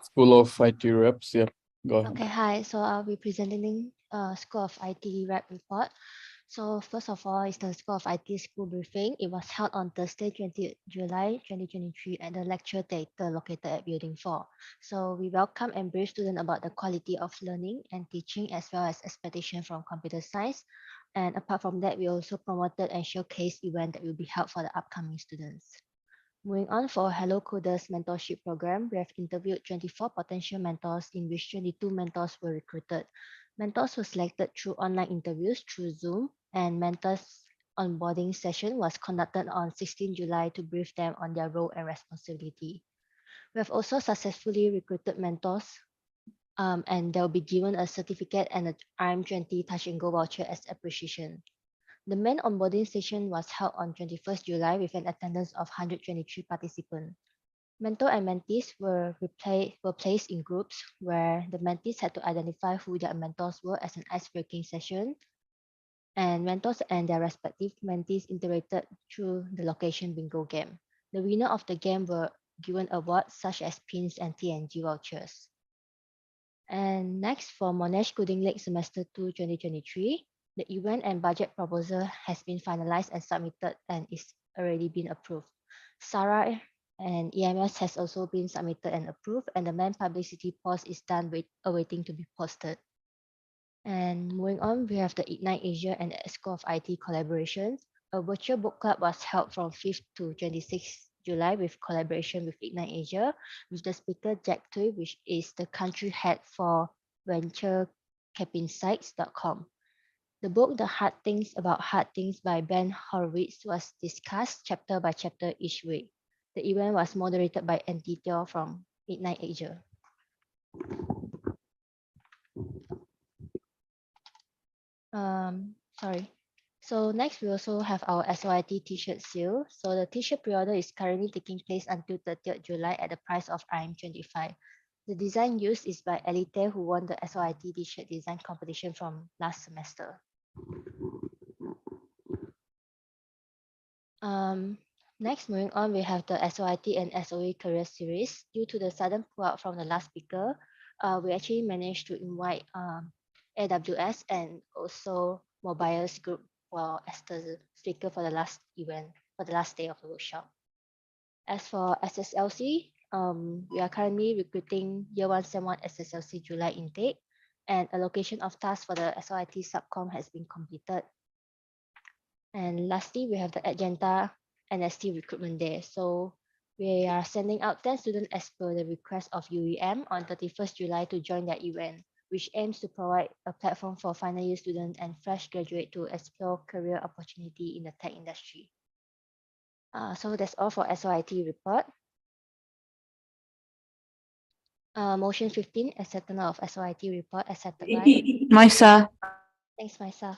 School of IT reps. Yep, go ahead. Okay, hi. So I'll be presenting School of IT rep report. So first of all, is the School of IT school briefing. It was held on Thursday, 20th July 2023 at the lecture theatre located at Building 4. So we welcome and brief students about the quality of learning and teaching, as well as expectation from computer science. And apart from that, we also promoted and showcased event that will be held for the upcoming students. Moving on, for Hello Coders mentorship program, we have interviewed 24 potential mentors, in which 22 mentors were recruited. Mentors were selected through online interviews through Zoom, and mentors onboarding session was conducted on 16 July to brief them on their role and responsibility. We have also successfully recruited mentors, and they'll be given a certificate and a RM20 Touch and Go voucher as appreciation. The main onboarding session was held on 21st July with an attendance of 123 participants. Mentor and mentees were placed in groups where the mentees had to identify who their mentors were as an ice-breaking session, and mentors and their respective mentees interacted through the location bingo game. The winner of the game were given awards such as pins and TNG vouchers. And next, for Monash Coding Lake Semester 2 2023, the event and budget proposal has been finalized and submitted and is already been approved. Sarah and EMS has also been submitted and approved, and the main publicity post is done with awaiting to be posted. And moving on, we have the Ignite Asia and School of IT collaborations. A virtual book club was held from 5th to 26th July with collaboration with Ignite Asia, with the speaker Jack Tui, which is the country head for venturecapinsights.com. The book The Hard Things About Hard Things by Ben Horowitz was discussed chapter by chapter each week. The event was moderated by NT Teo from Ignite Asia. Sorry. So next, we also have our SOIT t-shirt sale. So the t-shirt pre-order is currently taking place until 30th July at the price of RM25. The design used is by Elite, who won the SOIT t-shirt design competition from last semester. Next, moving on, we have the SOIT and SOE Career Series. Due to the sudden pull-out from the last speaker, we actually managed to invite AWS and also Mobiles Group as the speaker for the last event, for the last day of the workshop. As for SSLC, we are currently recruiting Year 1 Sem 1 SSLC July intake, and allocation of tasks for the SOIT subcom has been completed. And lastly, we have the Agenda NST recruitment day. So we are sending out 10 students as per the request of UEM on 31st July to join their event, which aims to provide a platform for final year students and fresh graduates to explore career opportunity in the tech industry. So that's all for SOIT report. Motion 15, acceptance of SOIT report accepted by MUSA. Thanks, Maisa.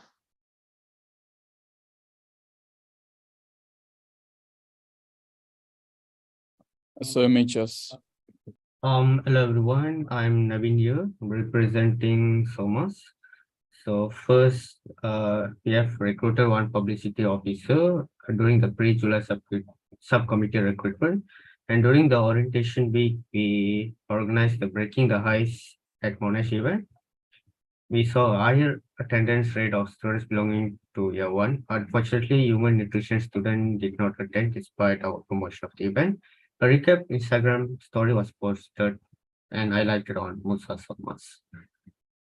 So MHS. Hello everyone, I'm Navin here representing SOMAS. So first, we have recruited one publicity officer during the pre-July subcommittee recruitment. And during the orientation week, we organized the Breaking the Highs at Monash event. We saw a higher attendance rate of students belonging to year 1. Unfortunately, human nutrition student did not attend despite our promotion of the event. A recap Instagram story was posted and highlighted on MUSA SOMAS.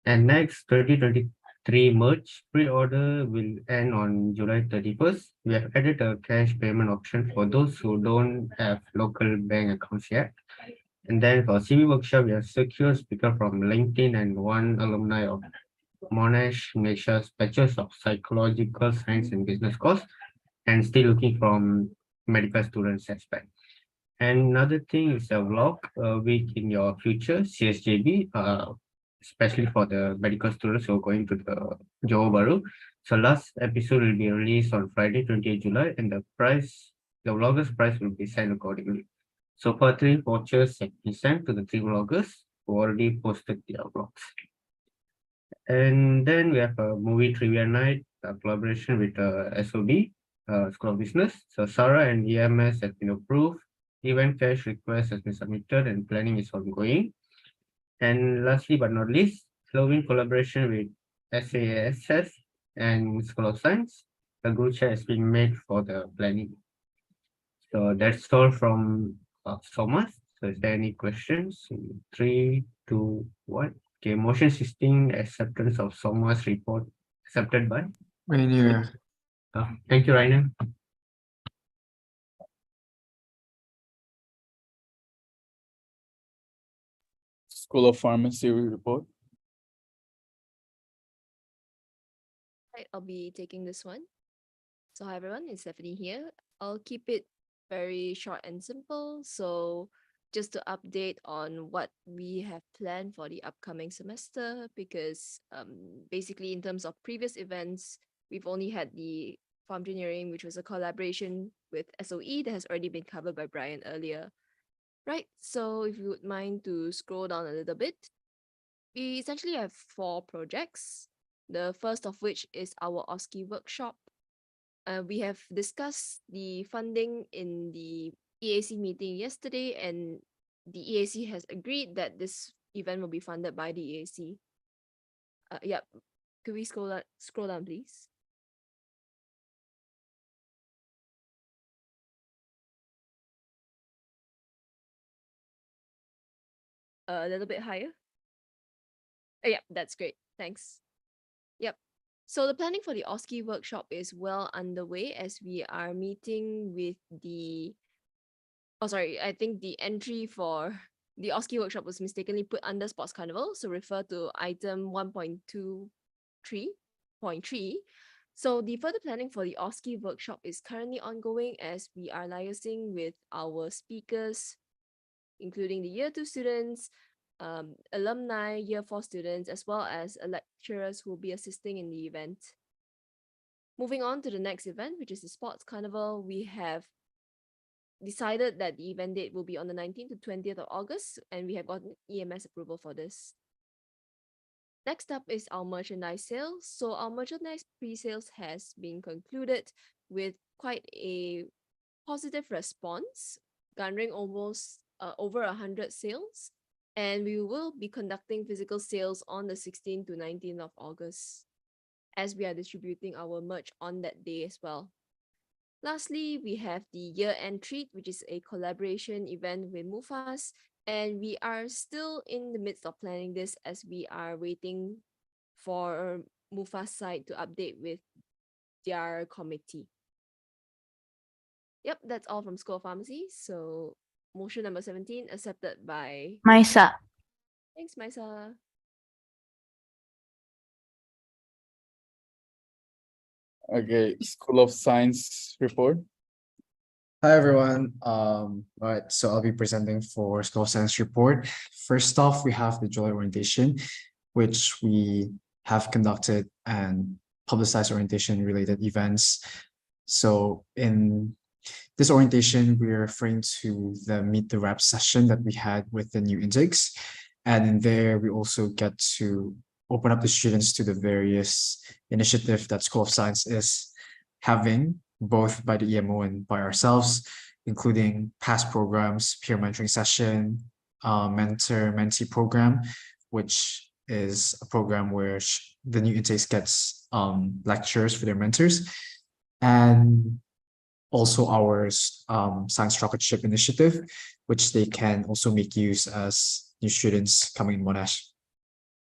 And next, 2023 merge pre-order will end on July 31st. We have added a cash payment option for those who don't have local bank accounts yet. And then for CV workshop, we have secure speaker from LinkedIn and one alumni of Monash Nature's Bachelor of Psychological Science and Business course, and still looking from medical students aspect. And another thing is a vlog week in your future, CSJB, especially for the medical students who are going to the Johor Bahru. So last episode will be released on Friday, 28 July, and the vlogger's price will be sent accordingly. So for 3 vouchers have been sent to the 3 vloggers who already posted their vlogs. And then we have a movie trivia night, a collaboration with SOB, School of Business. So Sarah and EMS have been approved. Event cash request has been submitted and planning is ongoing. And lastly but not least, Slovene collaboration with SASS and School of Science. The group chat has been made for the planning. So that's all from SOMAS. So is there any questions? 3, 2, 1. Okay, motion 16, acceptance of SOMAS report accepted by Rainier. Thank you, Rainer. School of Pharmacy report. I'll be taking this one. So hi everyone, it's Stephanie here. I'll keep it very short and simple. So just to update on what we have planned for the upcoming semester, because basically in terms of previous events, we've only had the farm engineering, which was a collaboration with SOE that has already been covered by Brian earlier. Right, so if you would mind to scroll down a little bit, we essentially have 4 projects. The first of which is our OSCE workshop. We have discussed the funding in the EAC meeting yesterday, and the EAC has agreed that this event will be funded by the EAC. Yep, could we scroll down, please? A little bit higher. Yep, that's great. Thanks. Yep. So the planning for the OSCE workshop is well underway as we are meeting with the... Oh, sorry, I think the entry for the OSCE workshop was mistakenly put under Sports Carnival, so refer to item 1.23.3. So the further planning for the OSCE workshop is currently ongoing as we are liaising with our speakers, including the year 2 students, alumni, year 4 students, as well as lecturers who will be assisting in the event. Moving on to the next event, which is the Sports Carnival, we have decided that the event date will be on the 19th to 20th of August, and we have gotten EMS approval for this. Next up is our merchandise sales. So our merchandise pre-sales has been concluded with quite a positive response, garnering almost over 100 sales. And we will be conducting physical sales on the 16th to 19th of August, as we are distributing our merch on that day as well. Lastly, we have the year-end treat, which is a collaboration event with MUFAS, and we are still in the midst of planning this as we are waiting for MUFAS side to update with their committee. Yep, that's all from School of Pharmacy. So motion number 17 accepted by MISA. Thanks, MISA. Okay, School of Science report. Hi everyone. Right, so I'll be presenting for School of Science report. First off, we have the July orientation, which we have conducted and publicized orientation related events. So in this orientation, we're referring to the Meet the Rep session that we had with the new intakes. And in there, we also get to open up the students to the various initiatives that School of Science is having, both by the EMO and by ourselves, including past programs, peer mentoring session, mentor-mentee program, which is a program where the new intakes gets lectures for their mentors, and also our science rocket ship initiative, which they can also make use as new students coming in Monash.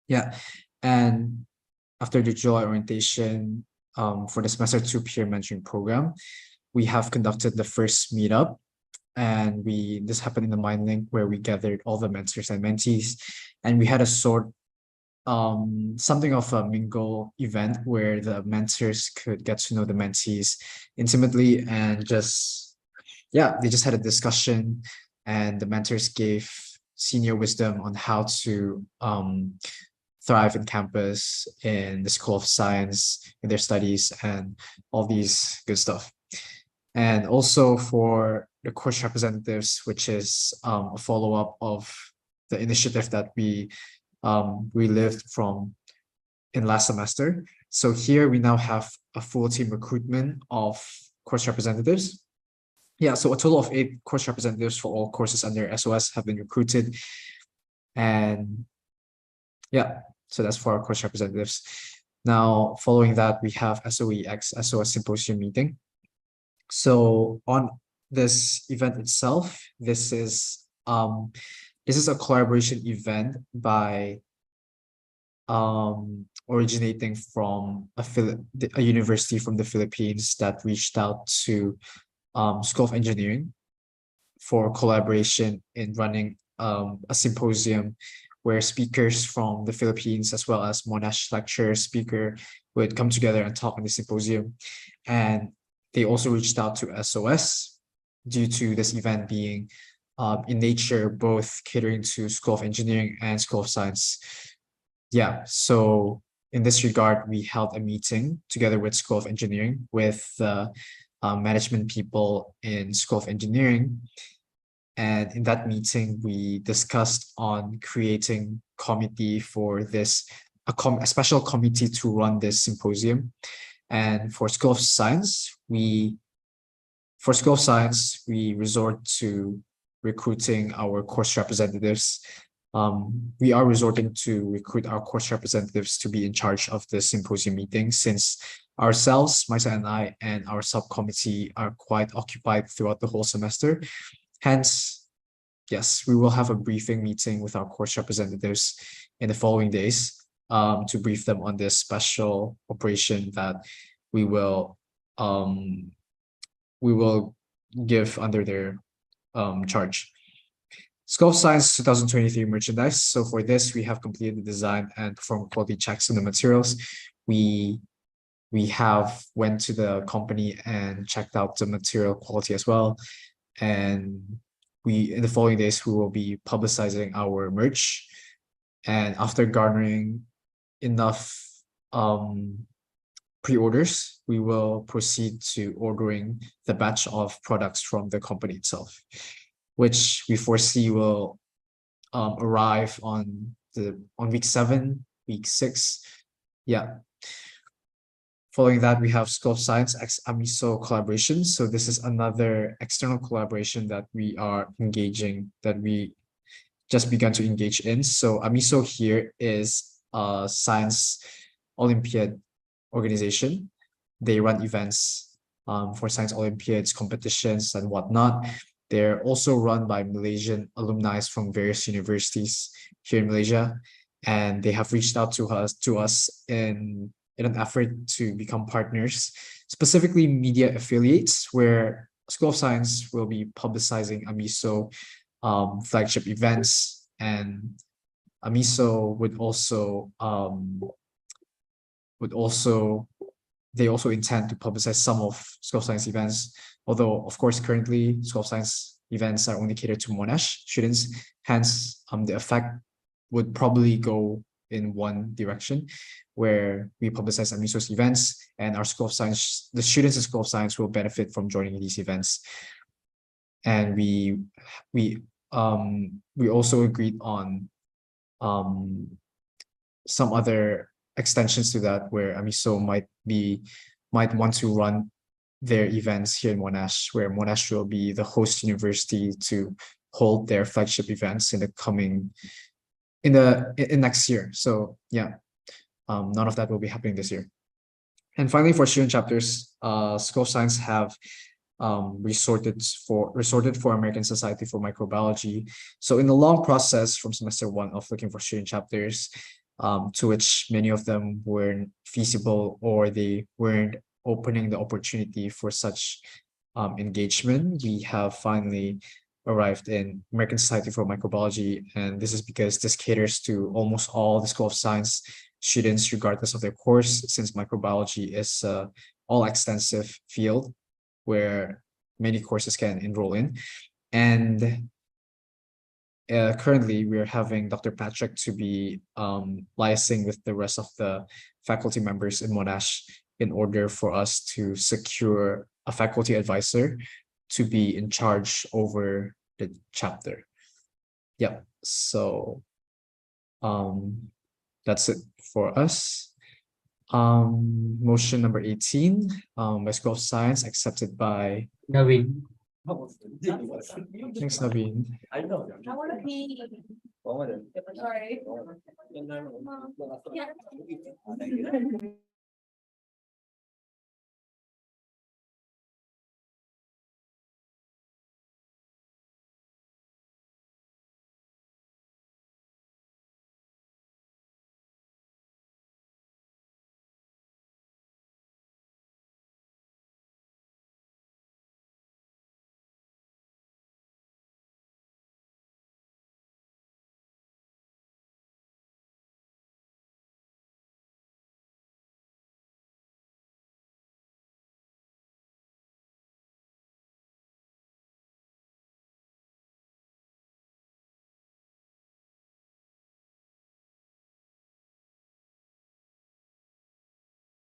Yeah, and after the July orientation, for the semester 2 peer mentoring program, we have conducted the first meetup, and this happened in the Mind Link where we gathered all the mentors and mentees, and we had a something of a mingle event where the mentors could get to know the mentees intimately, and they just had a discussion, and the mentors gave senior wisdom on how to thrive in campus, in the School of Science, in their studies, and all these good stuff. And also for the course representatives, which is a follow-up of the initiative that we lived from in last semester. So here we now have a full team recruitment of course representatives. Yeah, so a total of 8 course representatives for all courses under SOS have been recruited. And yeah, so that's for our course representatives. Now, following that, we have SOEX, SOS Symposium meeting. So on this event itself, this is a collaboration event by originating from a university from the Philippines that reached out to School of Engineering for collaboration in running a symposium where speakers from the Philippines as well as Monash lecturer speaker would come together and talk on the symposium. And they also reached out to SOS due to this event being in nature, both catering to School of Engineering and School of Science. Yeah, so in this regard, we held a meeting together with School of Engineering with the management people in School of Engineering. And in that meeting, we discussed on creating committee for this, a special committee to run this symposium. And for School of Science, we resort to recruiting our course representatives. We are resorting to recruit our course representatives to be in charge of the symposium meeting, since ourselves, MUSA and I, and our subcommittee are quite occupied throughout the whole semester. Hence, yes, we will have a briefing meeting with our course representatives in the following days to brief them on this special operation that we will give under their charge. School of Science 2023 merchandise. So for this, we have completed the design and performed quality checks on the materials. We have went to the company and checked out the material quality as well. And in the following days, we will be publicizing our merch. And after garnering enough pre-orders, we will proceed to ordering the batch of products from the company itself, which we foresee will arrive on week 7, week 6. Yeah. Following that, we have School of Science x AMISO collaboration. So this is another external collaboration that we just begun to engage in. So AMISO here is a science Olympiad organization. They run events for science Olympiads, competitions, and whatnot. They're also run by Malaysian alumni from various universities here in Malaysia, and they have reached out to us in an effort to become partners, specifically media affiliates, where School of Science will be publicizing AMISO flagship events, and AMISO they also intend to publicize some of School of Science events, although of course currently School of Science events are only catered to Monash students. Hence, the effect would probably go in one direction, where we publicize AMISO's events, and our School of Science, the students in School of Science will benefit from joining these events. And we also agreed on some other extensions to that, where AMISO might want to run their events here in Monash, where Monash will be the host university to hold their flagship events in next year. So yeah, none of that will be happening this year. And finally, for student chapters, School of Science have resorted for American Society for Microbiology. So in the long process from semester 1 of looking for student chapters, to which many of them weren't feasible, or they weren't opening the opportunity for such engagement, we have finally arrived in American Society for Microbiology. And this is because this caters to almost all the School of Science students, regardless of their course, since microbiology is an all-extensive field where many courses can enroll in. And currently, we're having Dr. Patrick to be liaising with the rest of the faculty members in Monash in order for us to secure a faculty advisor to be in charge over the chapter. Yep. So that's it for us. Motion number 18 by School of Science, accepted by Naveen. Thanks, Naveen. I know. I want to be. Sorry.